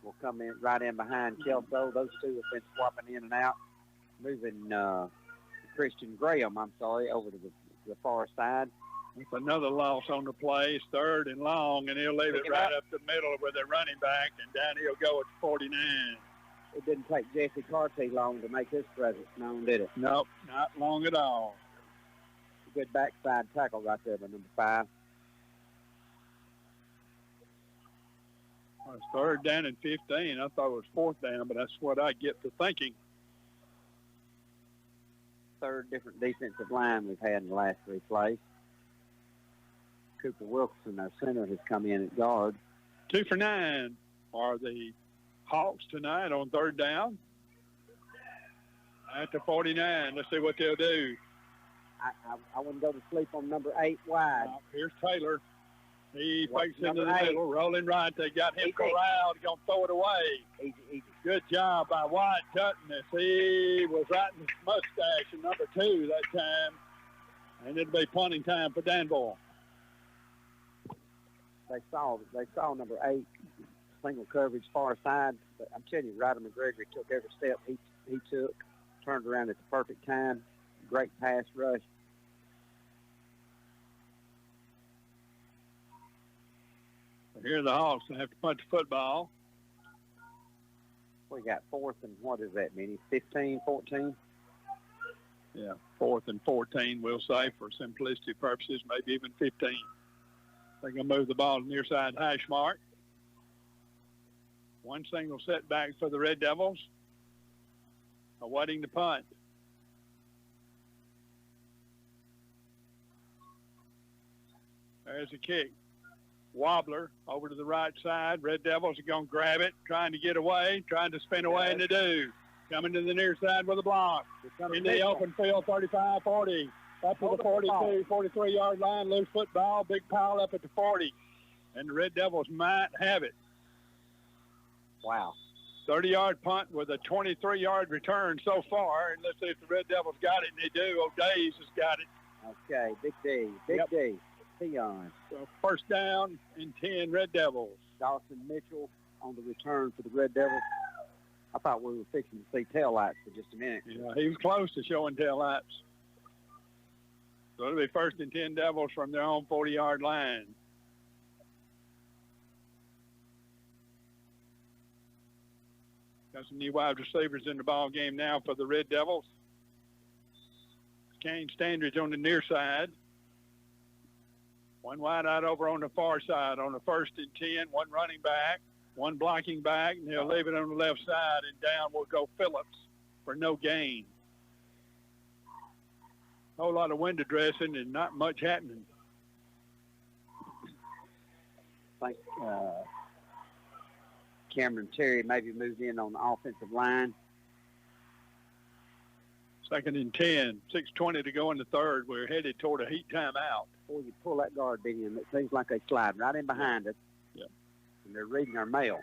will come in right in behind Kelso. Those two have been swapping in and out, moving Christian Graham, over to the far side. That's another loss on the play. It's 3rd and long, and he'll leave it right up the middle with a running back, and down he'll go at 49. It didn't take Jesse Carty long to make his presence known, did it? Nope, not long at all. A good backside tackle right there by number 5. Well, it's 3rd down and 15. I thought it was 4th down, but that's what I get for thinking. 3rd different defensive line we've had in the last 3 plays. Cooper Wilkerson, our center, has come in at guard. 2 for 9 are the Hawks tonight on 3rd down. At the 49. Let's see what they'll do. I wouldn't go to sleep on number 8 wide. Here's Taylor. He fakes into the middle, rolling right. They got him corralled. Going to throw it away. Easy. Good job by Wyatt Dutton as he was right in his mustache in number 2 that time. And it'll be punting time for Danville. they saw number 8, single coverage far side. But I'm telling you, Ryder McGregory took every step he took, turned around at the perfect time. Great pass rush. Here the Hawks have to punt the football. We got 4th and what is that, Minnie? 15, 14? Yeah, 4th and 14, we'll say, for simplicity purposes, maybe even 15. They're going to move the ball to the near side hash mark. One single setback for the Red Devils. Awaiting the punt. There's the kick. Wobbler over to the right side. Red Devils are going to grab it, trying to get away, trying to spin away, and they do. Coming to the near side with a block. In the open field, 35-40. Up to the 42, 43-yard line, loose football, big pile up at the 40. And the Red Devils might have it. Wow. 30-yard punt with a 23-yard return so far. And let's see if the Red Devils got it, and they do. O'Days has got it. Okay, Big D. Big D. Tion. So first down and 10 Red Devils. Dawson Mitchell on the return for the Red Devils. I thought we were fixing to see tail lights for just a minute. Yeah, he was close to showing tail lights. So it'll be first and 10 Devils from their own 40-yard line. Got some new wide receivers in the ball game now for the Red Devils. Kane Standridge on the near side. One wide out over on the far side on the first and 10. One running back, one blocking back, and they'll leave it on the left side, and down will go Phillips for no gain. A whole lot of window dressing and not much happening. I think Cameron Terry maybe moved in on the offensive line. Second and 10, 6:20 to go in the third. We're headed toward a heat timeout. Boy, you pull that guard in, it seems like they slide right in behind us. Yeah. And they're reading our mail.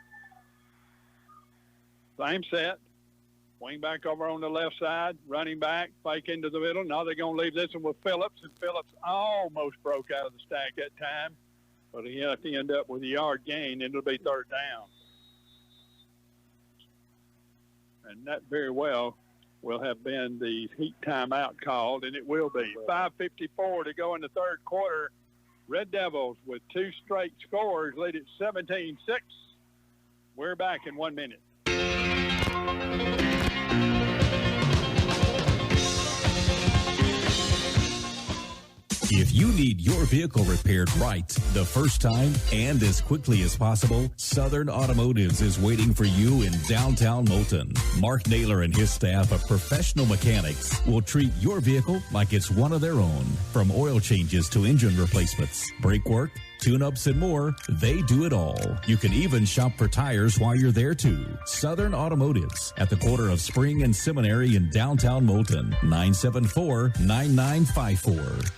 Same set. Wing back over on the left side, running back, fake into the middle. Now they're going to leave this one with Phillips, and Phillips almost broke out of the stack that time. But he had to end up with a yard gain, and it'll be third down. And that very well will have been the heat timeout called, and it will be. 5:54 to go in the third quarter. Red Devils with 2 straight scores lead at 17-6. We're back in 1 minute. If you need your vehicle repaired right the first time and as quickly as possible, Southern Automotives is waiting for you in downtown Moulton. Mark Naylor and his staff of professional mechanics will treat your vehicle like it's one of their own. From oil changes to engine replacements, brake work, tune-ups, and more, they do it all. You can even shop for tires while you're there, too. Southern Automotives at the corner of Spring and Seminary in downtown Moulton, 974-9954.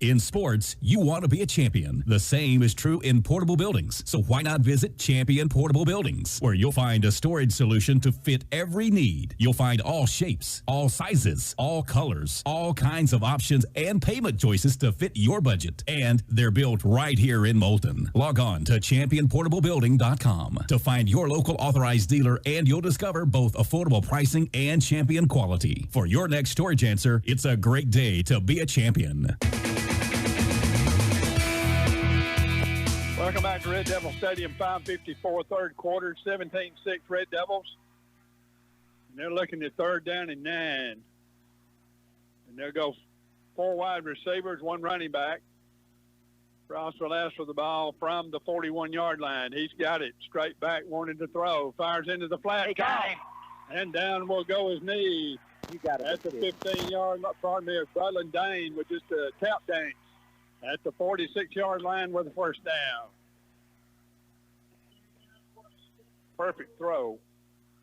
In sports, you want to be a champion. The same is true in portable buildings. So why not visit Champion Portable Buildings, where you'll find a storage solution to fit every need. You'll find all shapes, all sizes, all colors, all kinds of options and payment choices to fit your budget. And they're built right here in Moulton. Log on to championportablebuilding.com to find your local authorized dealer, and you'll discover both affordable pricing and champion quality. For your next storage answer, it's a great day to be a champion. Welcome back to Red Devil Stadium, 5:54 third quarter, 17-6 Red Devils. And they're looking at third down and 9. And they'll go 4 wide receivers, 1 running back. Ross will ask for the ball from the 41-yard line. He's got it straight back, wanting to throw. Fires into the flat. And down will go his knee. You got it. At the 15-yard, pardon me, Braylon Dame with just a tap dance at the 46-yard line with the first down. Perfect throw.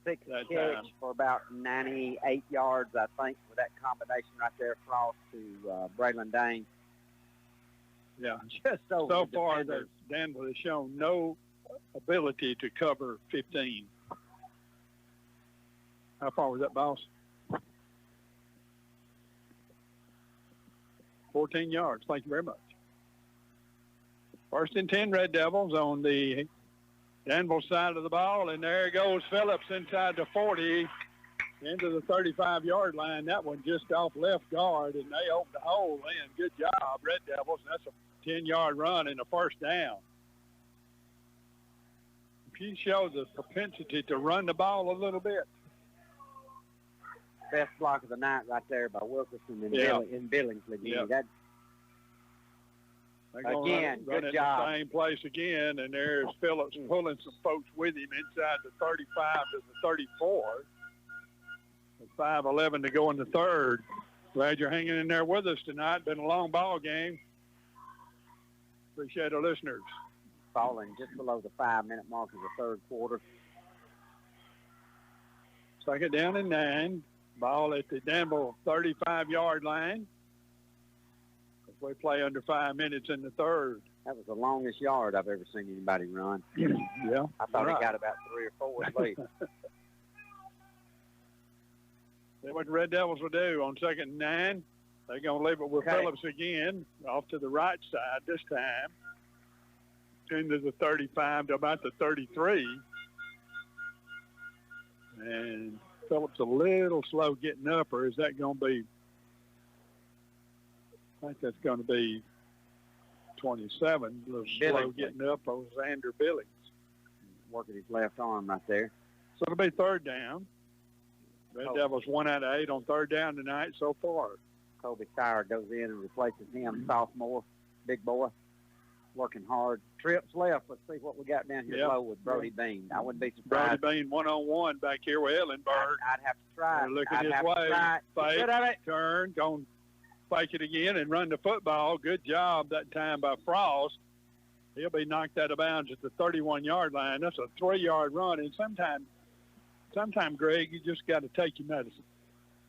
6 catch for about 98 yards, I think, with that combination right there, Frost to Braylon Dane. Yeah. Just so far, Danville has shown no ability to cover 15. How far was that, boss? 14 yards. Thank you very much. First and 10 Red Devils on the Danville side of the ball, and there goes Phillips inside the 40 into the 35-yard line. That one just off left guard, and they opened the hole in. Good job, Red Devils. That's a 10-yard run and a first down. If you show the propensity to run the ball a little bit. Best block of the night right there by Wilkerson in Billingsley. Yeah. That, again, run good it job. The same place again, and there's Phillips pulling some folks with him inside the 35 to the 34. With 5:11 to go in the third. Glad you're hanging in there with us tonight. Been a long ball game. Appreciate our listeners. Falling just below the 5-minute mark of the third quarter. Second down and 9. Ball at the Danville 35-yard line. We play under 5 minutes in the third. That was the longest yard I've ever seen anybody run. Yeah. I thought he got about 3 or 4 at least. Then what the Red Devils will do on second and 9, they're going to leave it with Phillips again, off to the right side this time, into the 35 to about the 33. And Phillips a little slow getting up, or is that going to be, I think that's going to be 27, a little slow getting up on Xander Billings. Working his left arm right there. So it'll be third down. Red Devils 1 out of 8 on third down tonight so far. Kobe Sire goes in and replaces him, sophomore, big boy, working hard. Trips left. Let's see what we got down here low with Brody Bean. I wouldn't be surprised. Brody Bean one-on-one back here with Ellenberg. I'd have to try it. Look at his way. Fake, turn, going fake it again and run the football. Good job that time by Frost. He'll be knocked out of bounds at the 31-yard line. That's a 3-yard run, and sometimes, Greg, you just got to take your medicine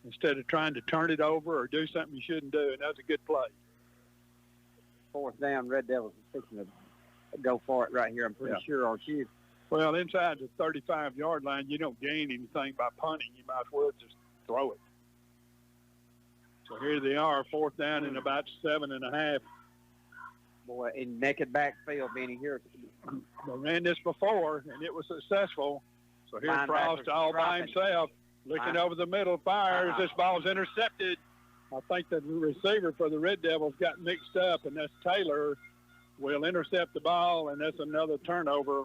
instead of trying to turn it over or do something you shouldn't do, and that's a good play. Fourth down, Red Devils is fixing to go for it right here, I'm pretty sure, aren't you? Well, inside the 35-yard line, you don't gain anything by punting. You might as well just throw it. So here they are, fourth down and about 7.5. Boy, in naked backfield, Benny, here. They ran this before, and it was successful. So here's Frost all by himself, looking over the middle, fires. This ball's intercepted. I think the receiver for the Red Devils got mixed up, and that's Taylor will intercept the ball, and that's another turnover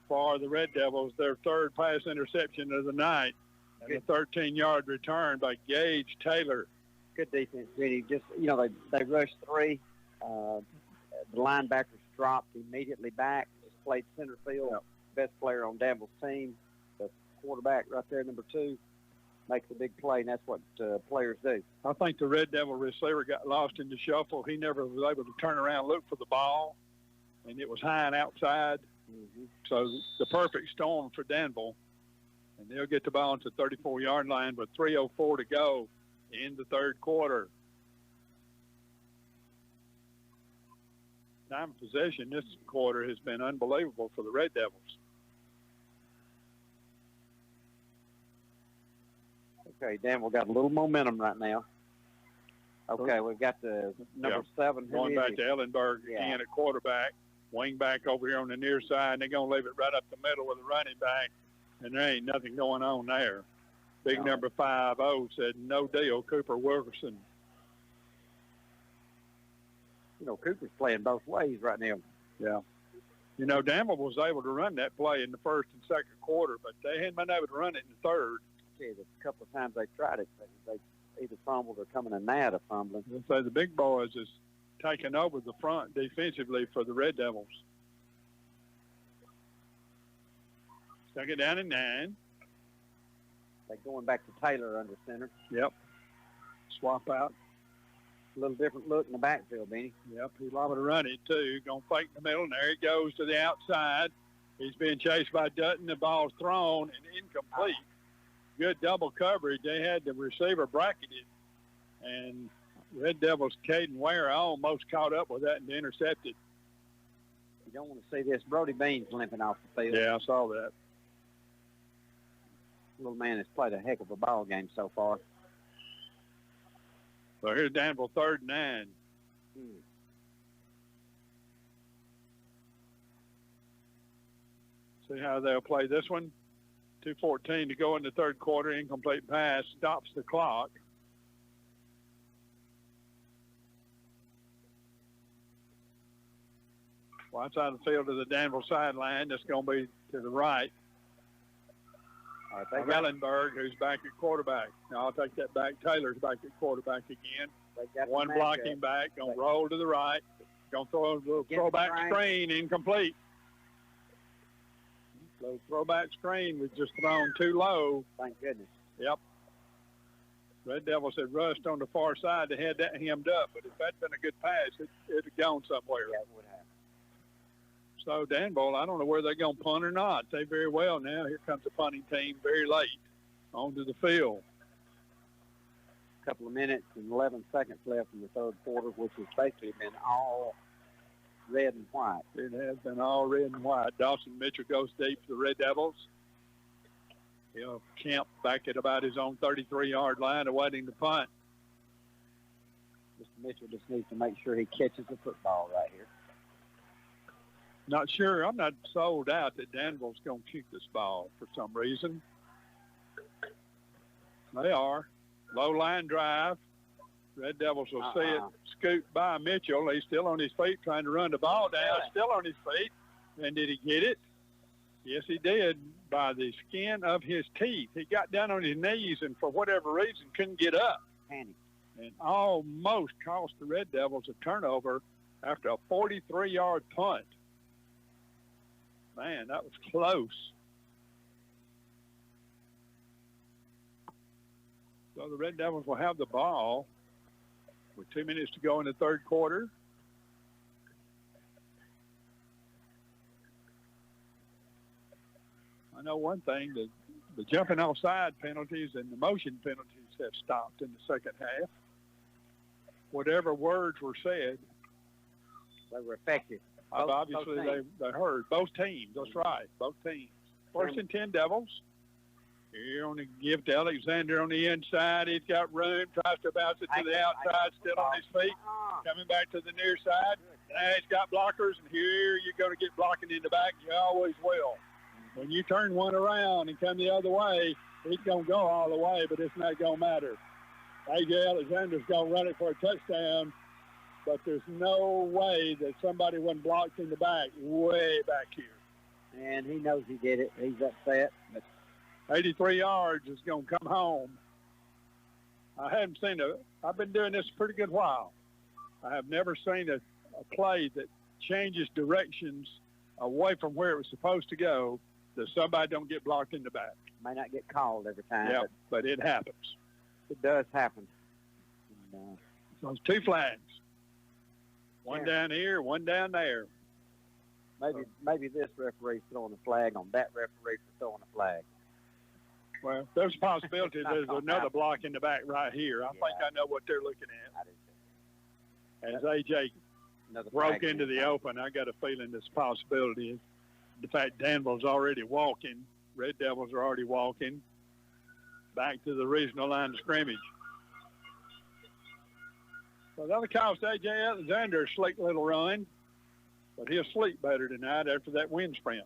for the Red Devils, their third pass interception of the night, and a 13-yard return by Gage Taylor. Good defense, Benny. Just, they rushed 3. The linebackers dropped immediately back, just played center field. Best player on Danville's team, the quarterback right there, number 2, makes a big play, and that's what players do. I think the Red Devil receiver got lost in the shuffle. He never was able to turn around and look for the ball, and it was high and outside. So the perfect storm for Danville, and they'll get the ball to the 34-yard line with 3:04 to go in the third quarter. Time of possession this quarter has been unbelievable for the Red Devils. Okay, Danville got a little momentum right now. Okay, we've got the number 7. Going back to Ellenberg again at quarterback. Wing back over here on the near side, and they're going to leave it right up the middle with a running back, and there ain't nothing going on there. Big number 5-0 said, no deal, Cooper Wilkerson. Cooper's playing both ways right now. Yeah. Danville was able to run that play in the first and second quarter, but they hadn't been able to run it in the third. Yeah, a couple of times they tried it, they either fumbled or coming in and out of fumbling. So the big boys is taking over the front defensively for the Red Devils. Second down and 9. They're going back to Taylor under center. Yep. Swap out. A little different look in the backfield, Benny. Yep, he's liable to run it, too. Going to fake in the middle, and there he goes to the outside. He's being chased by Dutton. The ball's thrown and incomplete. Good double coverage. They had the receiver bracketed, and Red Devils' Caden Ware almost caught up with that and intercepted. You don't want to see this. Brody Bean's limping off the field. Yeah, I saw that. Little man has played a heck of a ball game so far. So here's Danville 3rd and 9. See how they'll play this one. 2:14 to go in the third quarter. Incomplete pass stops the clock. Well, outside the field to the Danville sideline. That's going to be to the right. Ellenberg, who's back at quarterback. Now, I'll take that back. Taylor's back at quarterback again. One blocking back. Going to roll to the right. Going to throw a little throwback screen. Incomplete. Little throwback screen was just thrown too low. Thank goodness. Yep. Red Devils had rushed on the far side. They had that hemmed up, but if that'd been a good pass, it'd have gone somewhere. Yeah, it would have. So Danville, I don't know whether they're going to punt or not. They very well now. Here comes the punting team very late onto the field. A couple of minutes and 11 seconds left in the third quarter, which has basically been all red and white. It has been all red and white. Dawson Mitchell goes deep for the Red Devils. He'll camp back at about his own 33-yard line awaiting the punt. Mr. Mitchell just needs to make sure he catches the football right here. Not sure. I'm not sold out that Danville's going to kick this ball for some reason. They are. Low line drive. Red Devils will see it scoot by Mitchell. He's still on his feet trying to run the ball down. Still on his feet. And did he get it? Yes, he did, by the skin of his teeth. He got down on his knees and for whatever reason couldn't get up. Panic. And almost cost the Red Devils a turnover after a 43-yard punt. Man, that was close. So the Red Devils will have the ball with 2 minutes to go in the third quarter. I know one thing, the jumping offside penalties and the motion penalties have stopped in the second half. Whatever words were said, they were effective. Obviously, they heard. Both teams, that's right, both teams. First and 10 Devils. Here on the give to Alexander on the inside. He's got room, tries to bounce it to the outside, still on his feet. Coming back to the near side. Now he's got blockers, and here you're going to get blocking in the back. You always will. When you turn one around and come the other way, he's going to go all the way, but it's not going to matter. A.J. Alexander's going to run it for a touchdown, but there's no way that somebody wasn't blocked in the back, way back here. And he knows he did it. He's upset. But 83 yards is going to come home. I haven't seen I've been doing this a pretty good while. I have never seen a play that changes directions away from where it was supposed to go that somebody don't get blocked in the back. May not get called every time. Yeah, but it happens. It does happen. And, so it's two flags. One down here, one down there. Maybe this referee's throwing a flag on that referee for throwing a flag. Well, there's a possibility there's another block in the back right here. I think I know what they're looking at. As A.J. broke into the open, I got a feeling this possibility. The fact Danville's already walking, Red Devils are already walking back to the regional line of scrimmage. So that'll cost A.J. Alexander a slick little run, but he'll sleep better tonight after that wind sprint.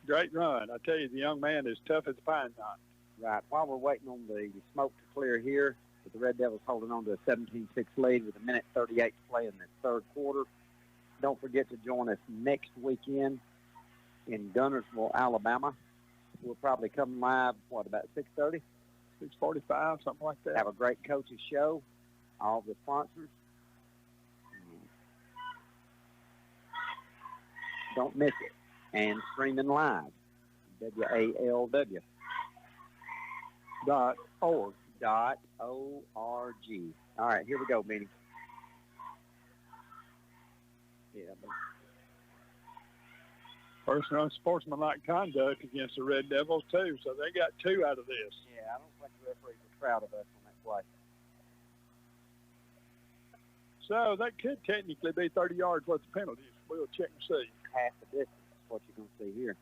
Great run. I tell you, the young man is tough as a pine knot. Right. While we're waiting on the smoke to clear here, with the Red Devils holding on to a 17-6 lead with 1:38 to play in the third quarter. Don't forget to join us next weekend in Gunnersville, Alabama. We'll probably come live, about 6:30? 6:45, something like that. Have a great coaches show. All the sponsors. Don't miss it. And streaming live. WALW.org. .org. All right, here we go, Benny. Yeah. First run sportsmanlike conduct against the Red Devils, too, so they got two out of this. Yeah, I don't think the referees are proud of us on that play. So that could technically be 30 yards worth of penalties. We'll check and see. Half the distance is what you're going to see here.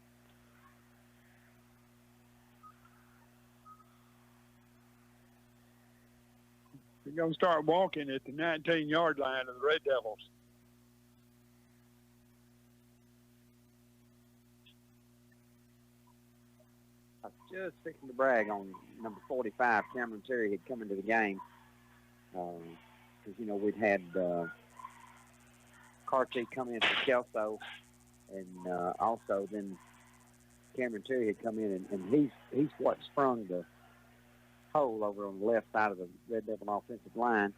We're going to start walking at the 19-yard line of the Red Devils. just fixing to brag on number 45, Cameron Terry, had come into the game. Because, you know, we'd had Carty come in for Kelso, and also then Cameron Terry had come in, and he's what sprung the hole over on the left side of the Red Devil offensive line.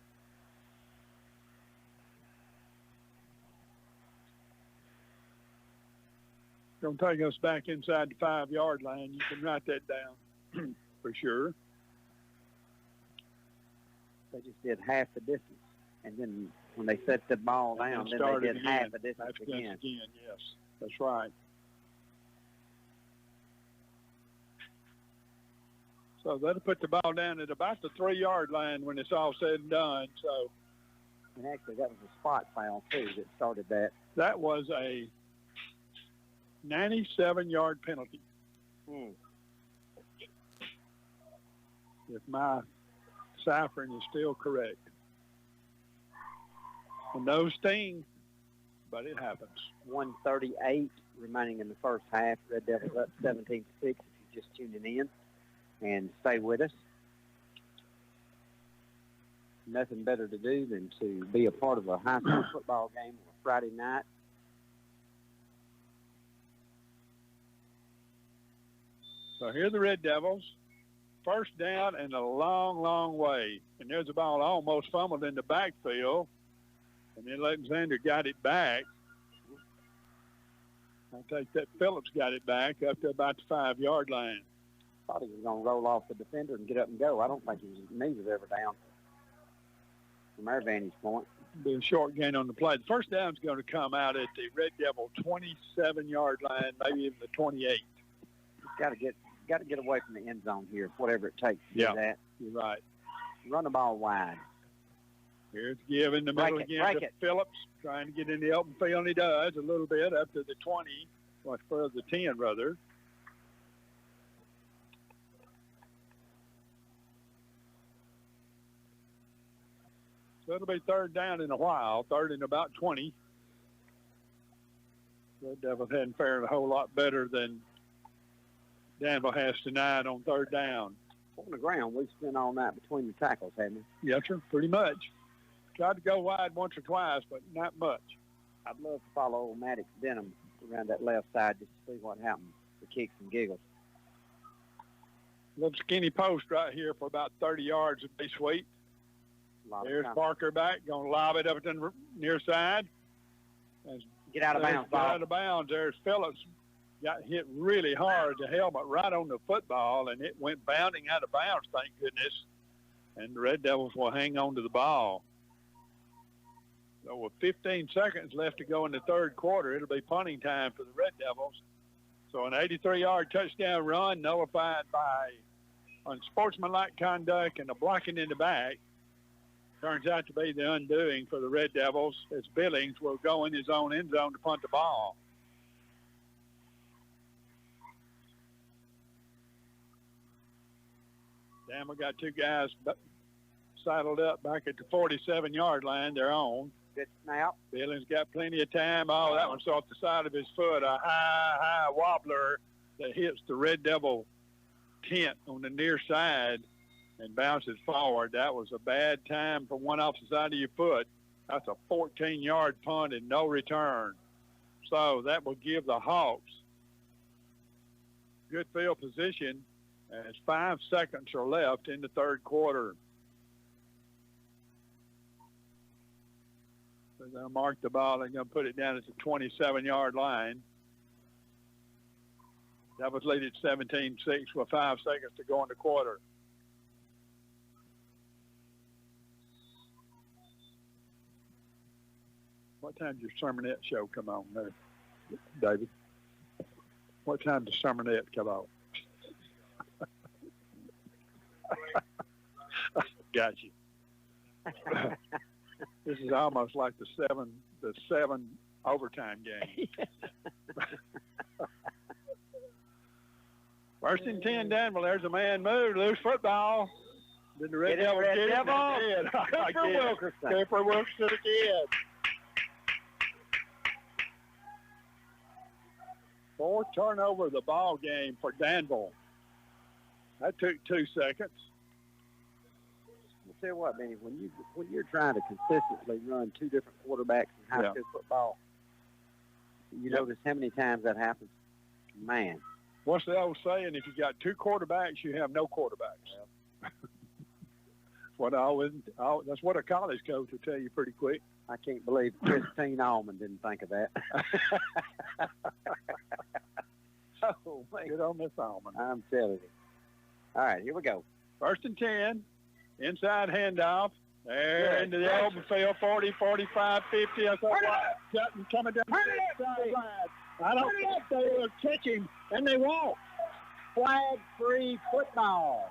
Going to take us back inside the 5-yard line. You can write that down for sure. They just did half the distance. And then when they set the ball down, then they did half the distance again. Yes, that's right. So that'll put the ball down at about the 3-yard line when it's all said and done. So, and actually, that was a spot foul, too, that started that. That was a 97-yard penalty. If my ciphering is still correct. And those sting, but it happens. 1:38 remaining in the first half. Red Devils up 17-6 if you're just tuning in. And stay with us. Nothing better to do than to be a part of a high school football game on a Friday night. So here are the Red Devils. First down and a long, long way. And there's a ball almost fumbled in the backfield. And then Alexander got it back. I think that Phillips got it back up to about the 5-yard line. Thought he was going to roll off the defender and get up and go. I don't think his knee was ever down from our vantage point. Be a short gain on the play. The first down's going to come out at the Red Devil 27-yard line, maybe even the 28. Got to get away from the end zone here, whatever it takes to do that. You're right. Run the ball wide. Here's give in the middle again to Phillips, trying to get in the open field, and he does a little bit up to the 20, or further the 10, rather. So it'll be third down in a while, third and about 20. Red Devils hadn't fared a whole lot better than Danville has tonight on third down. On the ground, we've spent all night between the tackles, haven't we? Yes, sir, pretty much. Tried to go wide once or twice, but not much. I'd love to follow old Maddox Denham around that left side just to see what happens for kicks and giggles. Little skinny post right here for about 30 yards would be sweet. There's Parker back, going to lob it up to the near side. Get out of bounds. Get out of bounds. There's Phillips. Got hit really hard, the helmet right on the football, and it went bounding out of bounds, thank goodness. And the Red Devils will hang on to the ball. So with 15 seconds left to go in the third quarter, it'll be punting time for the Red Devils. So an 83-yard touchdown run nullified by unsportsmanlike conduct and a blocking in the back turns out to be the undoing for the Red Devils, as Billings will go in his own end zone to punt the ball. Damn, we got two guys saddled up back at the 47-yard line. They're on. Good snap. Billings got plenty of time. Oh, that one's off the side of his foot. A high wobbler that hits the Red Devil tent on the near side and bounces forward. That was a bad time for one off the side of your foot. That's a 14-yard punt and no return. So that will give the Hawks good field position as 5 seconds are left in the third quarter. So they're going to mark the ball. They're going to put it down at the 27-yard line. That was lead at 17-6 with 5 seconds to go in the quarter. What time does your sermonette show come on there, David? What time does sermonette come on? Got you. This is almost like the seven overtime game. First and 10, Danville. There's a man moved. Loose football. Did the Red Devils get it? Cooper Wilkerson. Cooper Wilkerson again. 4th turnover of the ball game for Danville. That took 2 seconds. I'll tell you what, Benny, when you're trying to consistently run 2 different quarterbacks in high school football, you notice how many times that happens. Man. What's the old saying? If you got 2 quarterbacks, you have no quarterbacks. Yeah. That's what a college coach will tell you pretty quick. I can't believe Christine Allman didn't think of that. Oh, man. Good on Miss Allman. I'm telling you. All right, here we go. 1st and 10. Inside handoff. There into the open field. 40, 45, 50. I thought Dutton coming down the sideline. I don't think they will catch him, and they won't. Flag-free football.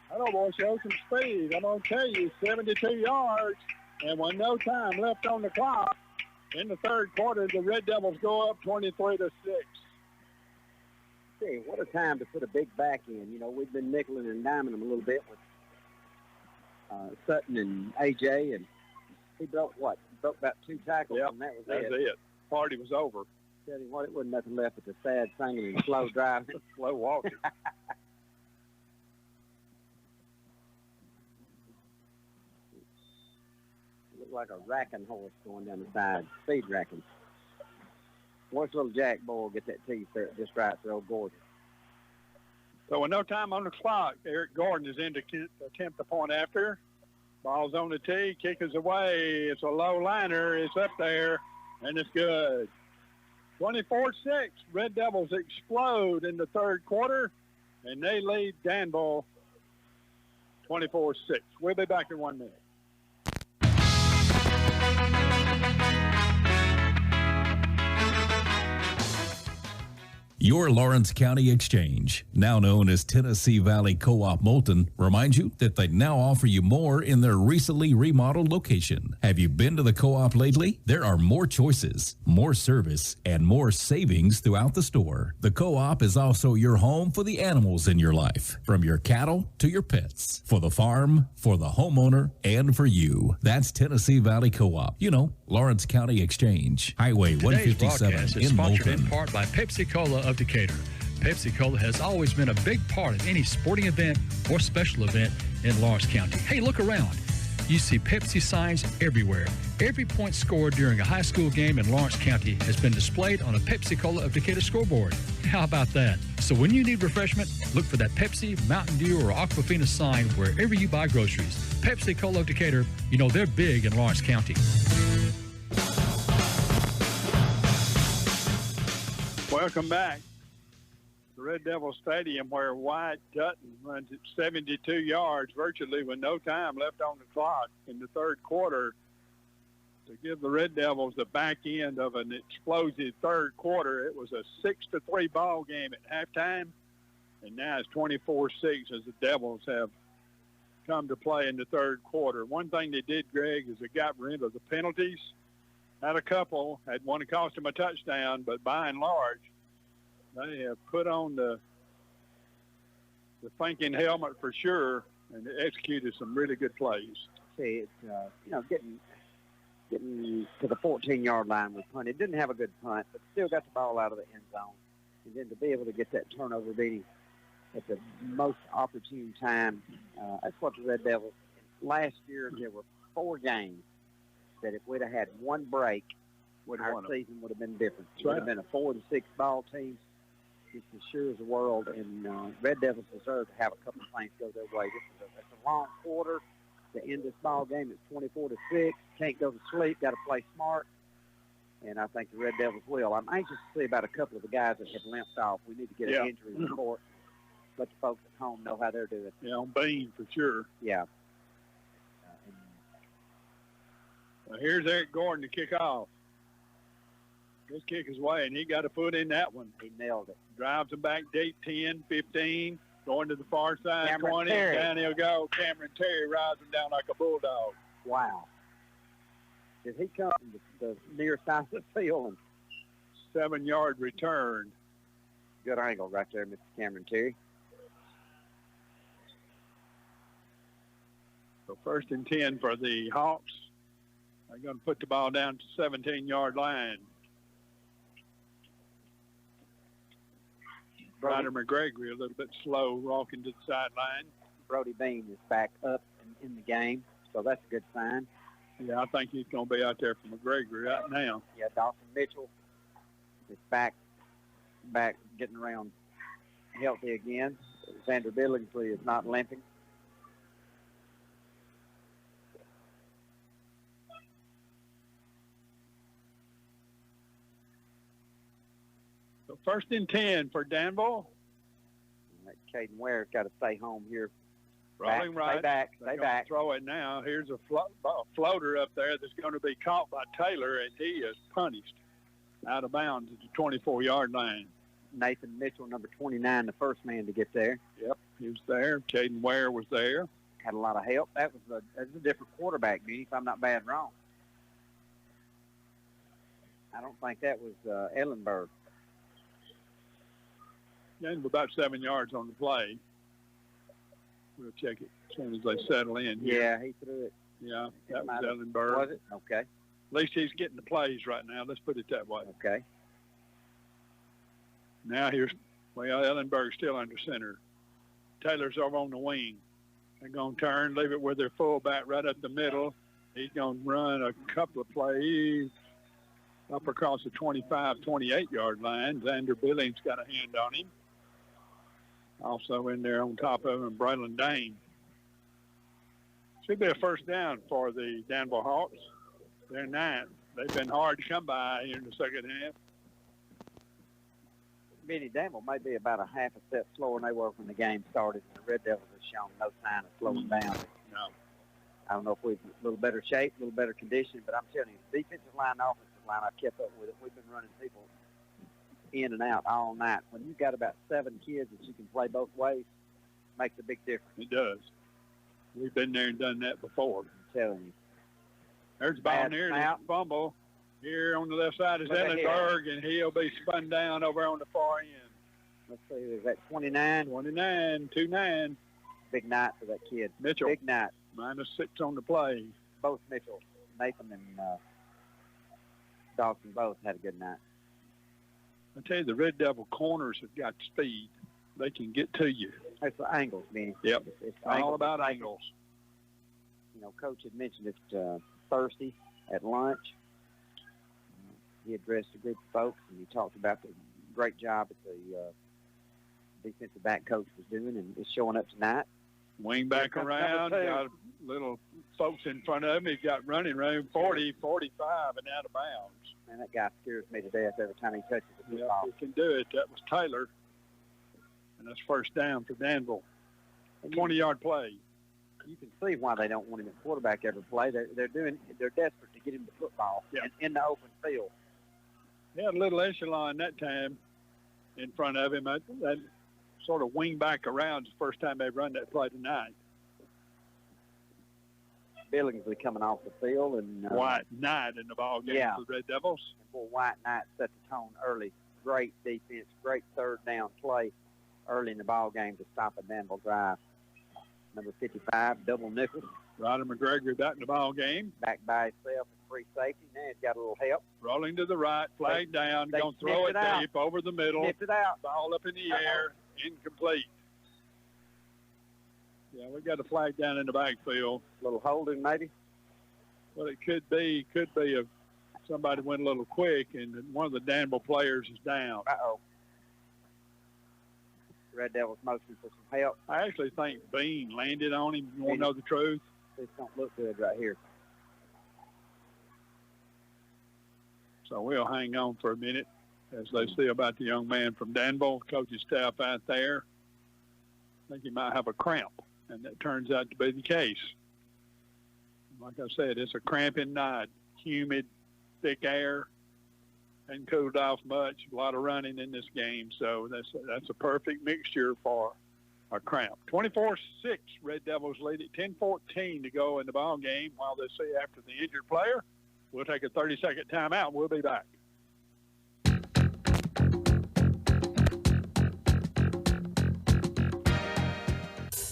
I don't want to show some speed. I'm going to tell you, 72 yards, and with no time left on the clock, in the 3rd quarter, the Red Devils go up 23-6. Hey, what a time to put a big back in. You know, we've been nickeling and diming them a little bit with Sutton and AJ, and he broke what? He broke about 2 tackles, and that was it. Party was over. Tell you what, it wasn't nothing left but the sad singing and slow driving. Slow walking. Looked like a racking horse going down the side, speed racking. Once little Jack Boy will get that tee just right for old Gordon. So with no time on the clock, Eric Gordon is in to attempt the point after. Ball's on the tee, kick is away. It's a low liner. It's up there, and it's good. 24-6. Red Devils explode in the 3rd quarter, and they lead Danville 24-6. We'll be back in 1 minute. Your Lawrence County Exchange, now known as Tennessee Valley Co-op Moulton, reminds you that they now offer you more in their recently remodeled location. Have you been to the Co-op lately? There are more choices, more service, and more savings throughout the store. The Co-op is also your home for the animals in your life, from your cattle to your pets, for the farm, for the homeowner, and for you. That's Tennessee Valley Co-op. You know, Lawrence County Exchange, Highway 157 in Moulton. Is sponsored in part by Pepsi Cola of Decatur. Pepsi Cola has always been a big part of any sporting event or special event in Lawrence County. Hey, look around. You see Pepsi signs everywhere. Every point scored during a high school game in Lawrence County has been displayed on a Pepsi Cola of Decatur scoreboard. How about that? So when you need refreshment, look for that Pepsi, Mountain Dew, or Aquafina sign wherever you buy groceries. Pepsi Cola of Decatur, you know they're big in Lawrence County. Welcome back to Red Devil Stadium, where Wyatt Dutton runs at 72 yards, virtually with no time left on the clock in the 3rd quarter, to give the Red Devils the back end of an explosive 3rd quarter. It was a 6-3 ball game at halftime, and now it's 24-6 as the Devils have come to play in the 3rd quarter. One thing they did, Greg, is they got rid of the penalties. Had a couple, had one that cost them a touchdown, but by and large, they have put on the thinking helmet for sure and executed some really good plays. See, it's, getting to the 14-yard line with punt. It didn't have a good punt, but still got the ball out of the end zone. And then to be able to get that turnover beating at the most opportune time, that's what the Red Devils, last year there were 4 games that if we'd have had one break, our season would have been different. It would have been a 4-6 ball team. It's as sure as the world, and Red Devils deserve to have a couple of things go their way. It's a long quarter to end this ball game. It's 24-6. Can't go to sleep. Got to play smart, and I think the Red Devils will. I'm anxious to see about a couple of the guys that have limped off. We need to get an injury report. Let the folks at home know how they're doing. Yeah, on Bean for sure. Yeah. Here's Eric Gordon to kick off. This kick is away, and he got a foot in that one. He nailed it. Drives him back deep, 10, 15, going to the far side, Cameron 20. Terry. Down he'll go. Cameron Terry rides him down like a bulldog. Wow. Did he come from the near side of the field? 7-yard return. Good angle right there, Mr. Cameron Terry. So 1st and 10 for the Hawks. They're going to put the ball down to 17-yard line. Ryder McGregory a little bit slow, walking to the sideline. Brody Bean is back up in the game, so that's a good sign. Yeah, I think he's going to be out there for McGregory right now. Yeah, Dawson Mitchell is back getting around healthy again. Xander Billingsley is not limping. So 1st and 10 for Danville. Caden Ware's got to stay home here. Rolling right. Stay back. Throw it now. Here's a floater up there that's going to be caught by Taylor, and he is punished out of bounds at the 24-yard line. Nathan Mitchell, number 29, the first man to get there. Yep, he was there. Caden Ware was there. Had a lot of help. That was a different quarterback, Benny, if I'm not bad wrong. I don't think that was Ellenberg. Gained about 7 yards on the play. We'll check it as soon as they settle in here. Yeah, he threw it. Yeah, that was Ellenberg. Was it? Okay. At least he's getting the plays right now. Let's put it that way. Okay. Now Ellenberg's still under center. Taylor's over on the wing. They're going to turn, leave it with their fullback right up the middle. He's going to run a couple of plays up across the 25, 28-yard line. Xander Billings got a hand on him. Also in there on top of him, Braylon Dame. Should be a first down for the Danville Hawks. They're 9th. They've been hard to come by here in the second half. Benny, Danville may be about a half a step slower than they were when the game started. The Red Devils have shown no sign of slowing down. No. I don't know if we're in a little better shape, a little better condition, but I'm telling you, defensive line, offensive line, I've kept up with it. We've been running people in and out all night. When you've got about 7 kids that you can play both ways, it makes a big difference. It does. We've been there and done that before. I'm telling you. There's a ball near the fumble. Here on the left side is Ellenberg, and he'll be spun down over on the far end. Let's see, is that 29? 29. Big night for that kid. Mitchell. Big night. -6 on the play. Both Mitchell, Nathan and Dawson both had a good night. I tell you, the Red Devil corners have got speed. They can get to you. It's the angles, man. Yep. It's all about angles. You know, Coach had mentioned it Thursday at lunch. He addressed a group of folks, and he talked about the great job that the defensive back coach was doing, and it's showing up tonight. Wing back around, got little folks in front of him. He's got running room, 40, 45, and out of bounds. Man, that guy scares me to death every time he touches the football. He can do it. That was Taylor, and that's first down for Danville. 20-yard play. You can see why they don't want him at quarterback every play. They're desperate to get him the football in the open field. He had a little echelon that time in front of him. That sort of wing back around is the first time they've run that play tonight. Billingsley coming off the field. And Wyatt Knight in the ball game for the Red Devils. And boy, Wyatt Knight set the tone early. Great defense, great third down play early in the ball game to stop a Danville drive. Number 55, double nickel. Ryder McGregory back in the ball game. Back by himself in free safety. Now he's got a little help. Rolling to the right, flag down, going to throw it deep over the middle. Snipped it out. Ball up in the air, incomplete. Yeah, we got a flag down in the backfield. A little holding maybe? Well, it could be somebody went a little quick, and one of the Danville players is down. Uh-oh. Red Devils motioning for some help. I actually think Bean landed on him. You want to know the truth? This don't look good right here. So we'll hang on for a minute as they see about the young man from Danville, coaching staff out there. I think he might have a cramp, and that turns out to be the case. Like I said, it's a cramping night, humid, thick air, and cooled off much. A lot of running in this game, so that's a perfect mixture for a cramp. 24-6, Red Devils lead it. 10-14 to go in the ball game while they see after the injured player. We'll take a 30-second timeout. We'll be back.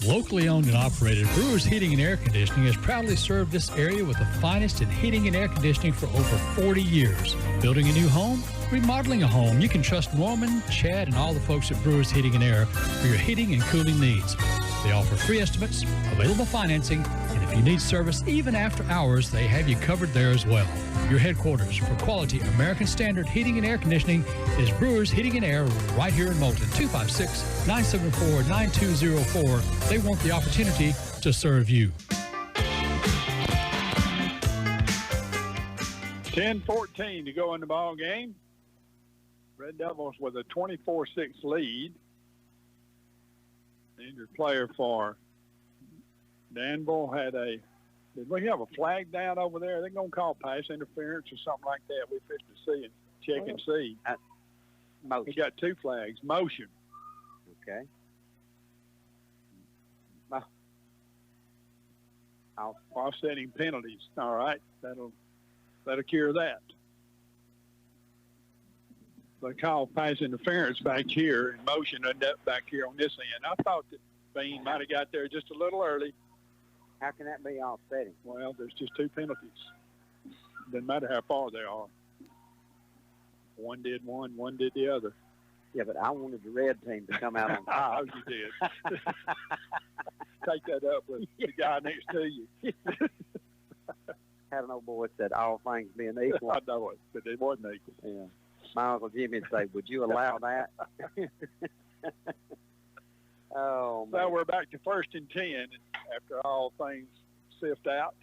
Locally owned and operated, Brewers Heating and Air Conditioning has proudly served this area with the finest in heating and air conditioning for over 40 years. Building a new home? Remodeling a home? You can trust Norman, Chad, and all the folks at Brewers Heating and Air for your heating and cooling needs. They offer free estimates, available financing, and if you need service even after hours, they have you covered there as well. Your headquarters for quality American Standard Heating and Air Conditioning is Brewers Heating and Air right here in Moulton, 256-974-9204. They want the opportunity to serve you. 10-14 to go in the ball game. Red Devils with a 24-6 lead. Injured player for Danville had a, did we have a flag down over there? They're going to call pass interference or something like that. We fit to see and check and see. Motion. We got two flags. Motion. Okay. Offsetting penalties. All right. That'll cure that. They call pass interference back here and motion back here on this end. I thought that Bean might have got there just a little early. How can that be offsetting? Well, there's just two penalties. Doesn't matter how far they are. One did one, one did the other. Yeah, but I wanted the red team to come out on top. Oh, you did. Take that up with the guy next to you. Had an old boy said all things being equal. I know it, but it wasn't equal. Yeah. My Uncle Jimmy would say, would you allow that? Oh, man. So we're back to 1st and 10 after all things sift out.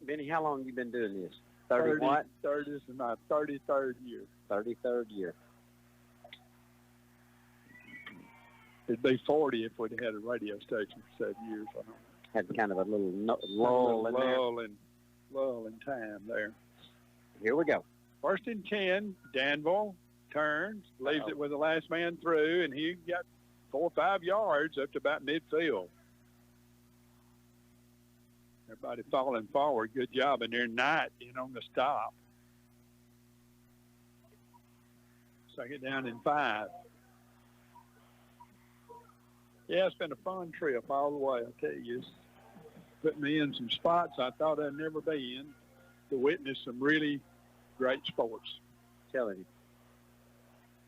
Benny, how long have you been doing this? 30 what? 30 is my 33rd year. 33rd year. It'd be 40 if we'd had a radio station for 7 years. I don't know. Had kind of a little lull in there. Lull in time there. Here we go. 1st and 10, Danville turns, leaves it with the last man through, and he got 4 or 5 yards up to about midfield. Everybody falling forward. Good job in there. Knight in on the stop. 2nd down and 5. Yeah, it's been a fun trip all the way, I tell you. It's put me in some spots I thought I'd never be in to witness some really great sports. I'm telling you.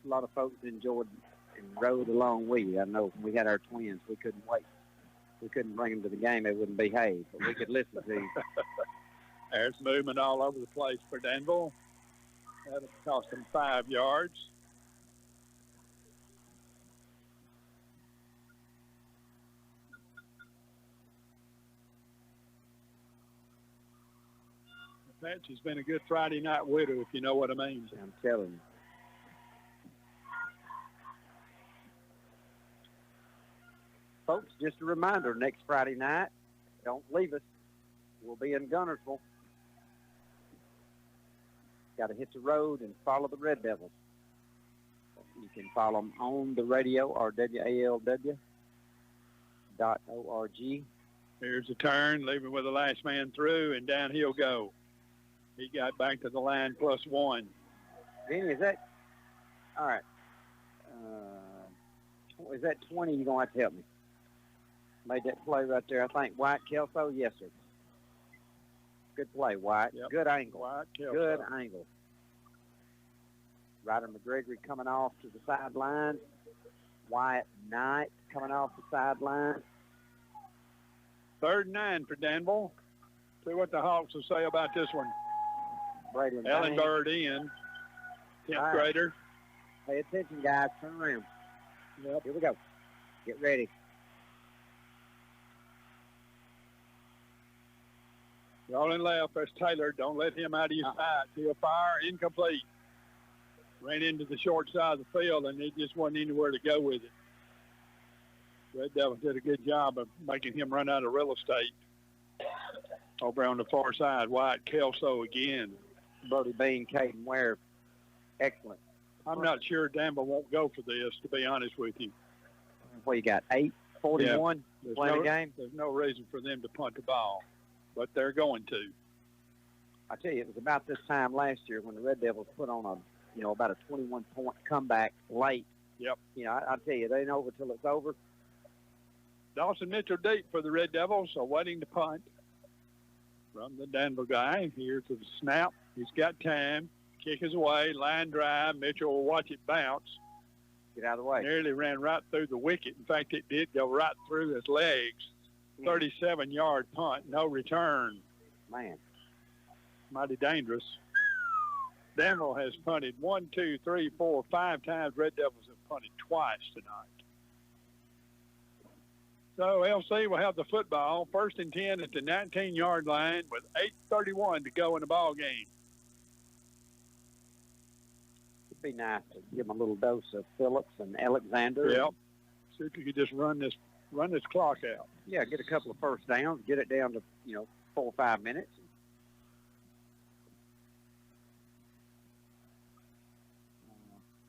A lot of folks enjoyed and rode along with you. I know when we had our twins, we couldn't wait. We couldn't bring them to the game. They wouldn't behave, but we could listen to you. There's movement all over the place for Danville. That'll cost them 5 yards. Patch has been a good Friday night widow, if you know what I mean. I'm telling you. Folks, just a reminder, next Friday night, don't leave us. We'll be in Gunnersville. Got to hit the road and follow the Red Devils. You can follow them on the radio or WALW.org. Here's a turn, leaving with the last man through, and down he'll go. He got back to the line +1. Vinny, is that – all right. Is that 20? You're going to have to help me. Made that play right there. I think Wyatt Kelso. Yes, sir. Good play, Wyatt. Yep. Good angle. Wyatt Kelso. Good angle. Ryder McGregory coming off to the sideline. Wyatt Knight coming off the sideline. 3rd and 9 for Danville. See what the Hawks will say about this one. Braylon Ellenberg in. 10th grader. Pay attention, guys. Turn around. Yep. Here we go. Get ready. Rolling left. There's Taylor. Don't let him out of your sight. He'll fire. Incomplete. Ran into the short side of the field, and he just wasn't anywhere to go with it. Red Devils did a good job of making him run out of real estate. Over on the far side, Wyatt Kelso again. Brody Bean, Caden Ware. Excellent. I'm not sure Danville won't go for this, to be honest with you. What you got, 8:41 playing the game? There's no reason for them to punt the ball, but they're going to. I tell you, it was about this time last year when the Red Devils put on about a 21-point comeback late. Yep. I tell you, they ain't over till it's over. Dawson Mitchell deep for the Red Devils, awaiting the punt from the Danville guy. Here to the snap. He's got time. Kick is away. Line drive. Mitchell will watch it bounce. Get out of the way. Nearly ran right through the wicket. In fact, it did go right through his legs. 37-yard punt. No return. Man. Mighty dangerous. Danville has punted 1, 2, 3, 4, 5 times. Red Devils have punted twice tonight. So LC will have the football. 1st and 10 at the 19-yard line with 8:31 to go in the ball game. It'd be nice to give them a little dose of Phillips and Alexander. Yep. See if you could just run this clock out. Yeah, get a couple of first downs, get it down to 4 or 5 minutes.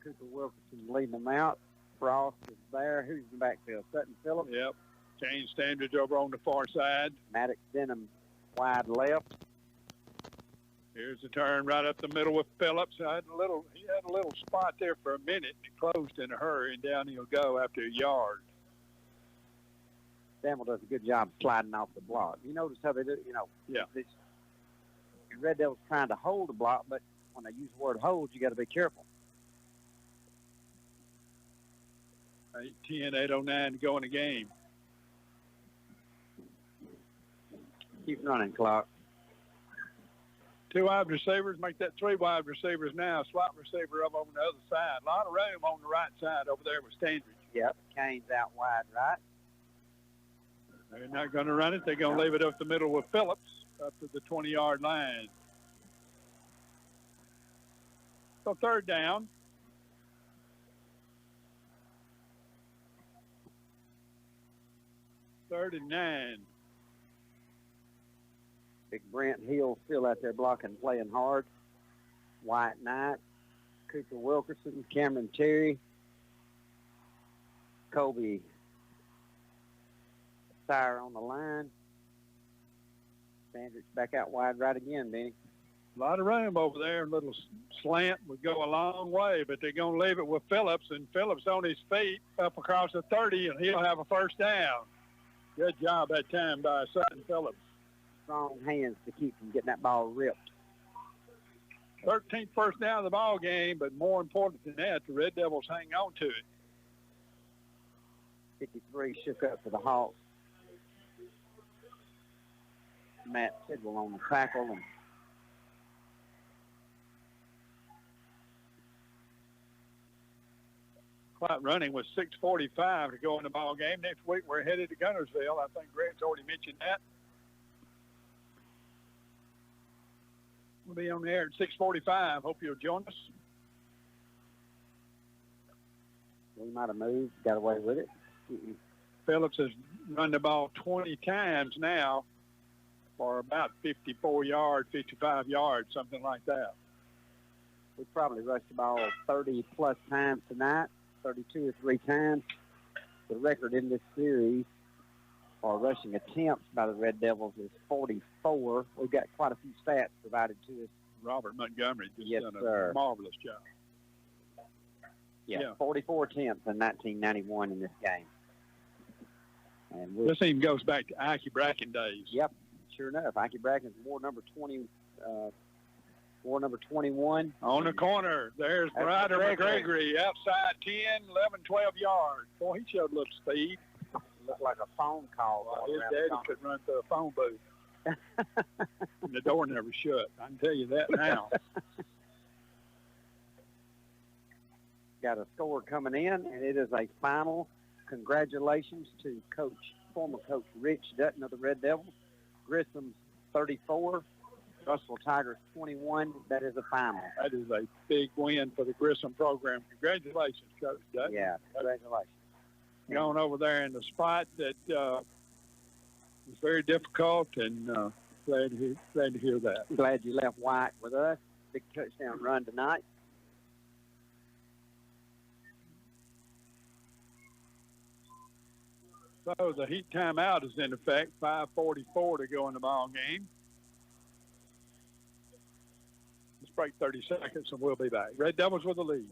Cooper Wilkerson leading them out. Frost is there. Who's in the backfield? Sutton Phillips. Yep. Kane Standridge over on the far side. Maddox Denham wide left. Here's the turn right up the middle with Phillips. He had a little spot there for a minute. He closed in a hurry, and down he'll go after a yard. Danville does a good job sliding off the block. You notice how they do, Yeah. The Red Devils trying to hold the block, but when they use the word hold, you got to be careful. 8:10, 8:09 to go in the game. Keep running, clock. 2 wide receivers, make that 3 wide receivers now. Slot receiver up over the other side. A lot of room on the right side over there with Standridge. Yep, Kane's out wide right. They're not going to run it. They're going to leave it up the middle with Phillips up to the 20-yard line. So 3rd down. Third and 9. Big Brent Hill still out there blocking, playing hard. Wyatt Knight, Cooper Wilkerson, Cameron Terry, Kobe Sire on the line. Sandridge back out wide right again, Benny. A lot of room over there. A little slant would go a long way, but they're going to leave it with Phillips, and Phillips on his feet up across the 30, and he'll have a first down. Good job that time by Sutton Phillips. Strong hands to keep from getting that ball ripped. 13th first down of the ball game, but more important than that, the Red Devils hang on to it. 53 shook up for the Hawks. Matt Sidwell on the tackle. And clock running with 6:45 to go in the ball game. Next week we're headed to Gunnersville. I think Greg's already mentioned that. We'll be on the air at 6:45. Hope you'll join us. We might have moved, got away with it. Phillips has run the ball 20 times now for about 54 yards, 55 yards, something like that. We probably rushed the ball 30-plus times tonight, 32 or 3 times. The record in this series for rushing attempts by the Red Devils is 44. We've got quite a few stats provided to us. Robert Montgomery just done sir. A marvelous job. Yeah, 44 attempts in 1991 in this game. And this even goes back to Ike Bracken days. Yep, sure enough. Ike Bracken's war number 20, war number 21. On the corner, there's Ryder McGregory outside 10, 11, 12 yards. Boy, he showed a little speed. Looked like a phone call. His daddy could run through a phone booth. And the door never shut. I can tell you that now. Got a score coming in, and it is a final. Congratulations to former coach Rich Dutton of the Red Devils. Grissom's 34, Russell Tigers 21. That is a final. That is a big win for the Grissom program. Congratulations, Coach Dutton. Yeah, congratulations. Going over there in the spot that was very difficult, and glad to hear that. Glad you left White with us. Big touchdown run tonight. So the heat timeout is in effect. 5:44 to go in the ball game. Let's break 30 seconds, and we'll be back. Red Devils with the lead.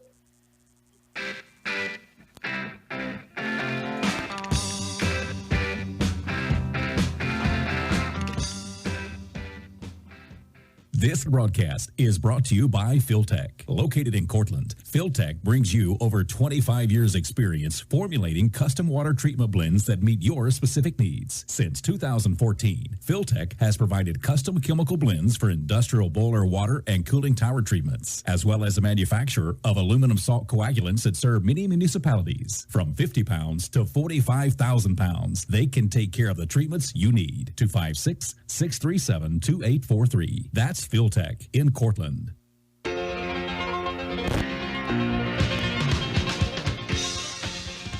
This broadcast is brought to you by Philtech. Located in Cortland, Philtech brings you over 25 years experience formulating custom water treatment blends that meet your specific needs. Since 2014, Philtech has provided custom chemical blends for industrial boiler water and cooling tower treatments, as well as a manufacturer of aluminum salt coagulants that serve many municipalities. From 50 pounds to 45,000 pounds, they can take care of the treatments you need. 256-637-2843. That's Philtech in Cortland.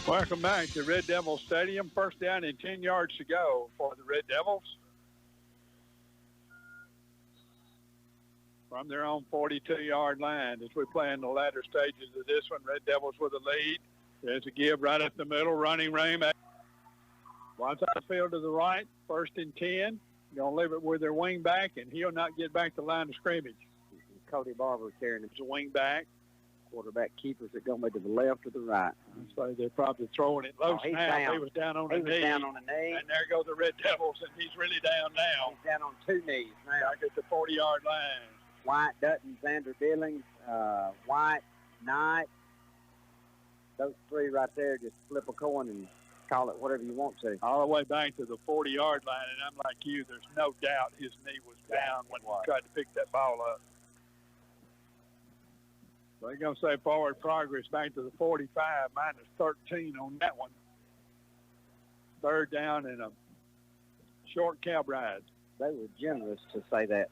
Welcome back to Red Devil Stadium. First down and 10 yards to go for the Red Devils. From their own 42-yard line as we play in the latter stages of this one. Red Devils with a lead. There's a give right up the middle, running rain. One side field to the right, first and 10. Going to leave it with their wing back, and he'll not get back to the line of scrimmage. Cody Barber carrying him. It's a wing back. Quarterback keepers that going to be to the left or the right. So they're probably throwing it low he's snap. down. He was down on the knee. Down on the knee. And there go the Red Devils, and he's really down now. He's down on two knees now. Back at the 40-yard line. Wyatt Dutton, Xander Billings, White, Knight. Those three right there, just flip a coin and call it whatever you want to. All the way back to the 40-yard line, and I'm like you, there's no doubt his knee was down when he tried to pick that ball up. So they're going to say forward progress back to the 45, minus 13 on that one. Third down and a short cab ride. They were generous to say that.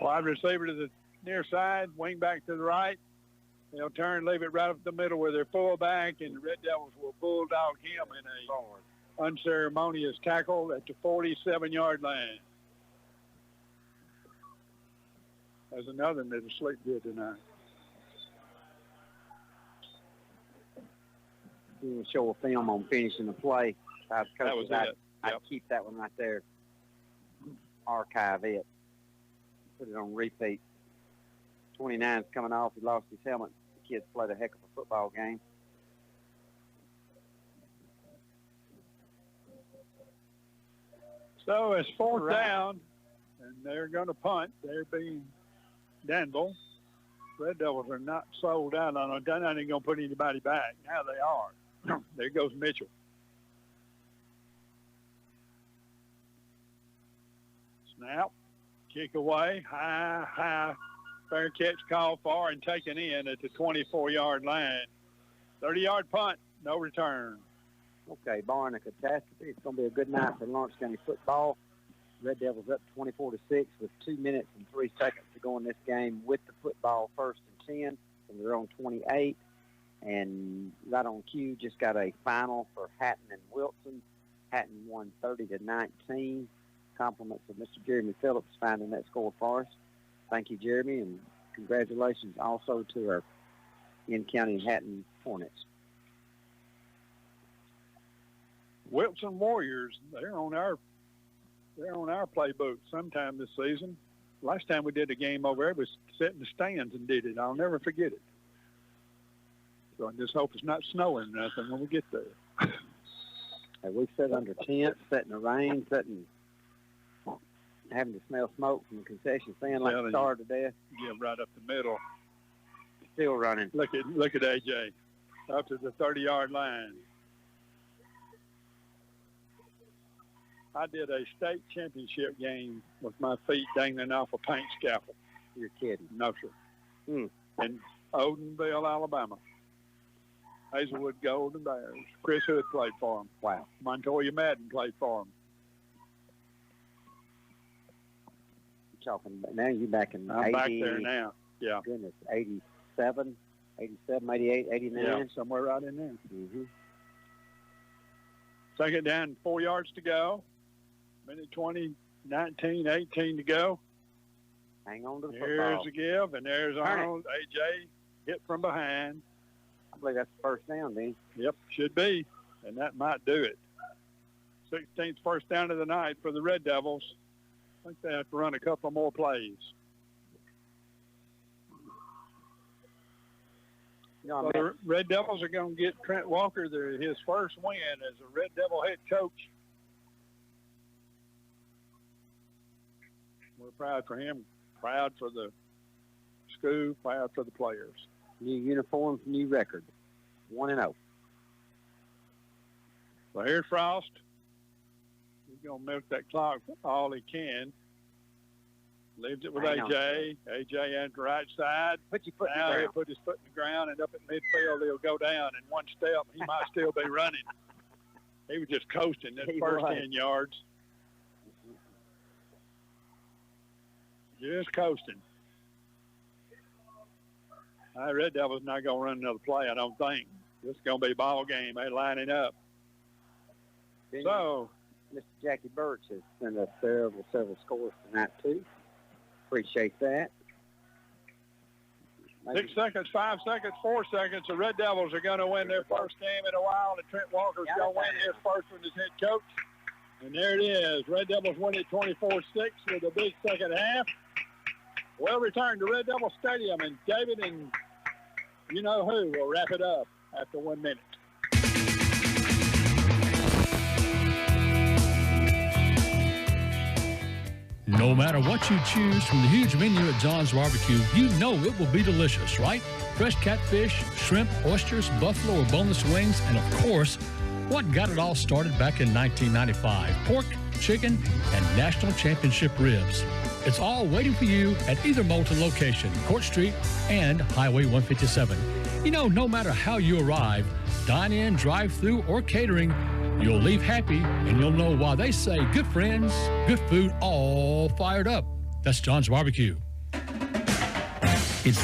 Wide receiver to the near side, wing back to the right. They'll turn, leave it right up the middle with their fullback, and the Red Devils will bulldog him in a unceremonious tackle at the 47-yard line. There's another one that'll sleep good tonight. You can show a film on finishing the play. That was it. I'd keep that one right there. Archive it. Put it on repeat. 29's coming off. He lost his helmet. The kids played a heck of a football game. So it's fourth down, and they're going to punt. They're being Danville. Red Devils are not sold out on it. They're not even going to put anybody back. Now they are. There goes Mitchell. Snap. Kick away. High. Fair catch called for and taken in at the 24-yard line. 30-yard punt. No return. Okay, barring a catastrophe, it's going to be a good night for Lawrence County football. Red Devils up 24-6 with 2 minutes and 3 seconds to go in this game with the football, first and 10 from their own 28. And right on cue, just got a final for Hatton and Wilson. Hatton won 30-19. Compliments of Mr. Jeremy Phillips finding that score for us. Thank you, Jeremy, and congratulations also to our in-county Hatton Hornets. Wilson Warriors, they're on our playbook sometime this season. Last time we did a game over there, we sat in the stands and did it. I'll never forget it. So I just hope it's not snowing or nothing when we get there. Hey, we sat under tents, sat in the rain, having to smell smoke from the concession stand like a star to death. Yeah, right up the middle. Still running. Look at AJ up to the 30-yard line. I did a state championship game with my feet dangling off a paint scaffold. You're kidding. No, sir. In Odenville, Alabama. Hazelwood Golden Bears. Chris Hood played for them. Wow. Montoya Madden played for them. You're talking about now you're back in I'm 80, back there now. Yeah. Goodness, 87, 88, 89. Yeah, somewhere right in there. Mm-hmm. Second down, 4 yards to go. Minute 20, 19, 18 to go. Hang on to the football. football. Here's a give, and there's Arnold. AJ hit from behind. I believe that's the first down, then. Yep, should be, and that might do it. 16th first down of the night for the Red Devils. I think they have to run a couple more plays. No, Well, the Red Devils are going to get Trent Walker his first win as a Red Devil head coach. We're proud for him, proud for the school, proud for the players. New uniforms, new record, 1-0. So here's Frost. He's going to milk that clock all he can. Leaves it with AJ. AJ on the right side. Now he'll put his foot in the ground, and up at midfield he'll go down in one step. He might still be running. He was just coasting the first 10 yards. Just coasting. Red Devils not going to run another play, I don't think. This is going to be a ball game. They're lining up. So, Mr. Jackie Birch has sent us several scores tonight, too. Appreciate that. 6 seconds, 5 seconds, 4 seconds. The Red Devils are going to win their first game in a while, and Trent Walker's going to win his first one as head coach. And there it is. Red Devils win it 24-6 with a big second half. We'll return to Red Devil Stadium, and David and you-know-who will wrap it up after 1 minute. No matter what you choose from the huge menu at John's Barbecue, you know it will be delicious, right? Fresh catfish, shrimp, oysters, buffalo or boneless wings, and of course, what got it all started back in 1995, pork, chicken, and national championship ribs. It's all waiting for you at either Moulton location, Court Street and Highway 157. You know, no matter how you arrive, dine-in, drive-through, or catering, you'll leave happy, and you'll know why they say good friends, good food, all fired up. That's John's Barbecue. It's